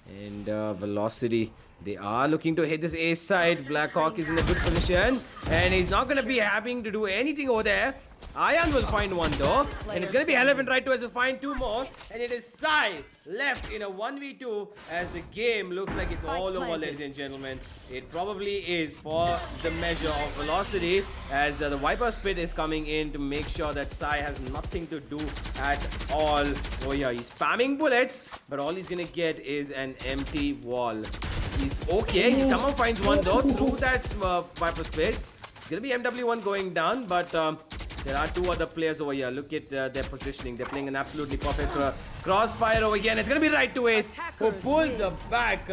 And Velocity, they are looking to hit this ace side. Blackhawk is in a good position. And he's not going to be having to do anything over there. Ayan will find one though. And it's going to be Helef and right to to find two more. And it is Sai left in a 1v2 as the game looks like it's all over, ladies and gentlemen. It probably is for the measure of Velocity as the Viper Spit is coming in to make sure that Sai has nothing to do at all. Oh yeah, he's spamming bullets, but all he's gonna get is an empty wall. He's okay. Someone finds one though through that Viper Spit. It's gonna be MW1 going down, but there are two other players over here. Look at their positioning. They're playing an absolutely perfect crossfire over here. And it's going to be right to Ace, who pulls back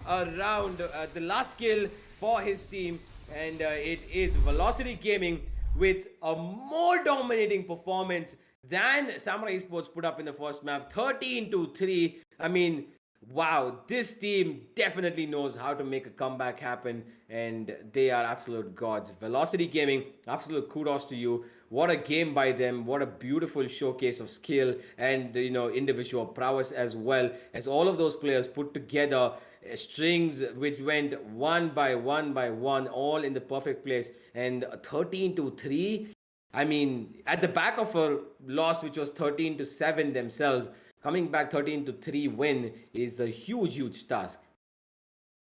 around the last kill for his team. And it is Velocity Gaming with a more dominating performance than Samurai Esports put up in the first map. 13-3. I mean, wow, this team definitely knows how to make a comeback happen, and they are absolute gods. Velocity Gaming, absolute kudos to you. What a game by them. What a beautiful showcase of skill and, you know, individual prowess as well, as all of those players put together strings which went one by one, all in the perfect place. And 13-3. I mean, at the back of a loss which was 13-7 themselves, coming back 13-3 win is a huge task.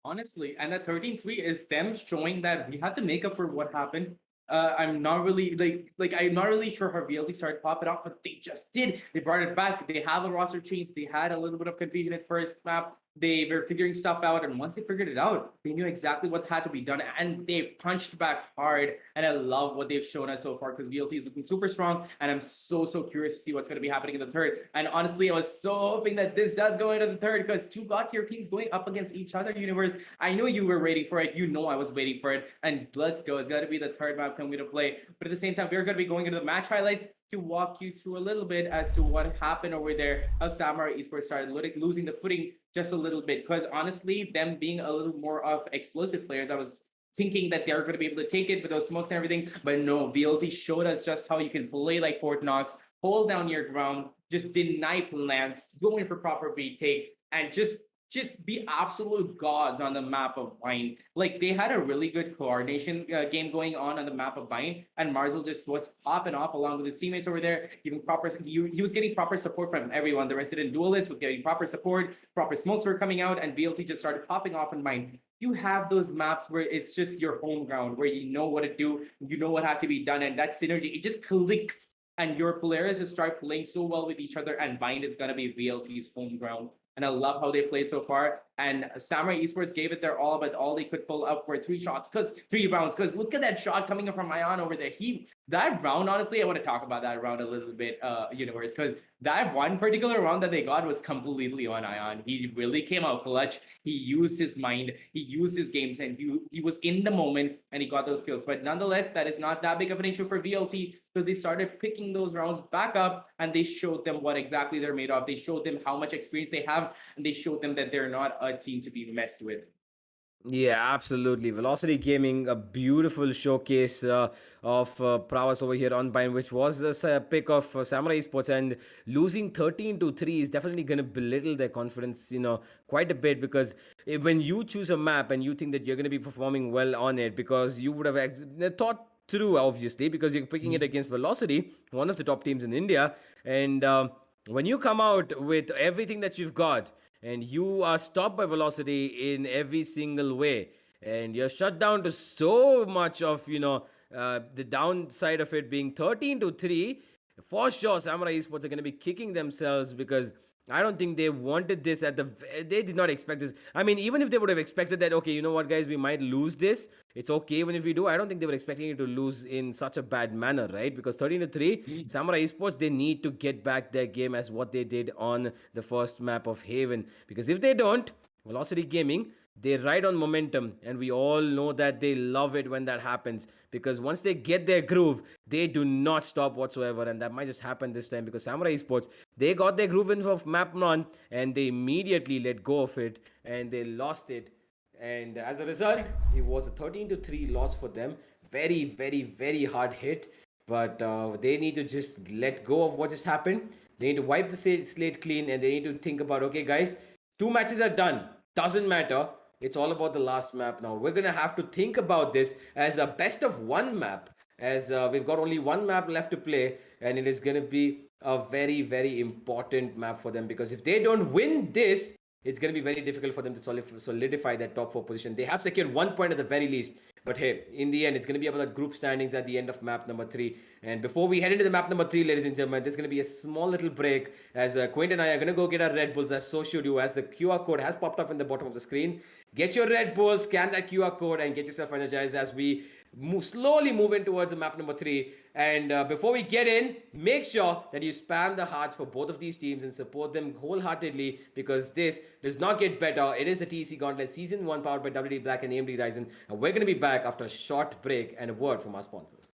Honestly, and that 13-3 is them showing that we had to make up for what happened. I'm not really I'm not really sure how VLT started popping up, but they just did. They brought it back. They have a roster change. They had a little bit of confusion at first map, They were figuring stuff out, and once they figured it out, they knew exactly what had to be done, and they punched back hard. And I love what they've shown us so far because VLT is looking super strong, and I'm so curious to see what's going to be happening in the third. And honestly, I was so hoping that this does go into the third because two god-tier teams going up against each other. Universe, I know you were waiting for it. You know I was waiting for it, and let's go. It's got to be the third map coming to play. But at the same time, we're going to be going into the match highlights to walk you through a little bit as to what happened over there, how Samurai Esports started losing the footing just a little bit. Because honestly, them being a little more of explosive players, I was thinking that they're going to be able to take it with those smokes and everything. But no, VLT showed us just how you can play like Fort Knox, hold down your ground, just deny plants, go in for proper retakes, and just be absolute gods on the map of Vine. Like they had a really good coordination game going on the map of Vine, and Marzel just was popping off along with his teammates over there, giving proper. He was getting proper support from everyone. The resident duelist was getting proper support. Proper smokes were coming out, and VLT just started popping off in Vine. You have those maps where it's just your home ground, where you know what to do, you know what has to be done, and that synergy it just clicks. And your players just start playing so well with each other, and Vine is gonna be VLT's home ground. And I love how they played so far. And Samurai Esports gave it their all, but all they could pull up were 3 rounds. Because look at that shot coming in from Ion over there. That round, honestly, I want to talk about that round a little bit, Universe, because that one particular round that they got was completely on Ion. He really came out clutch. He used his mind. He used his game sense. He was in the moment, and he got those kills. But nonetheless, that is not that big of an issue for VLT because they started picking those rounds back up, and they showed them what exactly they're made of. They showed them how much experience they have, and they showed them that they're not a team to be messed with. Yeah, absolutely. Velocity Gaming, a beautiful showcase of prowess over here on Bind, which was this pick of Samurai Esports, and losing 13-3 is definitely going to belittle their confidence, quite a bit, because when you choose a map and you think that you're going to be performing well on it, because you would have thought through, obviously, because you're picking it against Velocity, one of the top teams in India, and when you come out with everything that you've got, and you are stopped by Velocity in every single way, and you're shut down to so much of the downside of it being 13-3, for sure Samurai Esports are going to be kicking themselves, because I don't think they wanted this they did not expect this. I mean, even if they would have expected that, okay, you know what, guys, we might lose this. It's okay even if we do. I don't think they were expecting it to lose in such a bad manner, right? Because 13-3, Samurai Esports, they need to get back their game as what they did on the first map of Haven. Because if they don't, Velocity Gaming, they ride on momentum, and we all know that they love it when that happens, because once they get their groove, they do not stop whatsoever. And that might just happen this time, because Samurai Esports, they got their groove in of map 1, and they immediately let go of it, and they lost it. And as a result, it was a 13-3 loss for them. Very, very, very hard hit, but they need to just let go of what just happened. They need to wipe the slate clean, and they need to think about, okay, guys, 2 matches are done, doesn't matter. It's all about the last map now. We're going to have to think about this as a best of 1 map, as we've got only 1 map left to play, and it is going to be a very, very important map for them, because if they don't win this, it's going to be very difficult for them to solidify that top 4 position. They have secured 1 point at the very least. But hey, in the end, it's going to be about the group standings at the end of map number 3. And before we head into the map number 3, ladies and gentlemen, there's going to be a small little break, as Quint and I are going to go get our Red Bulls, as so should you, as the QR code has popped up in the bottom of the screen. Get your Red Bulls, scan that QR code, and get yourself energized as we slowly move in towards the map number 3. And before we get in, make sure that you spam the hearts for both of these teams and support them wholeheartedly, because this does not get better. It is the TEC Gauntlet Season 1 powered by WD Black and AMD Ryzen. And we're going to be back after a short break and a word from our sponsors.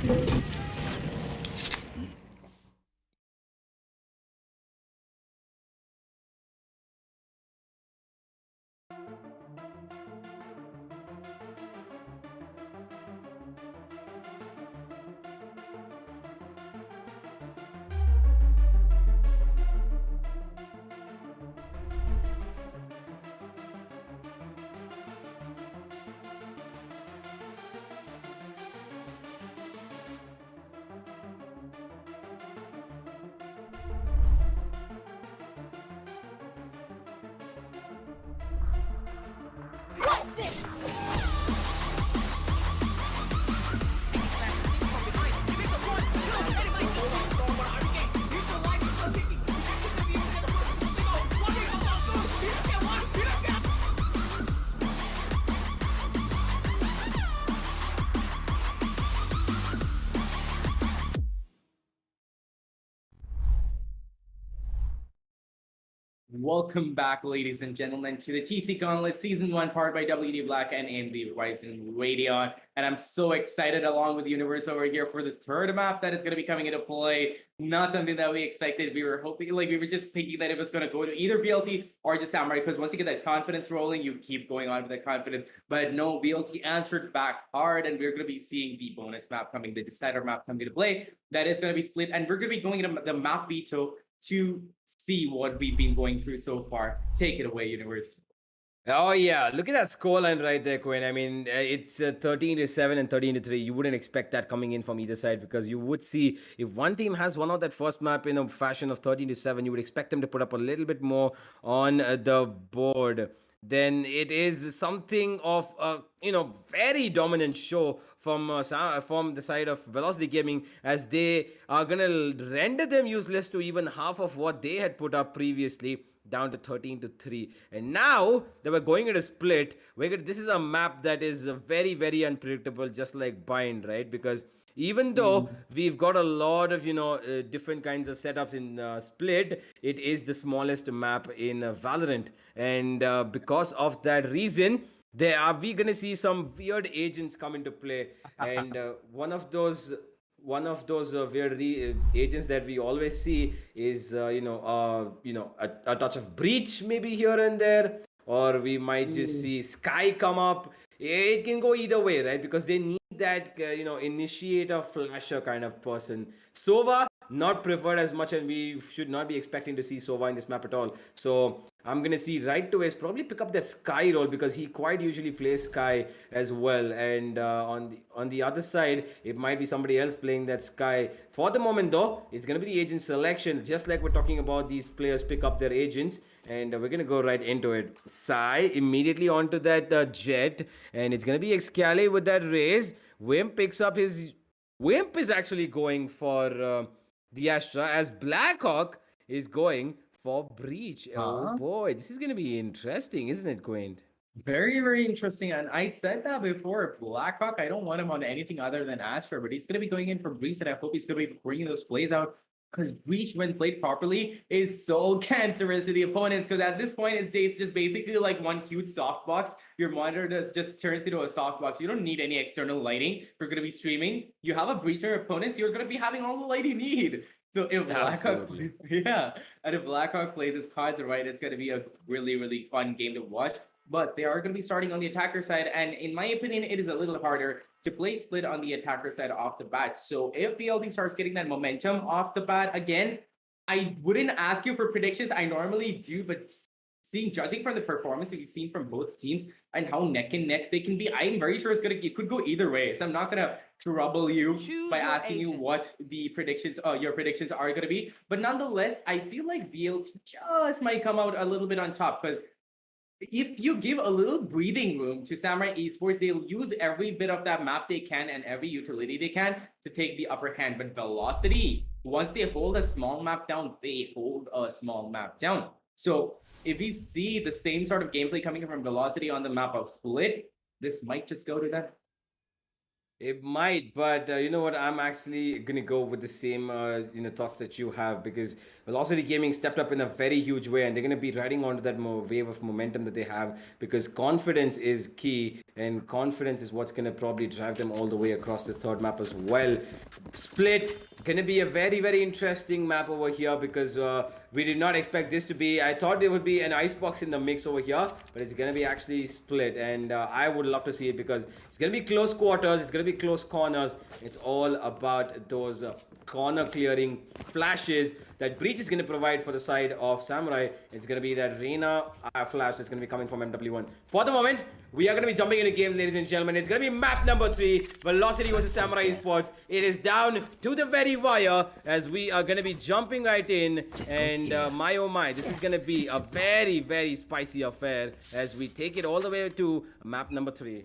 What's this? Welcome back, ladies and gentlemen, to the TEC Gauntlet Season 1, powered by WD Black and AMD Ryzen Radeon. And I'm so excited, along with the universe over here, for the third map that is going to be coming into play. Not something that we expected. We were hoping, like, we were just thinking that it was going to go to either VLT or just Samurai, because once you get that confidence rolling, you keep going on with that confidence. But no, VLT answered back hard, and we're going to be seeing the bonus map coming, the decider map coming into play. That is going to be split, and we're going to be going into the map veto to see what we've been going through so far. Take it away, universe. Oh yeah, look at that scoreline right there, Quinn. I mean, it's 13-7 and 13-3. You wouldn't expect that coming in from either side, because you would see if one team has won out that first map in a fashion of 13-7, you would expect them to put up a little bit more on the board. Then it is something of a very dominant show from the side of Velocity Gaming, as they are gonna render them useless to even half of what they had put up previously, down to 13-3. And now that we're going into split, this is a map that is very, very unpredictable, just like Bind, right? Because even though we've got a lot of different kinds of setups in split, it is the smallest map in Valorant. And because of that reason, we gonna see some weird agents come into play. And one of those weird agents that we always see is a touch of breach maybe here and there, or we might just see Sky come up. It can go either way, right? Because they need that initiator flasher kind of person. Sova not preferred as much, and we should not be expecting to see Sova in this map at all. So I'm gonna see right away probably pick up that Sky role, because he quite usually plays Sky as well. And on the other side, it might be somebody else playing that Sky. For the moment though, it's gonna be the agent selection, just like we're talking about these players pick up their agents. And we're gonna go right into it. Sai immediately onto that Jet, and it's gonna be Excalibur with that raise. Wimp picks up his. Wimp is actually going for the Astra, as Blackhawk is going for Breach. Oh boy, this is gonna be interesting, isn't it, Quaint? Very, very interesting. And I said that before, Blackhawk, I don't want him on anything other than Astra, but he's going to be going in for Breach, and I hope he's going to be bringing those plays out, because Breach, when played properly, is so cancerous to the opponents, because at this point, it's just basically like one huge softbox. Your monitor just turns into a softbox. You don't need any external lighting if you're going to be streaming. You have a Breach on your opponents, you're going to be having all the light you need. So if Blackhawk, and if Blackhawk plays his cards right, it's going to be a really, really fun game to watch. But they are going to be starting on the attacker side, and in my opinion, it is a little harder to play split on the attacker side off the bat. So if VLT starts getting that momentum off the bat again, I wouldn't ask you for predictions. I normally do, but judging from the performance that you've seen from both teams and how neck and neck they can be, I'm very sure it could go either way. So I'm not gonna trouble you by asking you what the predictions, your predictions are gonna be. But nonetheless, I feel like VLT just might come out a little bit on top, because if you give a little breathing room to Samurai Esports, they'll use every bit of that map they can and every utility they can to take the upper hand. But Velocity, once they hold a small map down, they hold a small map down. So if we see the same sort of gameplay coming from Velocity on the map of Split, this might just go to them. It might, but you know what? I'm actually gonna go with the same thoughts that you have, because Velocity Gaming stepped up in a very huge way, and they're gonna be riding onto that wave of momentum that they have, because confidence is key, and confidence is what's gonna probably drive them all the way across this third map as well. Split gonna be a very interesting map over here, because we did not expect this to be. I thought there would be an icebox in the mix over here, but it's gonna be actually split, and I would love to see it, because it's gonna be close quarters, it's gonna be close corners. It's all about those corner clearing flashes that Breach is going to provide for the side of Samurai. It's going to be that Reina flash that's going to be coming from MW1. For the moment, we are going to be jumping into game, ladies and gentlemen. It's going to be map number 3, Velocity versus Samurai Esports. It is down to the very wire as we are going to be jumping right in. And my oh my, this is going to be a very spicy affair as we take it all the way to map number 3.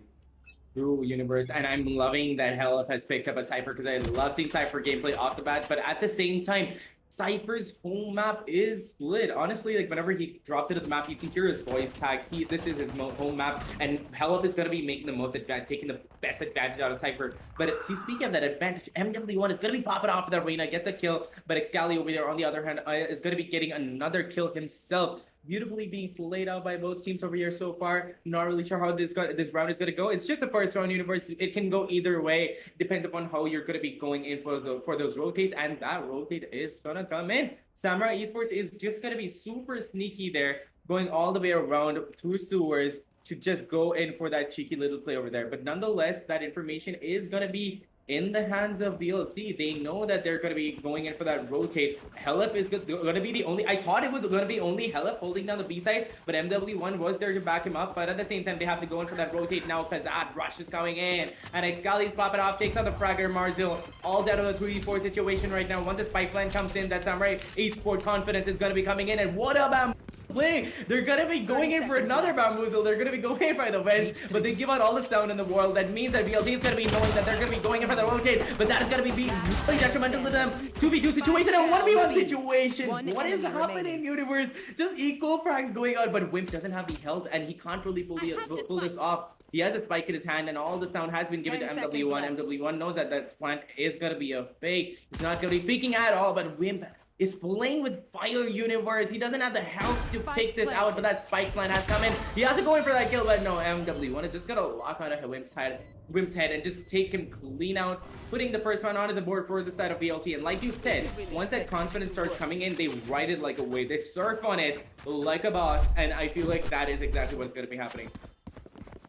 True universe, and I'm loving that Hell has picked up a Cypher, because I love seeing Cypher gameplay off the bat. But at the same time, Cypher's home map is split. Honestly, like whenever he drops it at the map, you can hear his voice tags. This is his home map, and Hell is going to be making the most advantage, taking the best advantage out of Cypher. But speaking of that advantage, MW1 is going to be popping off the arena, gets a kill, but Excali over there on the other hand is going to be getting another kill himself. Beautifully being played out by both teams over here so far. Not really sure how this round is going to go. It's just the first round, universe. It can go either way. Depends upon how you're going to be going in for those rotates, and that rotate is going to come in. Samurai Esports is just going to be super sneaky there, going all the way around through sewers to just go in for that cheeky little play over there. But nonetheless, that information is going to be in the hands of VLC. They know that they're going to be going in for that rotate. Helep is going to be the only... I thought it was going to be only Helep holding down the B side, but MW1 was there to back him up. But at the same time, they have to go in for that rotate now, because that rush is coming in. And Excali's popping off, takes out the Fragger Marzil. All down to a 3v4 situation right now. Once this pipeline comes in, that Samurai Esports confidence is going to be coming in. And what about... play. They're gonna be going in for another bamboozle. They're gonna be going in for the win, but they give out all the sound in the world. That means that VLT is gonna be knowing that they're gonna be going in for the rotate, but that is gonna be really detrimental to them. 2v2 situation and 1v1 situation. What is happening, universe? Just equal frags going on, but Wimp doesn't have the health, and he can't really pull this off. He has a spike in his hand, and all the sound has been given to MW1. MW1 knows that that plant is gonna be a fake. It's not gonna be peeking at all, but Wimp is playing with fire, universe. He doesn't have the health to take this out, but that spike plan has come in. He has to go in for that kill, but no, MW1 is just gonna lock on to Wimp's head and just take him clean out, putting the first round onto the board for the side of VLT. And like you said, once that confidence starts coming in, they ride it like a wave. They surf on it like a boss, and I feel like that is exactly what's gonna be happening.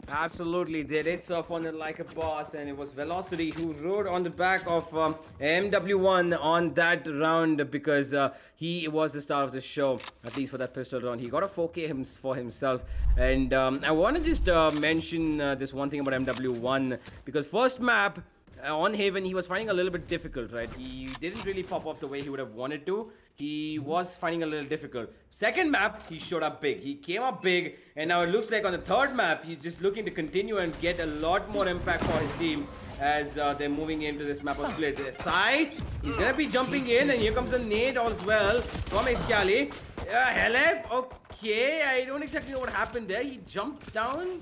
Absolutely, they did surf on it like a boss, and it was Velocity who rode on the back of MW1 on that round, because he was the star of the show, at least for that pistol round. He got a 4K for himself, and I want to just mention this one thing about MW1, because first map on Haven, he was finding a little bit difficult, right? He didn't really pop off the way he would have wanted to. He was finding a little difficult. Second map, he showed up big. He came up big, and now it looks like on the third map, he's just looking to continue and get a lot more impact for his team as they're moving into this map of split. Sai, he's gonna be jumping in, and here comes a nade as well from Excali. Helef, okay, I don't exactly know what happened there. He jumped down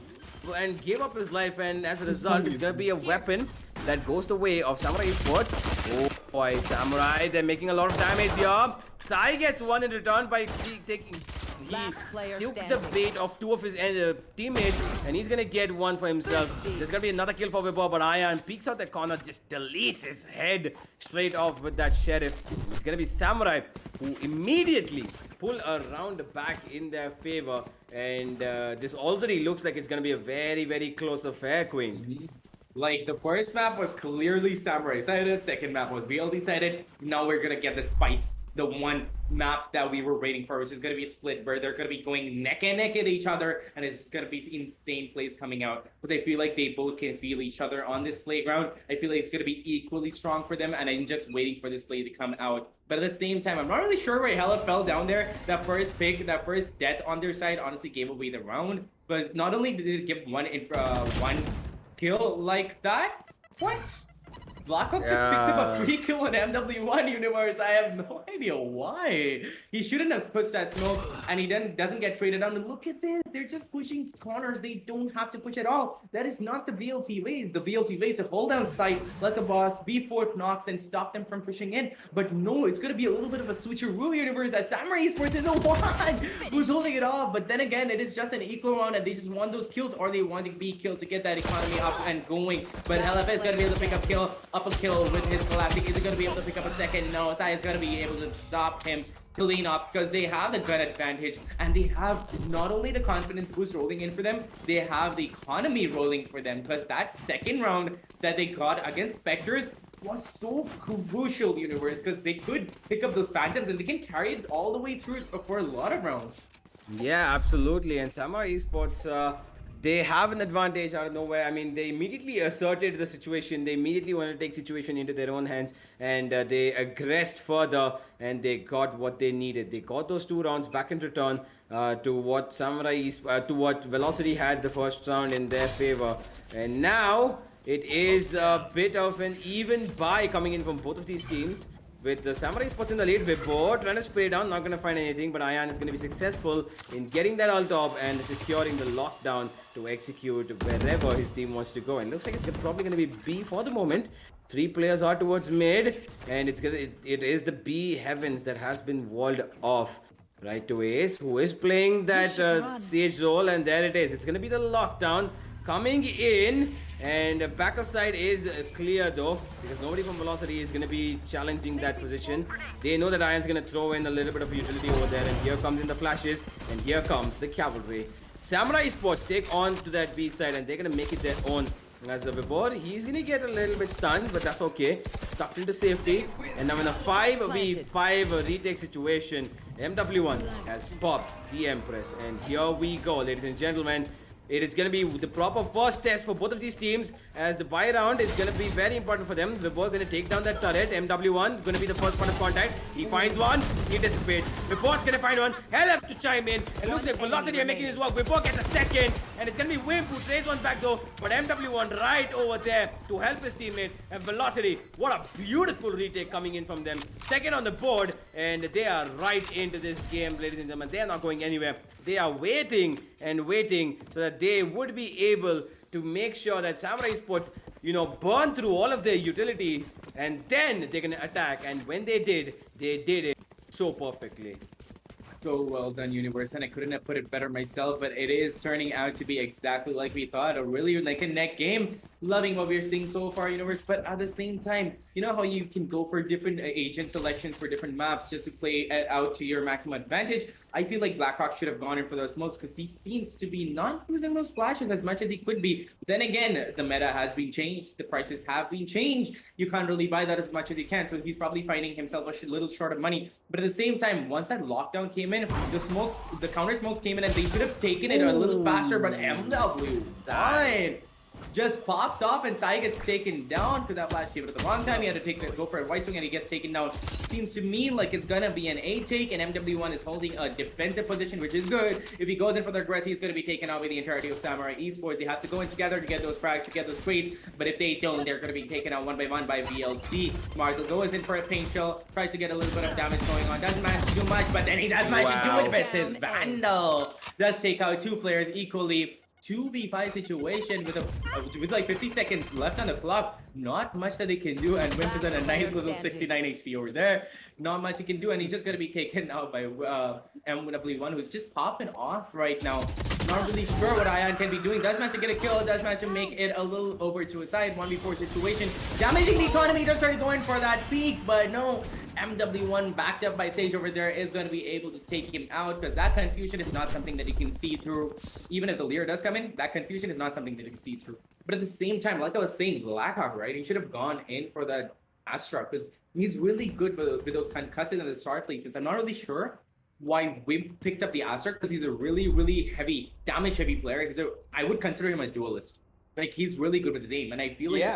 and gave up his life, and as a result, it's gonna be a weapon that goes the way of Samurai Esports. Oh boy, Samurai, they're making a lot of damage here. Sai gets one in return by taking... He took the bait of two of his teammates, and he's gonna get one for himself. There's gonna be another kill for Vibor, but Ian peeks out the corner, just deletes his head straight off with that Sheriff. It's gonna be Samurai who immediately pull a round back in their favor, and this already looks like it's gonna be a very close affair, Queen. Like, the first map was clearly Samurai sided, second map was VLD sided. Now we're gonna get the spice, the one map that we were waiting for, which is gonna be a split where they're gonna be going neck and neck at each other, and it's gonna be insane plays coming out, because I feel like they both can feel each other on this playground. I feel like it's gonna be equally strong for them, and I'm just waiting for this play to come out. But at the same time, I'm not really sure why Hella fell down there. That first pick, that first death on their side honestly gave away the round. But not only did it give one kill like that, what? Blackhawk just picks up a free kill on MW1 universe. I have no idea why. He shouldn't have pushed that smoke, and he then doesn't get traded down. And look at this. They're just pushing corners. They don't have to push at all. That is not the VLT way. The VLT way is to hold down sight like a boss, be Fort Knox, and stop them from pushing in. But no, it's going to be a little bit of a switcheroo universe as Samurai Esports is the one who's holding it off. But then again, it is just an equal round, and they just want those kills, or they want to be killed to get that economy up and going. But LFA is going to be able to pick up a kill with his collapsing. Is he going to be able to pick up a second? No, Sai is going to be able to stop him clean up because they have the gun advantage, and they have not only the confidence boost rolling in for them, they have the economy rolling for them, because that second round that they got against Spectres was so crucial, universe, because they could pick up those phantoms and they can carry it all the way through for a lot of rounds. Yeah, absolutely. And Samurai Esports, they have an advantage out of nowhere. I mean, they immediately asserted the situation. They immediately wanted to take situation into their own hands, and they aggressed further, and they got what they needed. They got those 2 rounds back in return to what to what Velocity had the first round in their favor. And now it is a bit of an even buy coming in from both of these teams. With the Samurai Esports in the lead, Vibor trying to spray down, not going to find anything, but Ayan is going to be successful in getting that ult up and securing the lockdown to execute wherever his team wants to go. And looks like it's probably going to be B for the moment. 3 players are towards mid, and it is the B Heavens that has been walled off. Right to Ace, who is playing that Sage role, and there it is. It's going to be the lockdown coming in. And backup side is clear though, because nobody from Velocity is going to be challenging that position. They know that Iron's going to throw in a little bit of utility over there, and here comes in the flashes, and here comes the cavalry. Samurai Esports take on to that B side, and they're going to make it their own. As a Vibor, he's going to get a little bit stunned, but that's okay. Tucked into safety, and now in a 5v5 retake situation, MW1 has popped the Empress, and here we go, ladies and gentlemen. It is going to be the proper first test for both of these teams, as the buy round is going to be very important for them. Vibor going to take down that turret. MW1 going to be the first point of contact. He finds one, he dissipates. Vibor's going to find one. LF to chime in. It looks like Velocity are making his work. Vibor gets a second, and it's going to be Wimp who trays one back though. But MW1 right over there to help his teammate. And Velocity, what a beautiful retake coming in from them. Second on the board, and they are right into this game, ladies and gentlemen. They are not going anywhere. They are waiting and waiting so that they would be able to make sure that Samurai Esports, burn through all of their utilities, and then they're going to attack. And when they did it so perfectly. So well done, Universe, and I couldn't have put it better myself, but it is turning out to be exactly like we thought, a really like a neck game. Loving what we're seeing so far, Universe, but at the same time, you know how you can go for different agent selections for different maps just to play it out to your maximum advantage? I feel like Blackhawk should have gone in for those smokes because he seems to be not using those flashes as much as he could be. Then again, the meta has been changed, the prices have been changed. You can't really buy that as much as you can, so he's probably finding himself a little short of money. But at the same time, once that lockdown came in, the counter smokes came in, and they should have taken it a little faster, but MW died. Just pops off, and Sai gets taken down because that flash came at the wrong time. He had to go for a white swing, and he gets taken down. Seems to me like it's gonna be an A take, and MW1 is holding a defensive position, which is good. If he goes in for the aggress, he's gonna be taken out by the entirety of Samurai Esports. They have to go in together to get those frags, to get those crates, but if they don't, they're gonna be taken out one by VLC. Martel goes in for a paint shell, tries to get a little bit of damage going on, doesn't manage to do much, but then he does manage to do it with his Vandal. Does take out 2 players equally. 2v5 situation with like 50 seconds left on the clock. Not much that they can do, and Wimp is at a nice little 69 HP over there. Not much he can do, and he's just going to be taken out by MW1, who's just popping off right now. Not really sure what Ion can be doing. Does manage to get a kill, does manage to make it a little over to his side. 1v4 situation. Damaging the economy, just started going for that peak, but no. MW1 backed up by Sage over there is going to be able to take him out, because that confusion is not something that you can see through. Even if the Lear does come in, that confusion is not something that you can see through. But at the same time, like I was saying, Blackhawk, right? He should have gone in for that Astra, because he's really good with those concussive and the star placements. I'm not really sure why Wimp picked up the Astra, because he's a really, really heavy, damage-heavy player. I would consider him a duelist. Like, he's really good with his aim, and I feel like he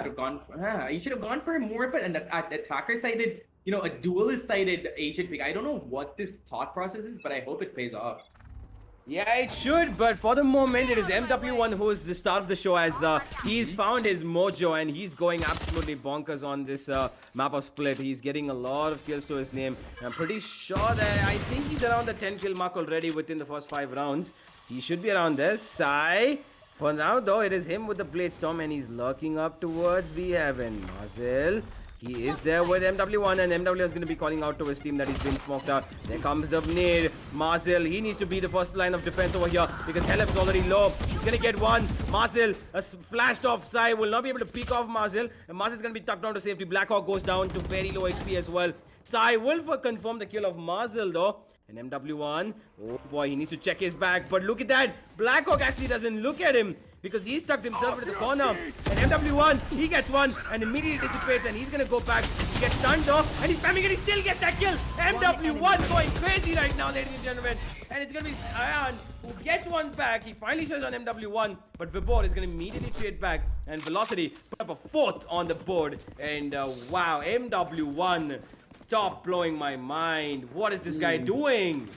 should have gone for more of it, and at attacker-sided, a duelist-sided agent pick. I don't know what this thought process is, but I hope it pays off. Yeah, it should, but for the moment, it is MW1 who is the star of the show as he's found his mojo and he's going absolutely bonkers on this map of Split. He's getting a lot of kills to his name. I'm pretty sure that I think he's around the 10 kill mark already within the first 5 rounds. He should be around this. Sai. For now, though, it is him with the Blade Storm and he's lurking up towards B Heaven. Mazel. He is there with MW1 and MW is going to be calling out to his team that he's been smoked out. There comes the nade. Marcel, he needs to be the first line of defense over here because Helef is already low. He's going to get one. Marcel, a flashed off side, will not be able to pick off Marcel. And Marcel's going to be tucked down to safety. Blackhawk goes down to very low HP as well. Sai will confirm the kill of Marcel though. And MW1, oh boy, he needs to check his back. But look at that. Blackhawk actually doesn't look at him because he stuck himself into the corner. And MW1, he gets one and immediately dissipates and he's going to go back. He gets stunned though and he's spamming and he still gets that kill. MW1 going crazy right now, ladies and gentlemen. And it's going to be Ayan who gets one back. He finally shows on MW1, but Vibor is going to immediately trade back. And Velocity put up a 4th on the board. And wow, MW1. Stop blowing my mind. What is this guy doing?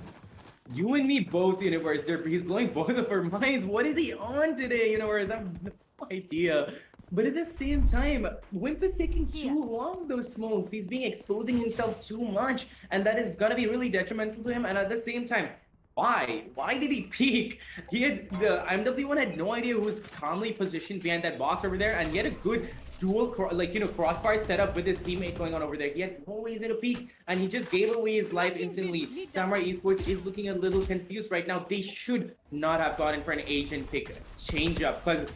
You and me both, Universe. He's blowing both of our minds. What is he on today, Universe? I have no idea. But at the same time, Wimp is taking too long, those smokes. He's exposing himself too much. And that is going to be really detrimental to him. And at the same time, why? Why did he peek? The MW1 had no idea who was calmly positioned behind that box over there. And he had a good dual crossfire setup with his teammate going on over there. He had no reason to peek and he just gave away his life instantly. Samurai Esports is looking a little confused right now. They should not have gone in for an Asian pick change up because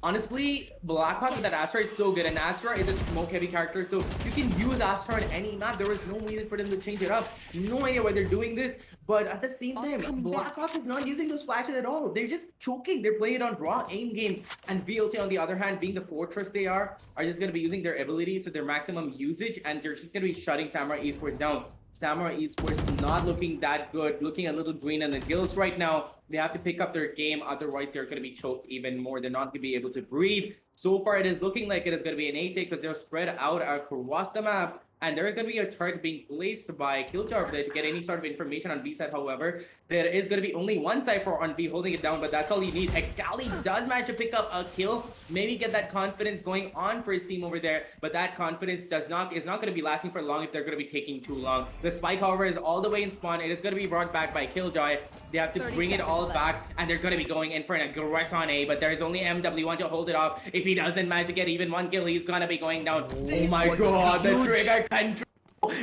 honestly, Blackhawk with that Astra is so good and Astra is a smoke heavy character, so you can use Astra on any map. There was no reason for them to change it up. No idea why they're doing this, but at the same time, Blackhawk is not using those flashes at all. They're just choking. They're playing it on raw aim game, and VLT on the other hand, being the fortress they are just going to be using their abilities to their maximum usage, and they're just going to be shutting Samurai Esports down. Samurai Esports not looking that good, looking a little green in the gills right now. They have to pick up their game, otherwise they're going to be choked even more. They're not going to be able to breathe. So far, it is looking like it is going to be an A take because they're spread out across the map. And there is going to be a turret being placed by Killjoy over there to get any sort of information on B side. However, there is going to be only one side for on B holding it down, but that's all you need. Excali does manage to pick up a kill, maybe get that confidence going on for his team over there, but that confidence is not going to be lasting for long if they're going to be taking too long. The spike, however, is all the way in spawn. It is going to be brought back by Killjoy. They have to bring it all back, and they're going to be going in for an aggress on A, but there's only MW1 to hold it off. If he doesn't manage to get even one kill, he's going to be going down. Oh my god, the trigger control.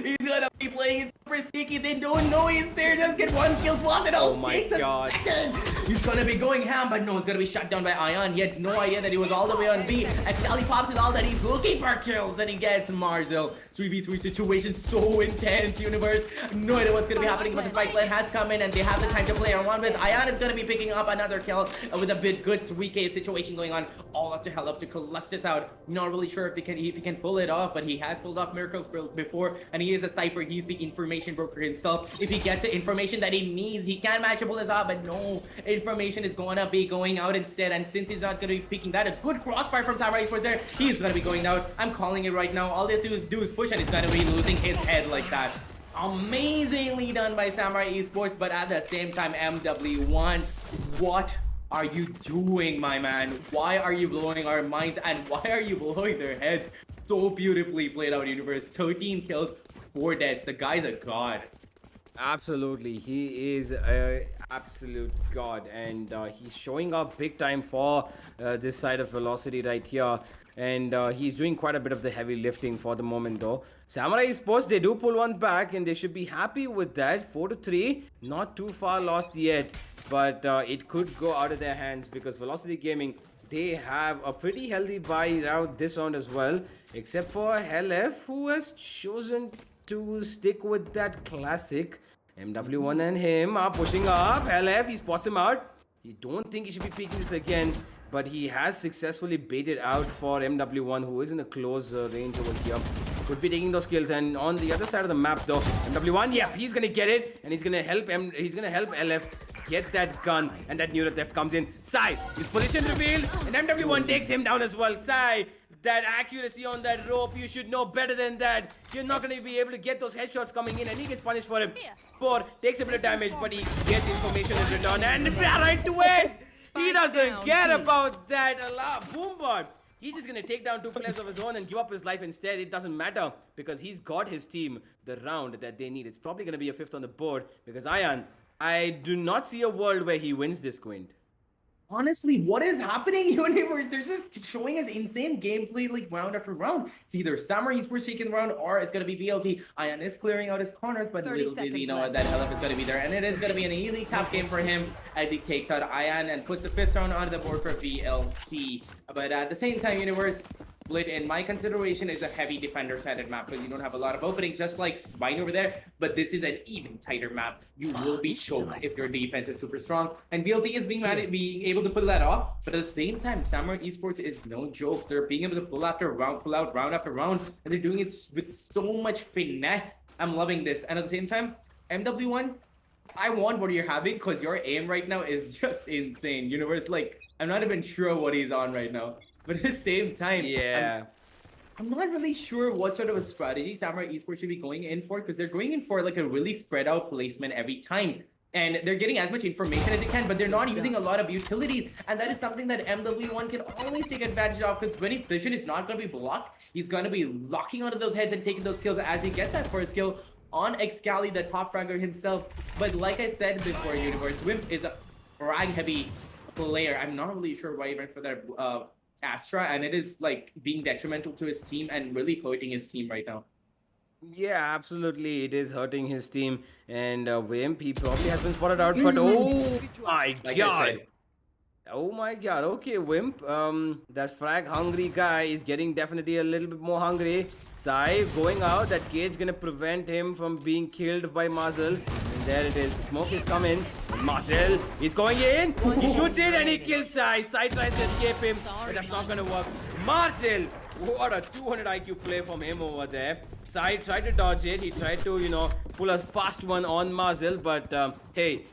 He's gonna be playing it super sneaky. They don't know he's there. Just get one kill. Block it all. Takes a second. He's gonna be going ham, but no, it's gonna be shut down by Ion. He had no idea that he was all the way on B. Excali pops it all that he's looking for kills, and he gets Marzel. 3v3 situation so intense, Universe. No idea what's gonna be happening, but the spike plan has come in, and they have the time to play around with. Ion is gonna be picking up another kill with a bit good 3k situation going on. All up to hell up to clutch this out. Not really sure if he can pull it off, but he has pulled off miracles before. And he is a Cypher. He's the information broker himself. If he gets the information that he needs, he can match pull this off, but no, information is gonna be going out instead. And since he's not gonna be picking that, a good crossfire from Samurai Esports there, he's gonna be going out. I'm calling it right now. All they do is push, and he's gonna be losing his head like that. Amazingly done by Samurai Esports, but at the same time, MW1, what are you doing, my man? Why are you blowing our minds, and why are you blowing their heads? So beautifully played out, Universe. 13 kills, 4 deaths. The guy's a god. Absolutely, he is a absolute god, and he's showing up big time for this side of Velocity right here. And he's doing quite a bit of the heavy lifting for the moment though. Samurai Esports, they do pull one back and they should be happy with that. 4-3, not too far lost yet, but it could go out of their hands because Velocity Gaming, they have a pretty healthy buy round this round as well, except for Helef, who has chosen to stick with that classic. MW1 and him are pushing up. Helef, he spots him out. You don't think he should be peeking this again, but he has successfully baited out for MW1, who is in a close range over here. Could be taking those kills, and on the other side of the map though, MW1, yep, he's gonna get it, and he's gonna help LF get that gun, and that neural theft comes in. Sai, his position revealed, and MW1 takes him down as well. Sai that accuracy on that rope. You should know better than that. You're not going to be able to get those headshots coming in, and he gets punished for it. Four takes a bit of damage, but he gets information in return, and right to waste. He doesn't care about that. Boombot. He's just going to take down 2 players of his own and give up his life instead. It doesn't matter because he's got his team the round that they need. It's probably going to be a 5th on the board because Ayan, I do not see a world where he wins this, Quint. Honestly, what is happening, Universe? They're just showing us insane gameplay like round after round. It's either Samurai Esports taking the round or it's going to be BLT. Ion is clearing out his corners, but little does he know that Helip is going to be there. And it is going to be an elite top game for him as he takes out Ion and puts the 5th round onto the board for BLT. But at the same time, Universe, Split, in my consideration, is a heavy defender-sided map because you don't have a lot of openings, just like Spine over there. But this is an even tighter map. You will be choked if your defense is super strong. And BLT is being able to pull that off. But at the same time, Samurai Esports is no joke. They're being able to pull out round after round, and they're doing it with so much finesse. I'm loving this. And at the same time, MW1, I want what you're having because your aim right now is just insane. Universe, like, I'm not even sure what he's on right now. But at the same time, yeah, I'm not really sure what sort of a strategy Samurai Esports should be going in for because they're going in for like a really spread out placement every time. And they're getting as much information as they can, but they're not using a lot of utilities. And that is something that MW1 can always take advantage of because when his vision is not going to be blocked, he's going to be locking onto those heads and taking those kills as he gets that first kill on Excali, the top fragger himself. But like I said before, Universe, Wimp is a frag heavy player. I'm not really sure why he went for that Astra, and it is like being detrimental to his team and really hurting his team right now. Yeah, absolutely. It is hurting his team. And Wimp, he probably has been spotted out. But oh my god. Oh my god. Okay, Wimp. That frag hungry guy is getting definitely a little bit more hungry. Sai going out. That cage gonna prevent him from being killed by Marcel. And there it is. The smoke is coming. Marcel is going in. He shoots it and he kills Sai. Sai tries to escape him, but that's not gonna work. Marcel, what a 200 IQ play from him over there. Sai tried to dodge it. He tried to, pull a fast one on Marcel, but hey,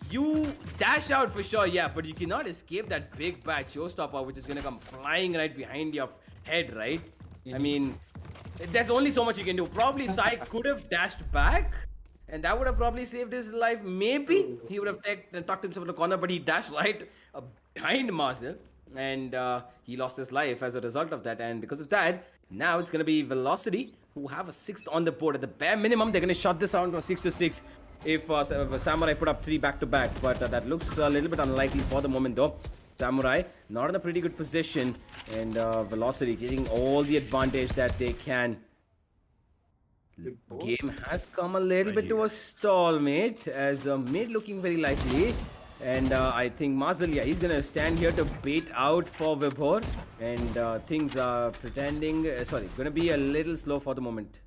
you dash out for sure, yeah, but you cannot escape that big bad showstopper, which is gonna come flying right behind your head, right? I mean, there's only so much you can do. Probably Sai could have dashed back, and that would have probably saved his life. Maybe he would have tucked himself in the corner, but he dashed right behind Marcel, and he lost his life as a result of that. And because of that, now it's gonna be Velocity who have a 6th on the board. At the bare minimum, they're gonna shut this out to a 6-6 if Samurai put up 3 back-to-back, but that looks a little bit unlikely for the moment though. Samurai not in a pretty good position, and Velocity getting all the advantage that they can. The game has come a little bit to a stall, mate, as mid looking very likely. And I think Marcel, yeah, he's gonna stand here to bait out for Vibhor, and things are gonna be a little slow for the moment.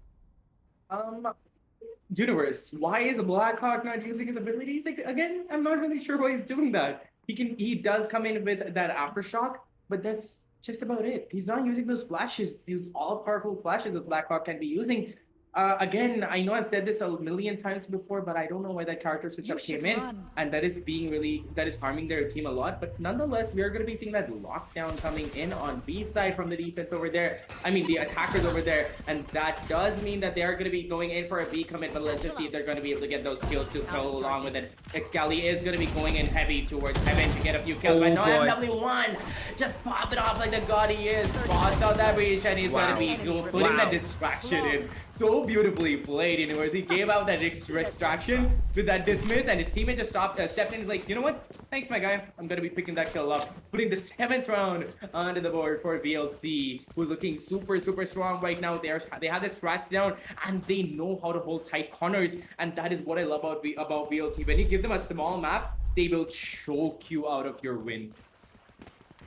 Universe, why is Blackhawk not using his abilities? Like, again, I'm not really sure why he's doing that. He does come in with that aftershock, but that's just about it. He's not using those flashes. These all powerful flashes that Blackhawk can be using. Again, I know I've said this a million times before, but I don't know why that character switch up came in, and that is harming their team a lot. But nonetheless, we are going to be seeing that lockdown coming in on B side from the defense over there. I mean, the attackers over there, and that does mean that they are going to be going in for a B commit. But let's just see if they're going to be able to get those kills to go along with it. Excali is going to be going in heavy towards Heaven to get a few kills, but no, MW1 just pop it off like the god he is. Spots out that reach, and he's going to be putting that distraction in. So beautifully played, Universe. He gave out that distraction with that dismiss, and his teammate just stepped in. He's like, you know what? Thanks, my guy. I'm gonna be picking that kill up, putting the 7th round onto the board for VLC, who's looking super strong right now. They have their strats down, and they know how to hold tight corners, and that is what I love about VLC. When you give them a small map, they will choke you out of your win.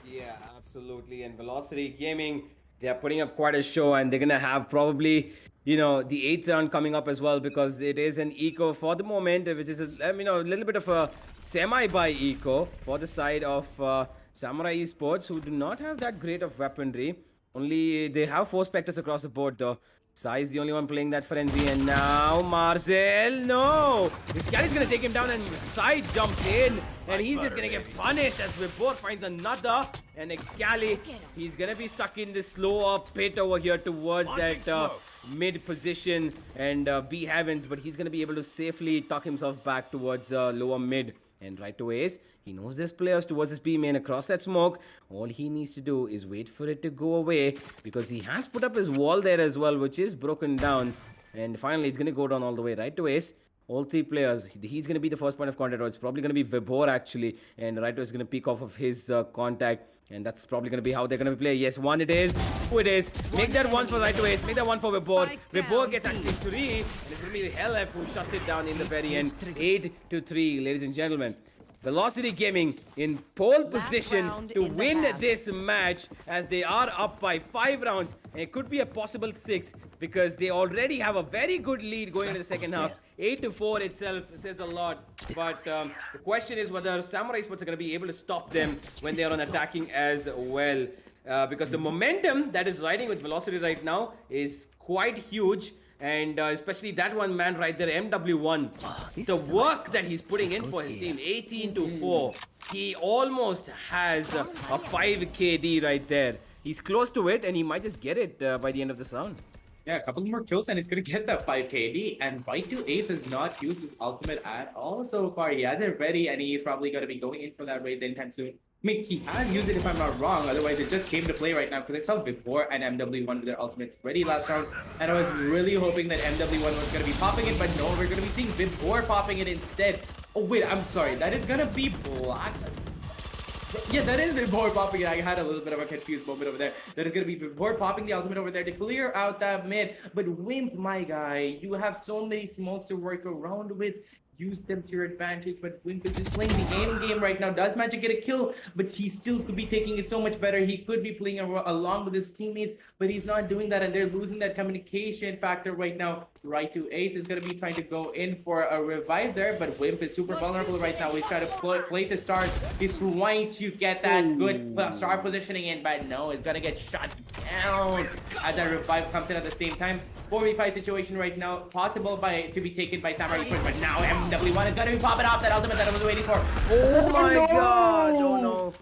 Yeah, absolutely. And Velocity Gaming, they're putting up quite a show, and they're gonna have probably, the 8th round coming up as well, because it is an eco for the moment, which is a little bit of a semi-buy eco for the side of Samurai Esports, who do not have that great of weaponry. Only they have 4 Spectres across the board though. Sai is the only one playing that frenzy, and now Marcel, no! Iscali's gonna take him down, and Sai jumps in, and he's just gonna get punished as Vibor finds another, and Iscali, he's gonna be stuck in this slower pit over here towards that mid position, and B Heavens, but he's gonna be able to safely tuck himself back towards lower mid. And right to Ace, he knows there's players towards his B main across that smoke. All he needs to do is wait for it to go away, because he has put up his wall there as well, which is broken down. And finally, it's going to go down all the way right to Ace. All three players, he's going to be the first point of contact, or it's probably going to be Vibor actually. And Raito is going to peek off of his contact. And that's probably going to be how they're going to play. Yes, one it is. Two it is. Make that one for Raito Ace. Make that one for Vibor. Vibor gets actually 3. And it's going to be LF who shuts it down in the very end. 8-3, ladies and gentlemen. Velocity Gaming in pole position to win this match, as they are up by 5 rounds. And it could be a possible 6, because they already have a very good lead going into the second half. 8-4 itself says a lot. But the question is whether Samurai Esports are going to be able to stop them when they are on attacking as well. Because the momentum that is riding with Velocity right now is quite huge. And especially that one man right there, MW1. The work that he's putting in for his team, 18-4. He almost has a 5 KD right there. He's close to it, and he might just get it by the end of the round. Yeah, a couple more kills and he's gonna get that 5 KD. And Right to Ace has not used his ultimate at all so far. He has it ready, and he's probably gonna be going in for that raise anytime soon. I mean, he has used it if I'm not wrong, otherwise it just came to play right now, because I saw Vibor and MW1 with their ultimates ready last round, and I was really hoping that MW1 was going to be popping it, but no, we're going to be seeing Vibor popping it instead. Oh wait, I'm sorry, that is going to be Black. Yeah, that is Vibor popping it. I had a little bit of a confused moment over there. That is going to be Vibor popping the ultimate over there to clear out that mid. But Wimp, my guy, you have so many smokes to work around with. Use them to your advantage, but Wimp is just playing the aim game right now. Does Magic get a kill? But he still could be taking it so much better. He could be playing along with his teammates, but he's not doing that, and they're losing that communication factor right now. Right to Ace is going to be trying to go in for a revive there, but Wimp is super vulnerable right now. He's trying to place his stars. He's trying to get that good star positioning in, but no, he's going to get shut down as that revive comes in at the same time. 4v5 situation right now, possible to be taken by Samurai Esports, but now MW1 is gonna be popping off that ultimate that I was waiting for. Oh my god! Oh no!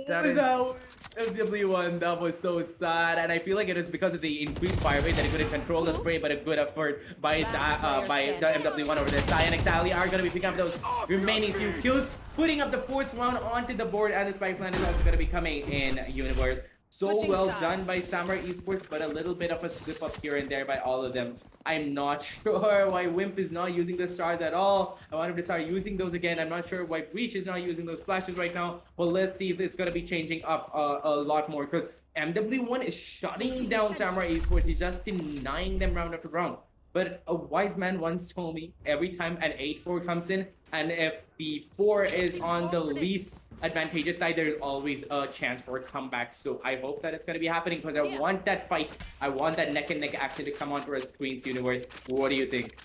That is MW1, that was so sad, and I feel like it is because of the increased fire rate that he couldn't control the spray, but a good effort by the MW1 over there. Sai and Exali are gonna be picking up those remaining few kills, putting up the 4th round onto the board, and the spike plan is also gonna be coming in Universe. So well done by Samurai Esports, but a little bit of a slip up here and there by all of them. I'm not sure why Wimp is not using the stars at all. I want him to start using those again. I'm not sure why Breach is not using those flashes right now. Well, let's see if it's going to be changing up a lot more, because MW1 is shutting down Samurai Esports. He's just denying them round after round. But a wise man once told me, every time an 8-4 comes in, and if the 4 is on the least advantageous side, there's always a chance for a comeback. So I hope that it's going to be happening, because I want that fight. I want that neck and neck action to come onto our screens, Universe. What do you think?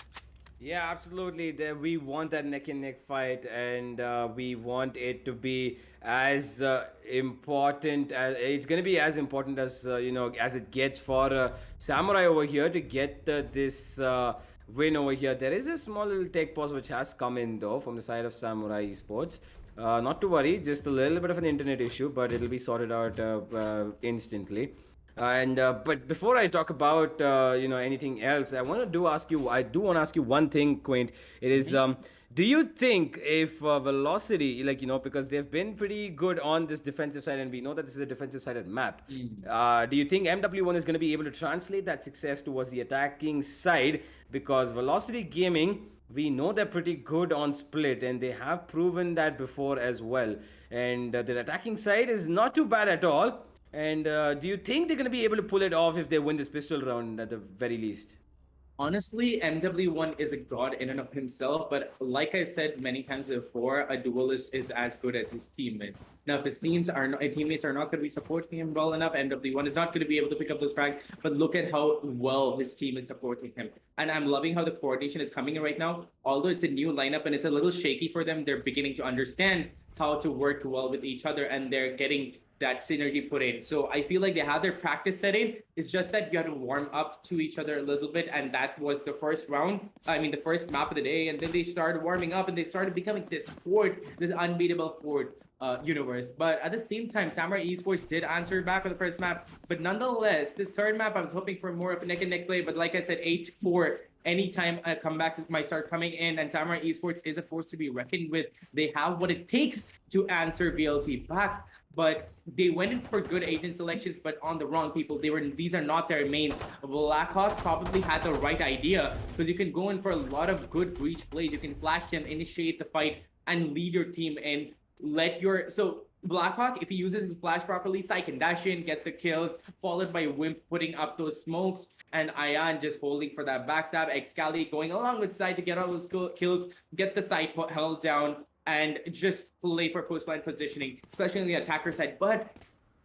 Yeah, absolutely. We want that neck and neck fight, and we want it to be as important as it's going to be as important as as it gets for Samurai over here to get this win over here. There is a small little tech pause which has come in though from the side of Samurai Esports. Not to worry, just a little bit of an internet issue, but it'll be sorted out instantly. But before I talk about anything else, I do want to ask you one thing, Quint. It is do you think if Velocity, because they've been pretty good on this defensive side, and we know that this is a defensive sided map, do you think MW1 is going to be able to translate that success towards the attacking side? Because Velocity Gaming, we know they're pretty good on split, and they have proven that before as well. And their attacking side is not too bad at all. And do you think they're going to be able to pull it off if they win this pistol round at the very least? Honestly, MW1 is a god in and of himself, but like I said many times before, a duelist is as good as his teammates. Now, if his teammates are not going to be supporting him well enough, MW1 is not going to be able to pick up those frags, but look at how well his team is supporting him. And I'm loving how the coordination is coming in right now. Although it's a new lineup and it's a little shaky for them, they're beginning to understand how to work well with each other, and they're getting that synergy put in. So I feel like they have their practice set in. It's just that you have to warm up to each other a little bit, and that was the first round. I mean, the first map of the day, and then they started warming up and they started becoming this unbeatable Ford universe. But at the same time, Samurai Esports did answer back on the first map. But nonetheless, this third map, I was hoping for more of a neck and neck play. But like I said, 8-4. Anytime a comeback might start coming in, and Samurai Esports is a force to be reckoned with. They have what it takes to answer VLT back, but they went in for good agent selections, but on the wrong people. These are not their mains. Blackhawk probably had the right idea, because you can go in for a lot of good breach plays. You can flash them, initiate the fight, and lead your team and so Blackhawk, if he uses his flash properly, Sai can dash in, get the kills, followed by Wimp putting up those smokes, and Ayan just holding for that backstab. Excali going along with Sai to get all those kills, get the side held down, and just play for post-plant positioning, especially on the attacker side. But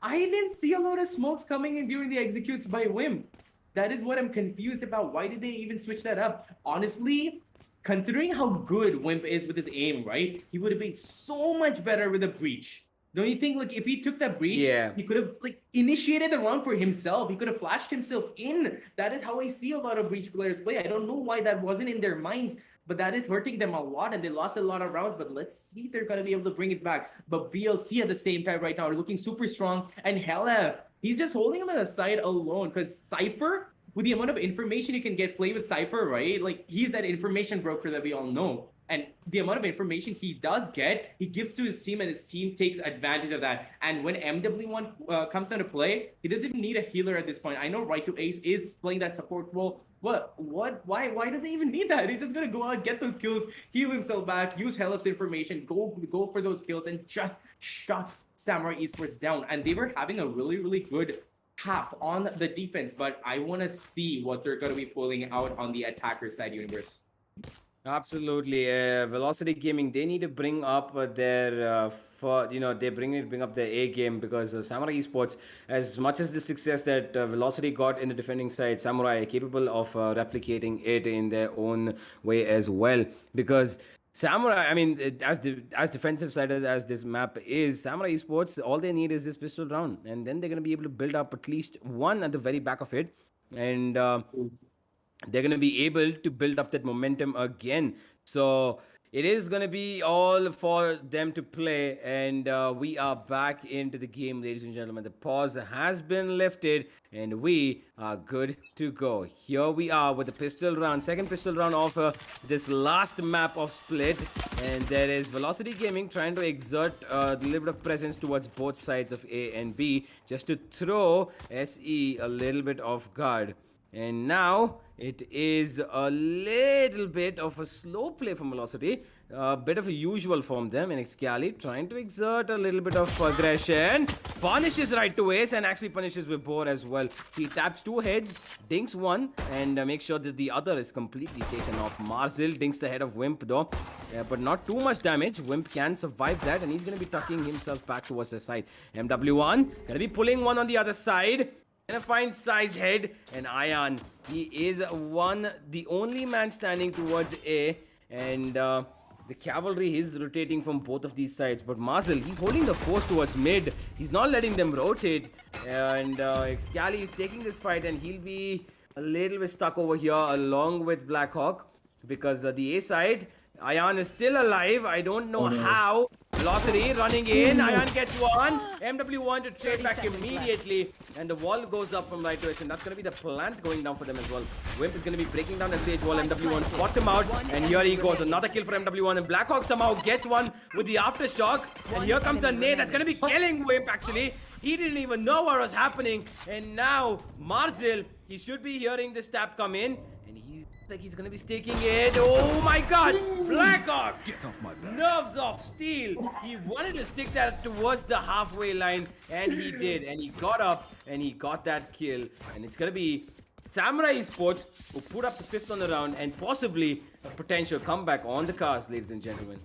I didn't see a lot of smokes coming in during the executes by Wimp. That is what I'm confused about. Why did they even switch that up? Honestly, considering how good Wimp is with his aim, right? He would have been so much better with a breach. Don't you think, like, if he took that breach, he could have, like, initiated the round for himself. He could have flashed himself in. That is how I see a lot of breach players play. I don't know why that wasn't in their minds, but that is hurting them a lot, and they lost a lot of rounds. But let's see if they're going to be able to bring it back. But VLC at the same time right now are looking super strong. And Helef, he's just holding him on the side alone, because Cypher, with the amount of information you can play with Cypher, right? Like, he's that information broker that we all know. And the amount of information he does get, he gives to his team, and his team takes advantage of that. And when MW1 comes down to play, he doesn't even need a healer at this point. I know Right to Ace is playing that support role. Why does he even need that? He's just gonna go out, get those kills, heal himself back, use Helef's information, go for those kills, and just shut Samurai Esports down. And they were having a really, really good half on the defense, but I want to see what they're going to be pulling out on the attacker side universe. Absolutely. Velocity Gaming, they need to bring up they bring up their A game, because Samurai Esports, as much as the success that Velocity got in the defending side, Samurai are capable of replicating it in their own way as well. Because Samurai, I mean, as defensive sided as this map is, Samurai Esports, all they need is this pistol round, and then they're going to be able to build up at least one at the very back of it, and they're going to be able to build up that momentum again. So it is going to be all for them to play, and we are back into the game, ladies and gentlemen. The pause has been lifted, and we are good to go. Here we are with the pistol round, second pistol round of this last map of Split, and there is Velocity Gaming trying to exert a little bit of presence towards both sides of A and B, just to throw SE a little bit off guard. And now it is a little bit of a slow play from Velocity, a bit of a usual from them, and Excali trying to exert a little bit of aggression, punishes Right to Ace, and actually punishes Vibor as well. He taps two heads, dinks one, and makes sure that the other is completely taken off. Marzil dinks the head of Wimp though, but not too much damage. Wimp can survive that, and he's going to be tucking himself back towards the side. MW1 going to be pulling one on the other side. Gonna find Sai's head, and Ayan, he is the only man standing towards A, and the cavalry is rotating from both of these sides. But Marcel, he's holding the force towards mid. He's not letting them rotate, and Excali is taking this fight, and he'll be a little bit stuck over here along with Blackhawk, because the A side, Ayan is still alive. I don't know how. Velocity running in. Ayan gets one. MW1 to trade back immediately. And the wall goes up from Right to Ace. And that's going to be the plant going down for them as well. Wimp is going to be breaking down the stage wall. MW1 spots him out. And here he goes. Another kill for MW1. And Blackhawk somehow gets one with the aftershock. And here comes a nade that's going to be killing Wimp actually. He didn't even know what was happening. And now Marzil, he should be hearing this tap come in. He's gonna be staking it. Oh my god! Blackhawk! Nerves of steel. He wanted to stick that towards the halfway line, and he did. And he got up and he got that kill. And it's gonna be Samurai Esports who put up the fifth on the round, and possibly a potential comeback on the cards, ladies and gentlemen.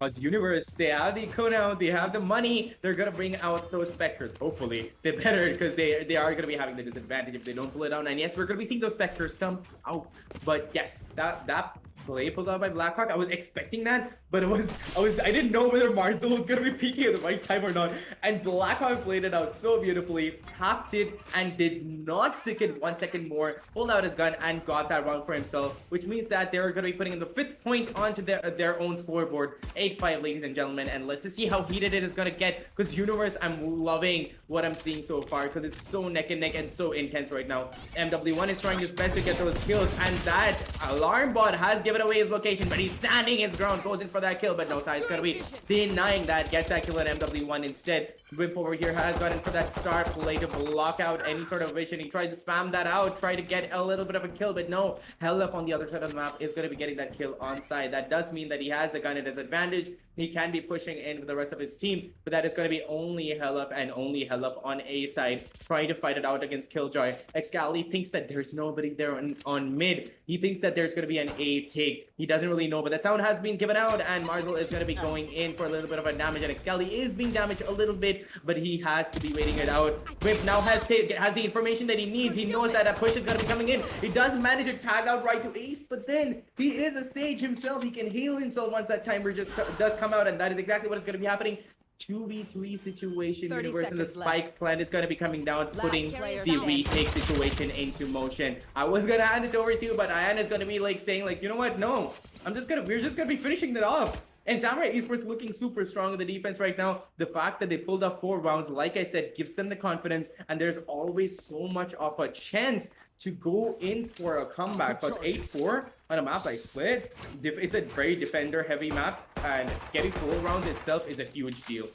Because Universe, they have the Kuno, they have the money, they're gonna bring out those Spectres. Hopefully, they better, because they are gonna be having the disadvantage if they don't pull it out. And yes, we're gonna be seeing those Spectres come out. But yes, that play pulled out by Blackhawk. I was expecting that, but I didn't know whether Marcel was gonna be peeking at the right time or not. And Blackhawk played it out so beautifully, halved it, and did not stick it 1 second more, pulled out his gun and got that round for himself, which means that they're gonna be putting in the 5th point onto their own scoreboard. 8-5, ladies and gentlemen, and let's just see how heated it is gonna get, because Universe, I'm loving what I'm seeing so far, because it's so neck and neck and so intense right now. MW1 is trying his best to get those kills, and that alarm bot has given away his location, but he's standing his ground, goes in for that kill, but no, Sai is gonna be denying that, gets that kill at MW1 instead. Wimp over here has gone in for that star play to block out any sort of vision. He tries to spam that out, try to get a little bit of a kill, but no, Hellef on the other side of the map is going to be getting that kill on side. That does mean that he has the gun at his advantage. He can be pushing in with the rest of his team, but that is going to be only Hellef and only Hellef on A side, trying to fight it out against Killjoy. Excali thinks that there's nobody there on mid. He thinks that there's going to be an A take. He doesn't really know, but that sound has been given out, and Marzel is going to be going in for a little bit of a damage, and Excali is being damaged a little bit, but he has to be waiting it out. Wimp now has the information that he needs. He knows that a push is going to be coming in. He does manage to tag out right to Ace, but then he is a Sage himself. He can heal himself once that timer just does come out, and that is exactly what is going to be happening. 2v3 situation. Universe and the Spike clan is going to be coming down, putting the retake situation into motion. I was going to hand it over to you, but Ayan is going to be like saying like, you know what? No, we're just going to be finishing that off. And Samurai Esports looking super strong in the defense right now. The fact that they pulled up 4 rounds, like I said, gives them the confidence, and there's always so much of a chance to go in for a comeback. But 8-4 on a map like Split, it's a very defender-heavy map, and getting 4 rounds itself is a huge deal.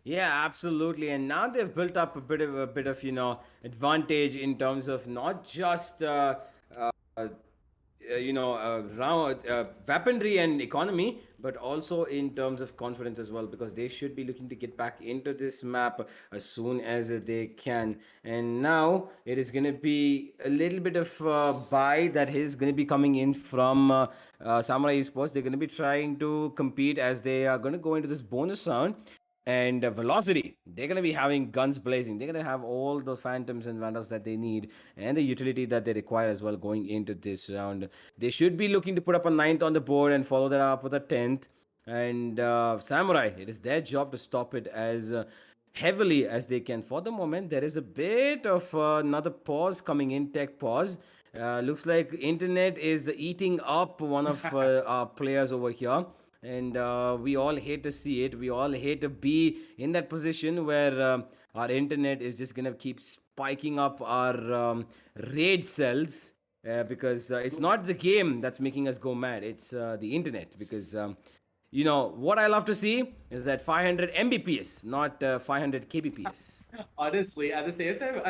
Yeah, absolutely. And now they've built up a bit of advantage in terms of not just weaponry and economy, but also in terms of confidence as well, because they should be looking to get back into this map as soon as they can. And now it is going to be a little bit of buy that is going to be coming in from Samurai Esports. They're going to be trying to compete as they are going to go into this bonus round. And Velocity, they're going to be having guns blazing. They're going to have all the Phantoms and Vandals that they need, and the utility that they require as well going into this round. They should be looking to put up a 9th on the board and follow that up with a 10th. And Samurai, it is their job to stop it as heavily as they can. For the moment, there is a bit of another pause coming in, tech pause. Looks like internet is eating up one of our players over here. And we all hate to see it. We all hate to be in that position where our internet is just going to keep spiking up our raid cells because it's not the game that's making us go mad. It's the internet, because what I love to see is that 500 Mbps, not 500 kbps. Honestly, at the same time,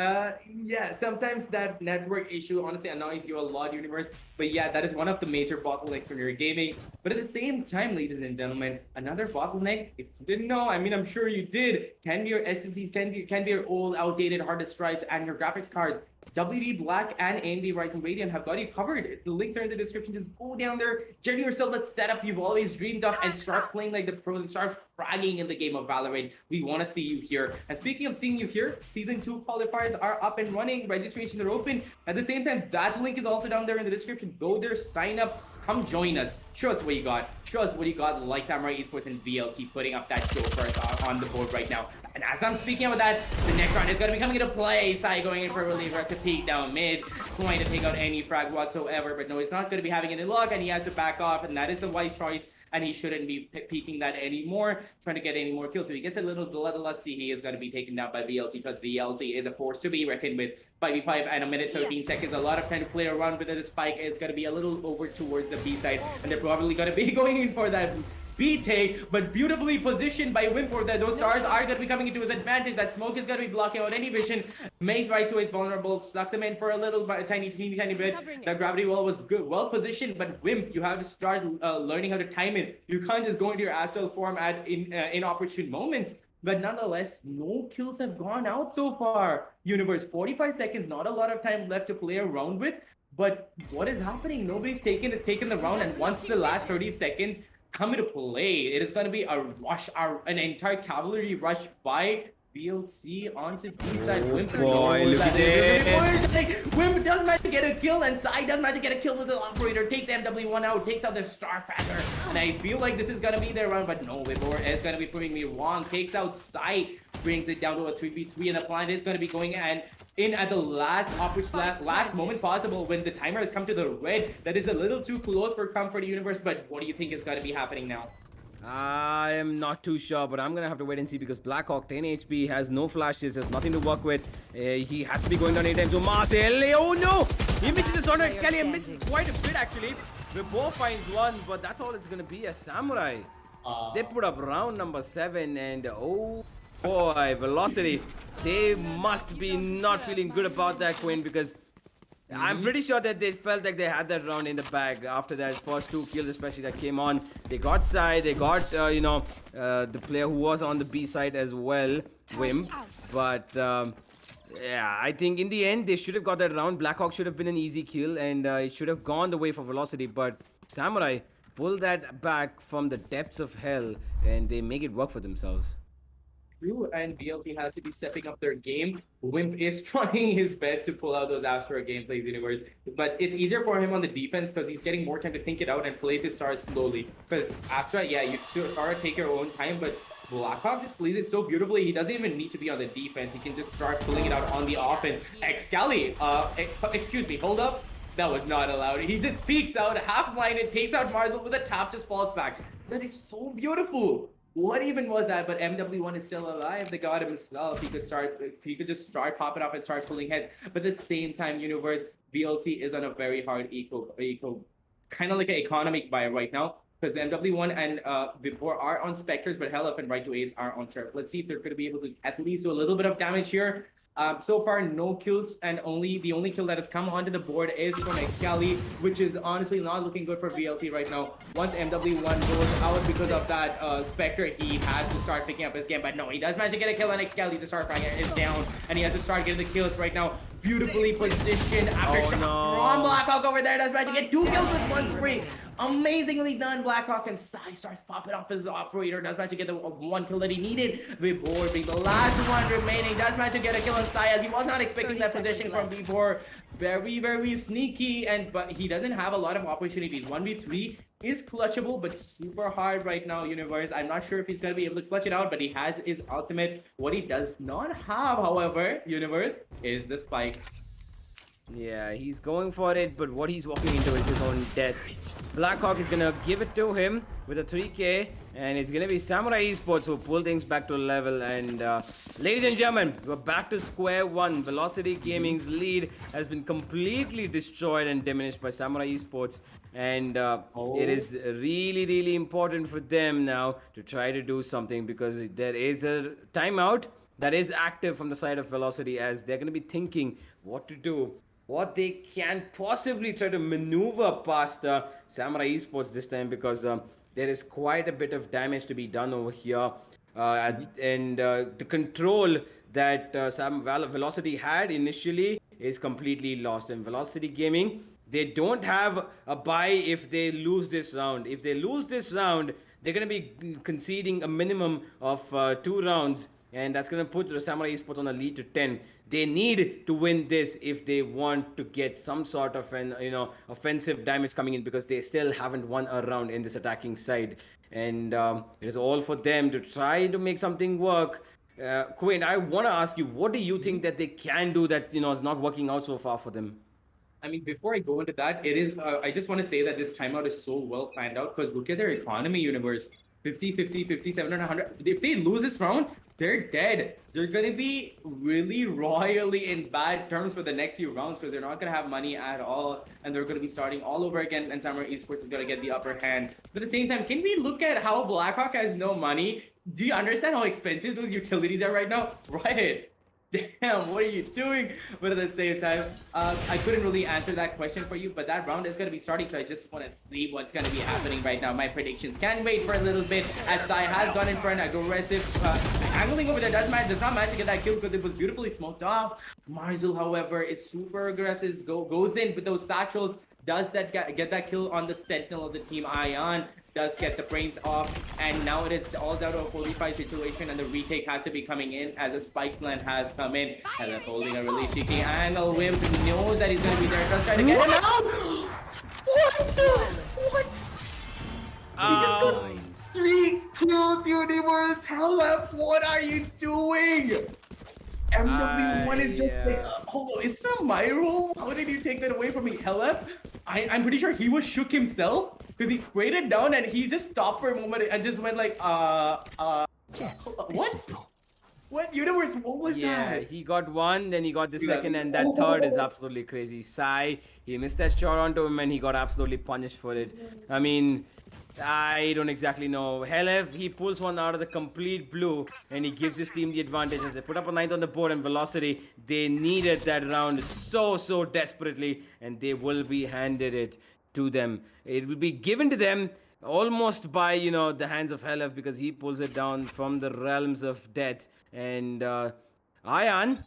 yeah, sometimes that network issue honestly annoys you a lot, Universe. But yeah, that is one of the major bottlenecks when you're gaming. But at the same time, ladies and gentlemen, another bottleneck, if you didn't know, I mean, I'm sure you did, can be your SSDs, can be your old, outdated hard disk drives and your graphics cards. WD Black and AMD Ryzen Radeon have got you covered. The links are in the description. Just go down there, get yourself that setup you've always dreamed of, and start playing like the pros and start fragging in the game of Valorant. We want to see you here. And speaking of seeing you here, Season 2 qualifiers are up and running. Registrations are open. At the same time, that link is also down there in the description. Go there, sign up, come join us. Show us what you got. Show us what you got, like Samurai Esports and VLT putting up that show for us on the board right now. And as I'm speaking about that, the next round is going to be coming into play. Sai going in for a really aggressive peek down mid, trying to take out any frag whatsoever. But no, he's not going to be having any luck, and he has to back off, and that is the wise choice. And he shouldn't be peeking that anymore, trying to get any more kills. If he gets a little bloodlusty, he is going to be taken down by VLT, because VLT is a force to be reckoned with. 5v5 and a minute 13 seconds, a lot of time to play around with it. The Spike is going to be a little over towards the B side, and they're probably going to be going in for that B-take, but beautifully positioned by Wimpor. That those stars are going to be coming into his advantage. That smoke is going to be blocking out any vision. Maze right to his vulnerable, sucks him in for a little tiny bit. The gravity wall was good, well positioned, but Wimp, you have to start learning how to time it. You can't just go into your astral form at inopportune moments. But nonetheless, no kills have gone out so far. Universe, 45 seconds, not a lot of time left to play around with. But what is happening? Nobody's taken the round, and once the last 30 seconds come into play, it is going to be a rush, an entire cavalry rush by VLT onto B side. Oh Wimp boy, look at this. Wimp does manage to get a kill, and Sai does manage to get a kill with the operator. Takes MW1 out, takes out the Starfagger. And I feel like this is gonna be their round, but no, Vibor is gonna be proving me wrong. Takes out Sai, brings it down to a 3v3, and the plan is gonna be going and in at the last moment possible when the timer has come to the red. That is a little too close for Comfort Universe, but what do you think is gonna be happening now? I am not too sure, but I'm gonna have to wait and see because Blackhawk 10 HP has no flashes, has nothing to work with. He has to be going down anytime. So Marcel, oh no! He misses the Sonar Excalibur and misses quite a bit actually. Vibor finds one, but that's all it's gonna be a Samurai. They put up round number 7 and oh boy, Velocity. They must be not feeling good about that, Quinn, because I'm pretty sure that they felt like they had that round in the bag after that first 2 kills, especially that came on. They got side, they got, the player who was on the B side as well, Wimp. But, yeah, I think in the end, they should have got that round. Blackhawk should have been an easy kill, and it should have gone the way for Velocity. But Samurai pull that back from the depths of hell, and they make it work for themselves. And VLT has to be stepping up their game. Wimp is trying his best to pull out those Astra gameplays universe, but it's easier for him on the defense because he's getting more time to think it out and place his stars slowly. Because Astra, yeah, you start to take your own time, but Blackhawk just plays it so beautifully. He doesn't even need to be on the defense. He can just start pulling it out on the offense. Excali, excuse me, hold up. That was not allowed. He just peeks out, half blinded, takes out Marzel with a tap, just falls back. That is so beautiful. What even was that? But MW1 is still alive. They got him himself. He could just start popping up and start pulling heads. But at the same time, Universe VLT is on a very hard eco kind of like an economic buy right now. Because MW1 and Vibor are on Spectres, but Hell Up and Right to Ace are on Chirp. Let's see if they're going to be able to at least do a little bit of damage here. So far, no kills, and the only kill that has come onto the board is from Excali, which is honestly not looking good for VLT right now. Once MW1 goes out because of that Spectre, he has to start picking up his game, but no, he does manage to get a kill on Excali. The Starfagger is down, and he has to start getting the kills right now. Beautifully positioned after shot from Blackhawk over there. Does manage to get 2 kills with 1 spree. Amazingly done, Blackhawk, and Sai starts popping off his operator. Does manage to get the 1 kill that he needed. Vibor being the last one remaining. Does manage to get a kill on Sai as he was not expecting that position from Vibor. Very, very sneaky, but he doesn't have a lot of opportunities. 1v3 is clutchable, but super hard right now, Universe. I'm not sure if he's going to be able to clutch it out, but he has his ultimate. What he does not have, however, Universe, is the spike. Yeah, he's going for it, but what he's walking into is his own death. Blackhawk is gonna give it to him with a 3k, and it's gonna be Samurai Esports who pull things back to level. And ladies and gentlemen, we're back to square one. Velocity Gaming's lead has been completely destroyed and diminished by Samurai Esports, and it is really, really important for them now to try to do something, because there is a timeout that is active from the side of Velocity, as they're gonna be thinking what to do, what they can possibly try to maneuver past Samurai Esports this time, because there is quite a bit of damage to be done over here. And the control that Velocity had initially is completely lost. And Velocity Gaming, they don't have a buy if they lose this round. If they lose this round, they're going to be conceding a minimum of 2 rounds. And that's going to put Samurai Esports on a lead to 10. They need to win this if they want to get some sort of an offensive damage coming in, because they still haven't won a round in this attacking side. And it is all for them to try to make something work. Quinn, I want to ask you, what do you think that they can do that is not working out so far for them? I mean, before I go into that, it is. I just want to say that this timeout is so well planned out, because look at their economy, Universe. 50, 50, 57, and 100. If they lose this round, they're dead. They're going to be really royally in bad terms for the next few rounds, because they're not going to have money at all, and they're going to be starting all over again, and Samurai Esports is going to get the upper hand. But at the same time, can we look at how Blackhawk has no money? Do you understand how expensive those utilities are right now? Right. Damn, what are you doing? But at the same time, I couldn't really answer that question for you, but that round is going to be starting, so I just want to see what's going to be happening right now. My predictions can wait for a little bit, as Sai has gone in for an aggressive angling over there. Does not manage to get that kill because it was beautifully smoked off. Marzel, however, is super aggressive, goes in with those satchels, does that get that kill on the sentinel of the team Ion. does get the brains off, and now it is all down to a 45 situation, and the retake has to be coming in as a spike plan has come in. And they're holding a really cheeky angle. Wimp knows that he's going to be there, just trying to get him out. What? He just got 3 kills, Universe. Hell, what are you doing? MW1 is just like, hold on, is that my role? How did you take that away from me? Helef? I'm pretty sure he was shook himself because he sprayed it down and he just stopped for a moment and just went like, what? What? Universe, what was that? Yeah, he got one, then he got the second, and that third is absolutely crazy. Sai, he missed that shot onto him and he got absolutely punished for it. I mean, I don't exactly know. Helef, he pulls one out of the complete blue and he gives his team the advantage as they put up a 9th on the board, and Velocity, they needed that round so desperately, and they will be handed it to them. It will be given to them almost by, you know, the hands of Helef, because he pulls it down from the realms of death. And Ayan,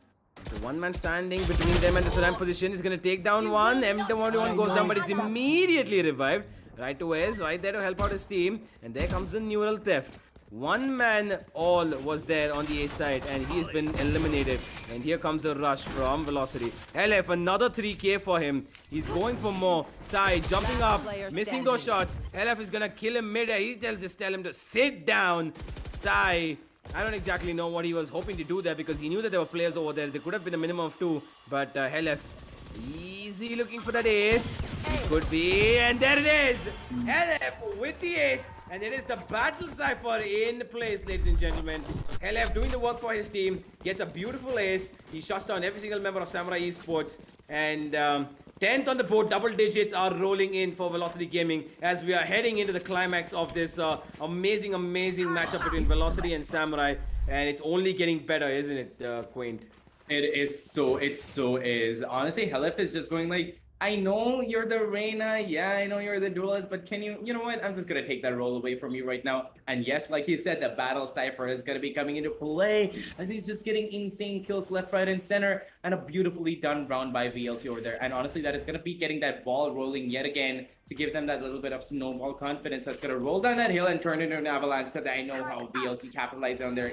the one man standing between them and the Saddam position, is going to take down one. M21 goes down, but is immediately revived. Right away, is right there to help out his team. And there comes the neural theft. One man all was there on the A side, and he has been eliminated. And here comes a rush from Velocity. LF, another 3k for him. He's going for more. Sai jumping up, missing those shots. LF is gonna kill him mid-air. He just tell him to sit down. Sai, I don't exactly know what he was hoping to do there, because he knew that there were players over there. There could have been a minimum of 2, but LF, easy looking for that ace. Could be, and there it is. LF with the ace, and it is the battle cipher in place, ladies and gentlemen. LF doing the work for his team, gets a beautiful ace. He shuts down every single member of Samurai Esports, and 10th on the board. Double digits are rolling in for Velocity Gaming as we are heading into the climax of this amazing matchup between Velocity and Samurai, and it's only getting better, isn't it, Quaint? It so is. Honestly, Helef is just going like, I know you're the Reina, yeah, I know you're the duelist, but can you know what? I'm just gonna take that role away from you right now. And yes, like you said, the battle cipher is gonna be coming into play as he's just getting insane kills left, right, and center, and a beautifully done round by VLT over there. And honestly, that is gonna be getting that ball rolling yet again to give them that little bit of snowball confidence that's gonna roll down that hill and turn into an avalanche, because I know how VLT capitalized on their,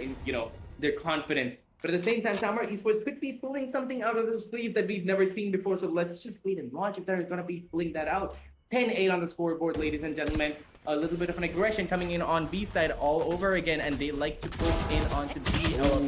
their confidence. But at the same time, Samurai Esports could be pulling something out of the sleeves that we've never seen before. So let's just wait and watch if they're going to be pulling that out. 10-8 on the scoreboard, ladies and gentlemen. A little bit of an aggression coming in on B side all over again. And they like to push in onto B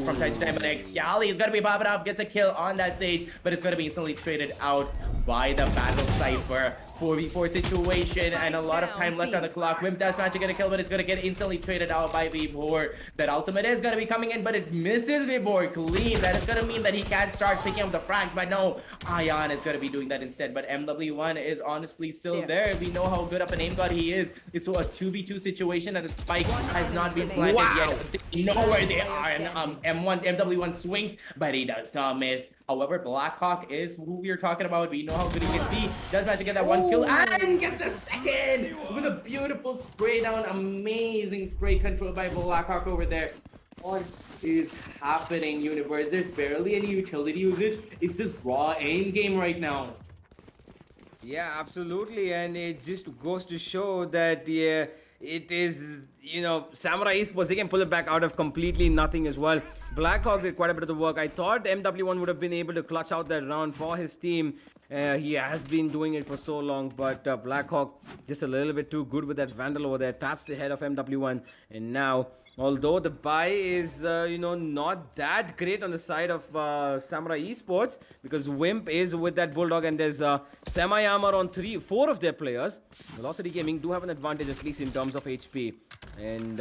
from time to time. But Excali is going to be popping up, gets a kill on that stage. But it's going to be instantly traded out by the battle cipher. 4v4 situation and a lot of time left on the clock. Wimp does manage to get a kill, but it's going to get instantly traded out by Vibor. That ultimate is going to be coming in, but it misses Vibor clean. That is going to mean that he can't start picking up the frags, but no, Ayan is going to be doing that instead. But MW1 is honestly still there. We know how good of an aim god he is. It's a 2v2 situation and the spike has not been planted yet. They know where they are, and MW1 swings, but he does not miss. However, Blackhawk is who we are talking about. We know how good he can be. Does manage to get that one kill and gets a second with a beautiful spray down. Amazing spray control by Blackhawk over there. What is happening, Universe? There's barely any utility usage. It's just raw aim game right now. Yeah, absolutely, and it just goes to show that it is, Samurai Esports, they can pull it back out of completely nothing as well. Blackhawk did quite a bit of the work. I thought MW1 would have been able to clutch out that round for his team. He has been doing it for so long, but Blackhawk just a little bit too good with that Vandal over there. Taps the head of MW1, and now, although the buy is, not that great on the side of Samurai Esports, because Wimp is with that Bulldog, and there's semi-armor on 4 of their players. Velocity Gaming do have an advantage, at least in terms of HP and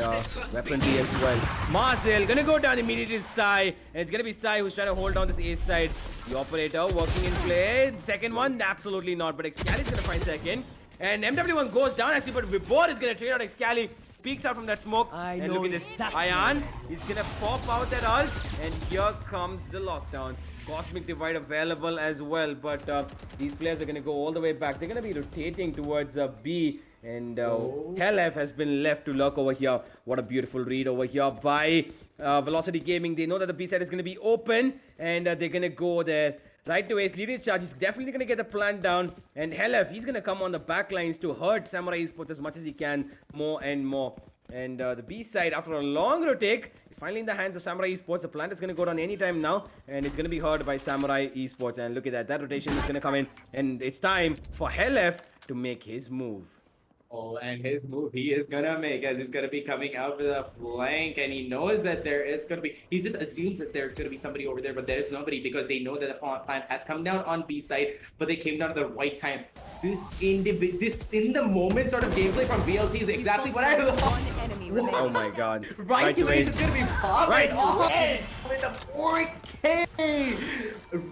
weaponry as well. Marcel gonna go down immediately to Sai, and it's gonna be Sai who's trying to hold down this ace side. The operator working in play. Second one, absolutely not, but Excali is gonna find second. And MW1 goes down actually, but Vibor is gonna trade out Excali. Peeks out from that smoke, and look at this. Ayan is gonna pop out that ult, and here comes the lockdown. Cosmic Divide available as well, but these players are gonna go all the way back. They're gonna be rotating towards B, and Helef has been left to lurk over here. What a beautiful read over here by Velocity Gaming. They know that the B side is gonna be open, and they're gonna go there. Right to ace, leading charge. He's definitely going to get the plant down. And Helef, he's going to come on the back lines to hurt Samurai Esports as much as he can, more and more. And the B side, after a long retake, is finally in the hands of Samurai Esports. The plant is going to go down anytime now, and it's going to be heard by Samurai Esports. And look at that. That rotation is going to come in, and it's time for Helef to make his move. Oh, and his move he is gonna make as he's gonna be coming out with a flank, and he knows that there is gonna be. He just assumes that there's gonna be somebody over there, but there's nobody because they know that the plant has come down on B side, but they came down at the right time. This in the moment sort of gameplay from VLT is exactly what I love. One enemy remaining. Oh my god. Right to ace is gonna be popped Right. with a 4K.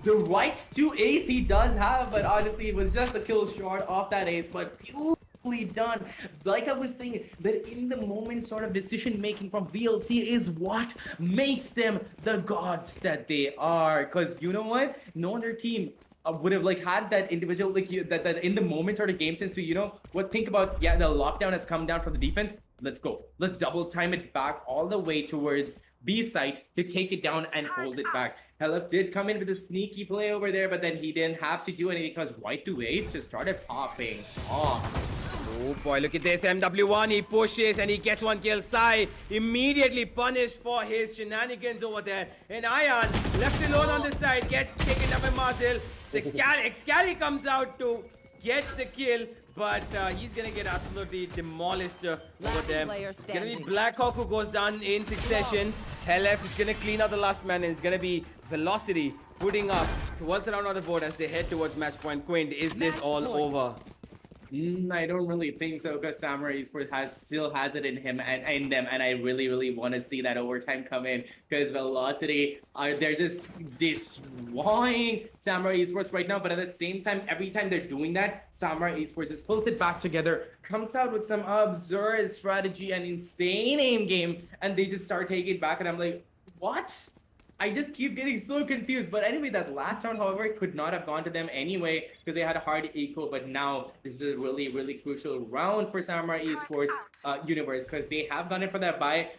The right to ace he does have, but honestly it was just a kill short off that ace, but done. Like I was saying, that in the moment sort of decision making from VLC is what makes them the gods that they are. Because you know what, no other team would have like had that individual like that in the moment sort of game sense to, you know what, think about, yeah, the lockdown has come down from the defense, let's go, let's double time it back all the way towards B site to take it down and hold it back. Helef did come in with a sneaky play over there, but then he didn't have to do anything because white to ace just started popping off. Oh boy, look at this. MW1, he pushes and he gets one kill. Sai immediately punished for his shenanigans over there. And Ion, left alone on the side, gets taken up by Marcel. Excali comes out to get the kill, but he's gonna get absolutely demolished over there. It's gonna be Blackhawk who goes down in succession. Helef is gonna clean out the last man, and it's gonna be Velocity putting up towards around on the board as they head towards match point. Quinn, is this all over? I don't really think so because Samurai Esports still has it in him and in them, and I really want to see that overtime come in because Velocity they're just destroying Samurai Esports right now. But at the same time, every time they're doing that, Samurai Esports just pulls it back together, comes out with some absurd strategy and insane aim game, and they just start taking it back. And I'm like, what? I just keep getting so confused. But anyway, that last round, however, could not have gone to them anyway because they had a hard equal. But now this is a really crucial round for Samurai Esports universe because they have gone in for that by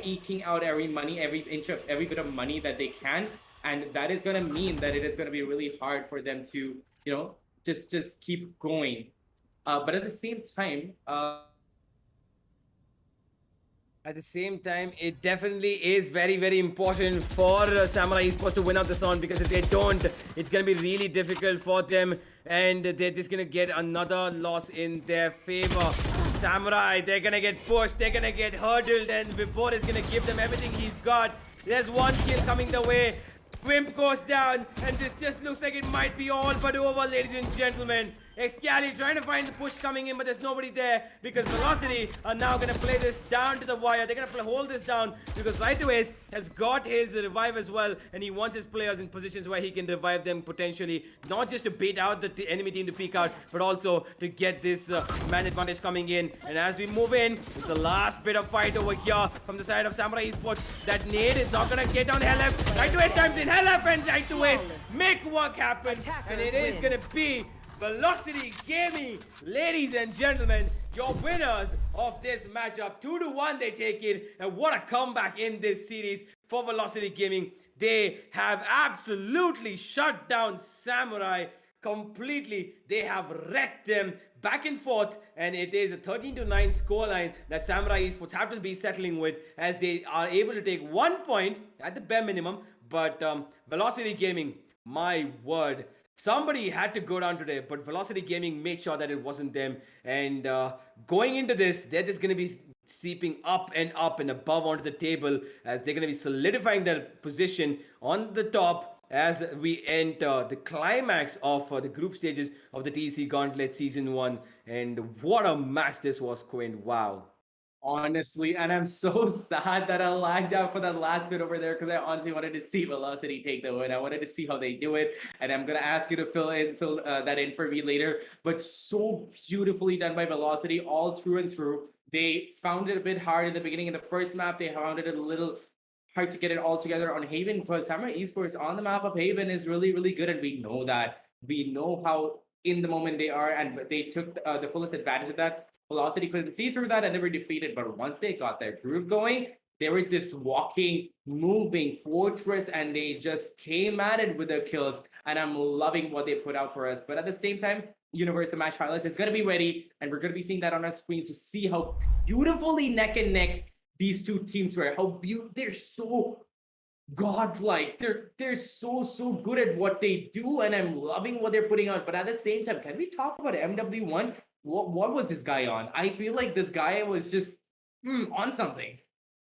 eking out every money, every inch of every bit of money that they can, and that is going to mean that it is going to be really hard for them to, you know, just keep going. But at the same time. At the same time, it definitely is very important for Samurai Esports to win out this round, because if they don't, it's going to be really difficult for them, and they're just going to get another loss in their favor. Samurai, they're going to get pushed, they're going to get hurdled, and Vibor is going to give them everything he's got. There's one kill coming the way. Wimp goes down, and this just looks like it might be all but over, ladies and gentlemen. Excali trying to find the push coming in, but there's nobody there because Velocity are now going to play this down to the wire. They're going to hold this down because Right Aways has got his revive as well, and he wants his players in positions where he can revive them potentially, not just to bait out the enemy team to peek out, but also to get this man advantage coming in. And as we move in, it's the last bit of fight over here from the side of Samurai Esports. That nade is not going to get down Helef. Right Aways times in. Helef and Right Aways make work happen, and it is going to be Velocity Gaming, ladies and gentlemen, your winners of this matchup. 2-1 they take it, and what a comeback in this series for Velocity Gaming. They have absolutely shut down Samurai completely. They have wrecked them back and forth, and it is a 13-9 scoreline that Samurai Esports have to be settling with, as they are able to take 1 point at the bare minimum. But Velocity Gaming, my word, somebody had to go down today, but Velocity Gaming made sure that it wasn't them. And going into this, they're just going to be seeping up and above onto the table, as they're going to be solidifying their position on the top as we enter the climax of the group stages of the TEC Gauntlet Season 1. And what a match this was, Quinn. Wow. Honestly, and I'm so sad that I lagged out for that last bit over there because I honestly wanted to see Velocity take the win. I wanted to see how they do it, and I'm gonna ask you to fill that in for me later. But so beautifully done by Velocity, all through and through. They found it a bit hard in the beginning. In the first map, they found it a little hard to get it all together on Haven, because Samurai Esports on the map of Haven is really good, and we know that. We know how in the moment they are, and they took the fullest advantage of that. Velocity couldn't see through that, and they were defeated. But once they got their groove going, they were this walking, moving fortress, and they just came at it with their kills. and I'm loving what they put out for us. But at the same time, Universe the Match highlights is going to be ready, and we're going to be seeing that on our screens to see how beautifully neck and neck these two teams were. How they're so godlike. They're so good at what they do, and I'm loving what they're putting out. But at the same time, can we talk about MW1? What was this guy on? I feel like this guy was just on something.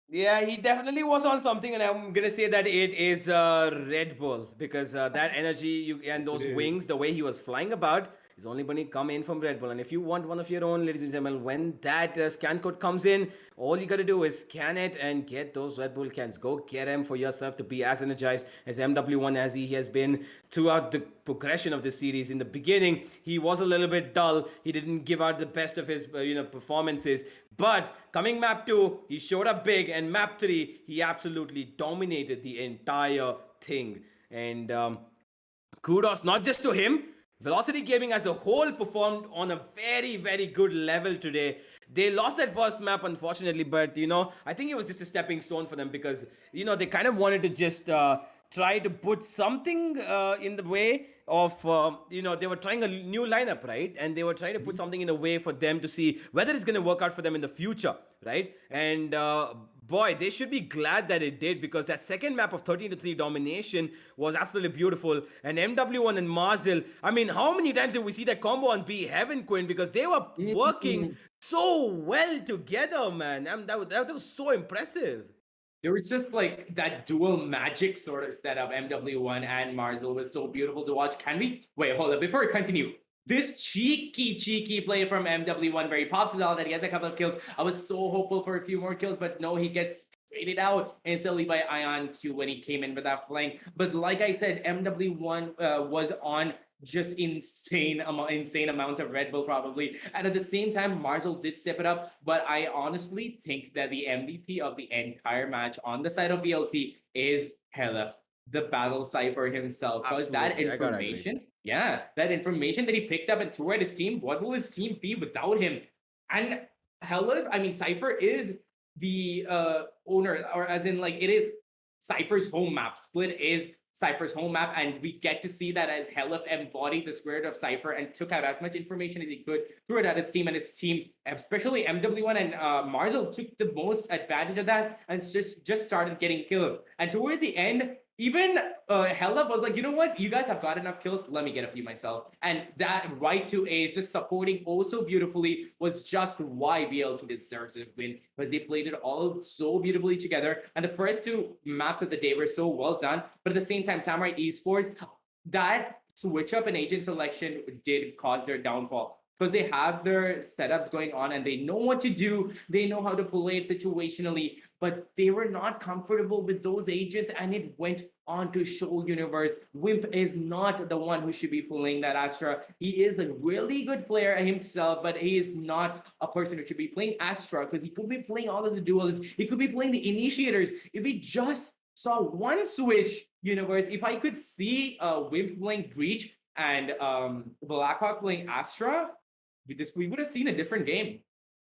Yeah, he definitely was on something, and I'm gonna say that it is Red Bull because that energy and those wings, the way he was flying about, is only going to come in from Red Bull. And if you want one of your own, ladies and gentlemen, when that scan code comes in, all you got to do is scan it and get those Red Bull cans. Go get them for yourself to be as energized as MW1 as he has been throughout the progression of the series. In the beginning, he was a little bit dull. He didn't give out the best of his performances. But coming map 2, he showed up big, and map 3, he absolutely dominated the entire thing. And kudos not just to him. Velocity Gaming as a whole performed on a very, very good level today. They lost that first map, unfortunately, but, I think it was just a stepping stone for them because, they kind of wanted to just try to put something in the way of, they were trying a new lineup, right? And they were trying to put something in the way for them to see whether it's going to work out for them in the future, right? And boy, they should be glad that it did because that second map of 13-3 domination was absolutely beautiful. And MW1 and Marzil, I mean, how many times did we see that combo on B Heaven Quinn? Because they were working so well together, man. That was so impressive. There was just like that dual magic sort of setup. MW1 and Marzil was so beautiful to watch. Can we wait? Hold up before we continue. This cheeky play from MW1 where he pops it out and he has a couple of kills. I was so hopeful for a few more kills, but no, he gets traded out instantly by Ion Q when he came in with that flank. But like I said, MW1 was on just insane amounts of Red Bull probably. And at the same time, Marzil did step it up. But I honestly think that the MVP of the entire match on the side of VLC is Helef, the battle cipher himself. Because that information, that information that he picked up and threw at his team, what will his team be without him? And Helef, I mean, Cypher is the owner, or as in like it is Cypher's home map. Split is Cypher's home map, and we get to see that as Helef embodied the spirit of Cypher and took out as much information as he could, threw it at his team, and his team, especially MW1 and Marzil, took the most advantage of that and just started getting kills. And towards the end, even Helef was like, you know what? You guys have got enough kills. Let me get a few myself. And that right to Ace, just supporting oh so beautifully, was just why VLT deserves a win, because they played it all so beautifully together. And the first two maps of the day were so well done. But at the same time, Samurai Esports, that switch up in agent selection did cause their downfall. Because they have their setups going on and they know what to do. They know how to play it situationally, but they were not comfortable with those agents, and it went on to show Universe. Wimp is not the one who should be playing that Astra. He is a really good player himself, but he is not a person who should be playing Astra because he could be playing all of the duelists. He could be playing the initiators. If he just saw one switch, Universe, if I could see Wimp playing Breach and Blackhawk playing Astra, we would have seen a different game.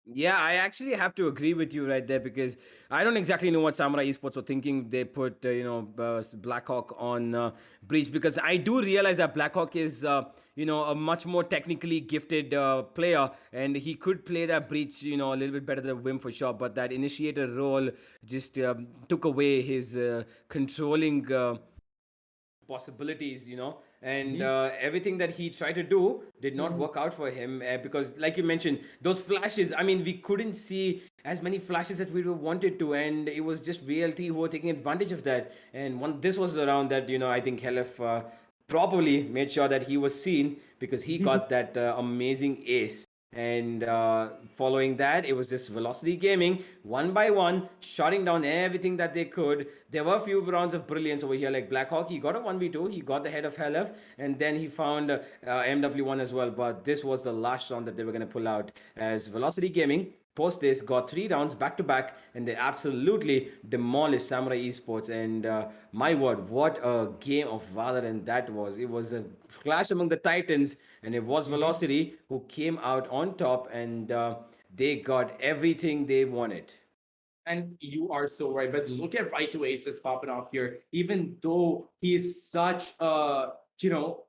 Yeah, I actually have to agree with you right there because I don't exactly know what Samurai Esports were thinking. They put, Blackhawk on Breach because I do realize that Blackhawk is, a much more technically gifted player and he could play that Breach, a little bit better than Wim for sure. But that initiator role just took away his controlling possibilities, and everything that he tried to do did not work out for him because like you mentioned, those flashes, I mean, we couldn't see as many flashes that we wanted to, and it was just VLT who were taking advantage of that. And this was around that, I think Helef probably made sure that he was seen because he got that amazing ace. And following that, it was just Velocity Gaming, one by one, shutting down everything that they could. There were a few rounds of brilliance over here, like Blackhawk. He got a 1v2, he got the head of Helef, and then he found MW1 as well. But this was the last round that they were going to pull out, as Velocity Gaming, post this, got 3 rounds back to back, and they absolutely demolished Samurai Esports. And my word, what a game of Valorant that was. It was a clash among the Titans, and it was Velocity who came out on top, and they got everything they wanted. And you are so right. But look at right to Aces popping off here. Even though he is such a you know,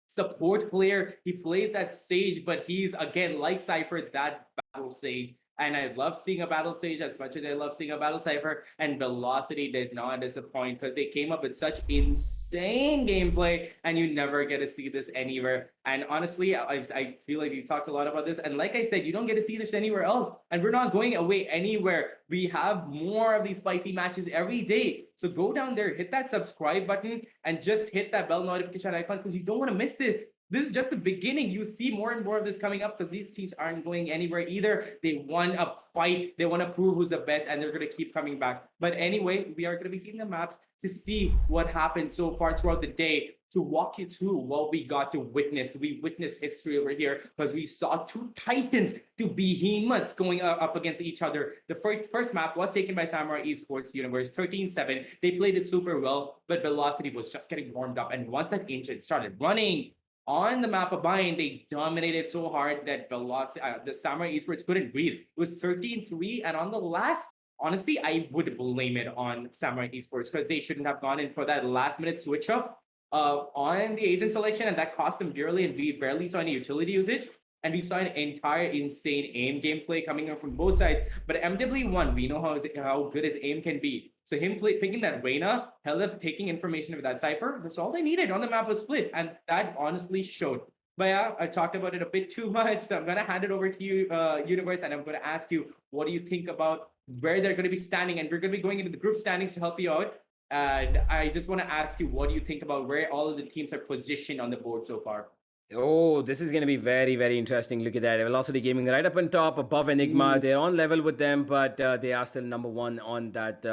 support player. He plays that Sage, but he's again like Cypher, that battle Sage. And I love seeing a battle Sage as much as I love seeing a battle Cypher. And Velocity did not disappoint because they came up with such insane gameplay, and you never get to see this anywhere. And honestly, I feel like we talked a lot about this. And like I said, you don't get to see this anywhere else. And we're not going away anywhere. We have more of these spicy matches every day. So go down there, hit that subscribe button, and just hit that bell notification icon because you don't want to miss this. This is just the beginning. You see more and more of this coming up because these teams aren't going anywhere either. They want a fight. They want to prove who's the best, and they're going to keep coming back. But anyway, we are going to be seeing the maps to see what happened so far throughout the day, to walk you through what we got to witness. We witnessed history over here because we saw two titans, two behemoths going up against each other. The first map was taken by Samurai Esports Universe, 13-7. They played it super well, but Velocity was just getting warmed up. And once that ancient started running on the map of Bayern, they dominated so hard that the Samurai Esports couldn't breathe. It was 13-3, and on the last, honestly, I would blame it on Samurai Esports because they shouldn't have gone in for that last-minute switch up on the agent selection, and that cost them dearly, and we barely saw any utility usage. And we saw an entire insane aim gameplay coming up from both sides. But MW won. We know how good his aim can be. So him thinking that Reyna held up taking information of that Cypher, that's all they needed on the map of Split. And that honestly showed. But yeah, I talked about it a bit too much. So I'm going to hand it over to you, Universe, and I'm going to ask you, what do you think about where they're going to be standing? And we're going to be going into the group standings to help you out. And I just want to ask you, what do you think about where all of the teams are positioned on the board so far? Oh, this is going to be very, very interesting. Look at that. Velocity Gaming right up on top, above Enigma. They're on level with them, but they are still number one on that,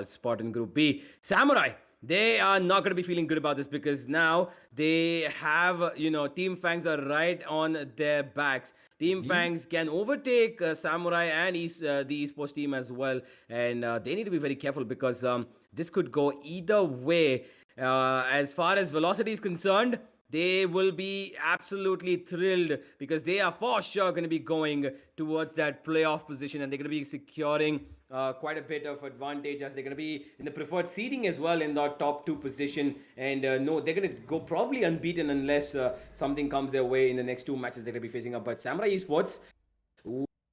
spot in Group B. Samurai, they are not going to be feeling good about this because now they have, Team Fangs are right on their backs. Team Fangs can overtake Samurai and the esports team as well. And they need to be very careful because this could go either way. As far as Velocity is concerned, they will be absolutely thrilled because they are for sure going to be going towards that playoff position, and they're going to be securing quite a bit of advantage as they're going to be in the preferred seeding as well in the top 2 position. And no, they're going to go probably unbeaten unless something comes their way in the next 2 matches they're going to be facing up. But Samurai Esports,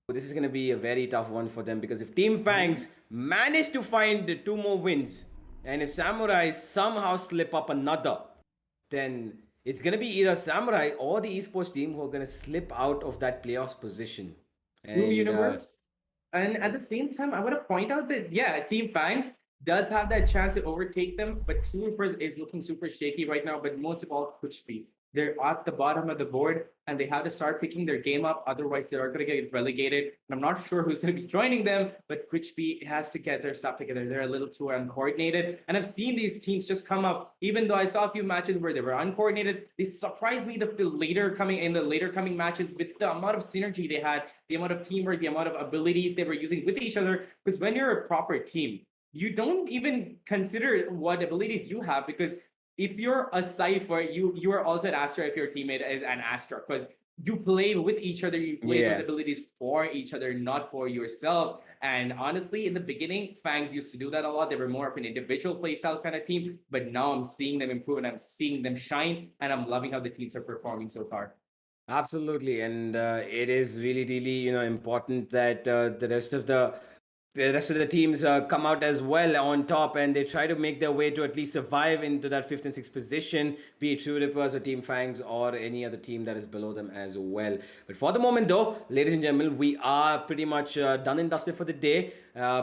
this is going to be a very tough one for them because if Team Fangs manage to find 2 more wins, and if Samurai somehow slip up another, then it's going to be either Samurai or the esports team who are going to slip out of that playoffs position. Blue Universe. And at the same time, I want to point out that, yeah, Team Fangs does have that chance to overtake them, but True Reapers is looking super shaky right now. But most of all, Kuchpi. They're at the bottom of the board, and they have to start picking their game up. Otherwise, they are going to get relegated. And I'm not sure who's going to be joining them, but Kuchpi has to get their stuff together. They're a little too uncoordinated. And I've seen these teams just come up, even though I saw a few matches where they were uncoordinated. They surprised me the later coming matches with the amount of synergy they had, the amount of teamwork, the amount of abilities they were using with each other. Because when you're a proper team, you don't even consider what abilities you have, because if you're a Cypher, you are also an Astra if your teammate is an Astra, because you play with each other, you play those abilities for each other, not for yourself. And honestly, in the beginning, Fangs used to do that a lot. They were more of an individual playstyle kind of team, but now I'm seeing them improve and I'm seeing them shine, and I'm loving how the teams are performing so far. Absolutely, and it is really, really, important that the rest of the teams come out as well on top, and they try to make their way to at least survive into that 5th and 6th position, be it True Rippers or Team Fangs or any other team that is below them as well. But for the moment though, ladies and gentlemen, we are pretty much done and dusted for the day.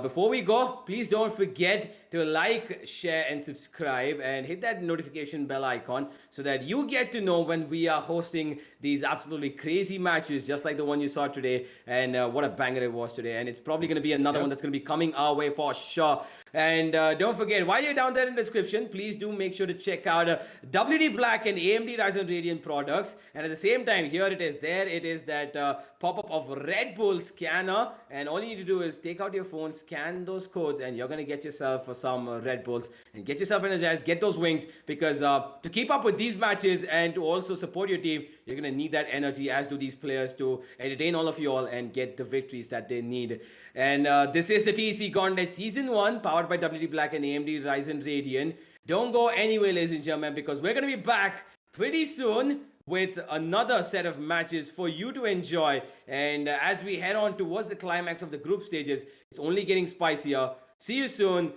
Before we go, please don't forget to like, share and subscribe and hit that notification bell icon so that you get to know when we are hosting these absolutely crazy matches just like the one you saw today. And what a banger it was today, and it's probably going to be another one that's going to be coming our way for sure. And don't forget, while you're down there in the description, please do make sure to check out WD Black and AMD Ryzen Radiant products. And at the same time, here it is. There it is, that pop-up of Red Bull scanner. And all you need to do is take out your phone, scan those codes, and you're going to get yourself some Red Bulls and get yourself energized, get those wings. Because to keep up with these matches and to also support your team, you're going to need that energy, as do these players, to entertain all of you all and get the victories that they need. And this is the TEC Gauntlet Season 1, powered by WD Black and AMD Ryzen Radeon. Don't go anywhere, ladies and gentlemen, because we're going to be back pretty soon with another set of matches for you to enjoy. And as we head on towards the climax of the group stages, it's only getting spicier. See you soon.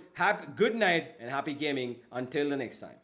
Good night and happy gaming. Until the next time.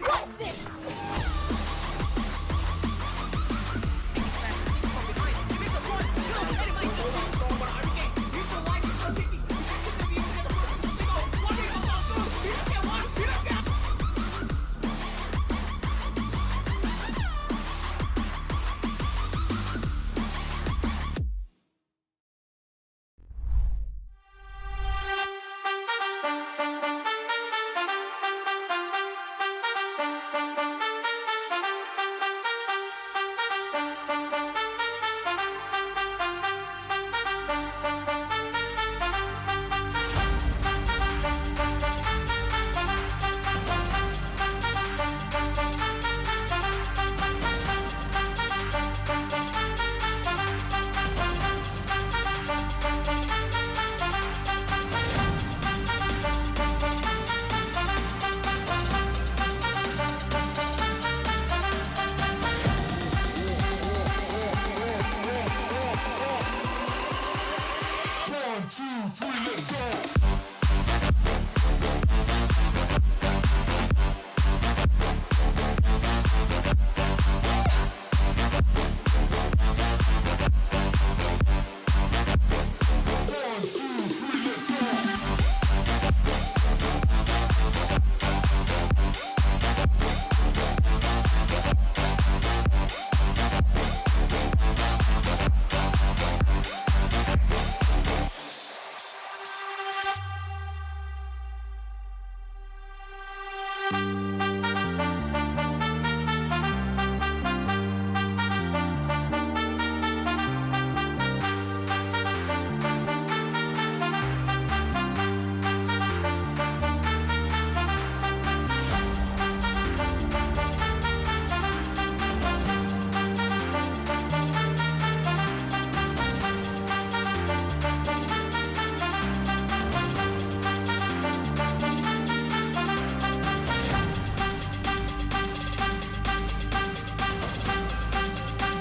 What's this? One, two, three, let's go.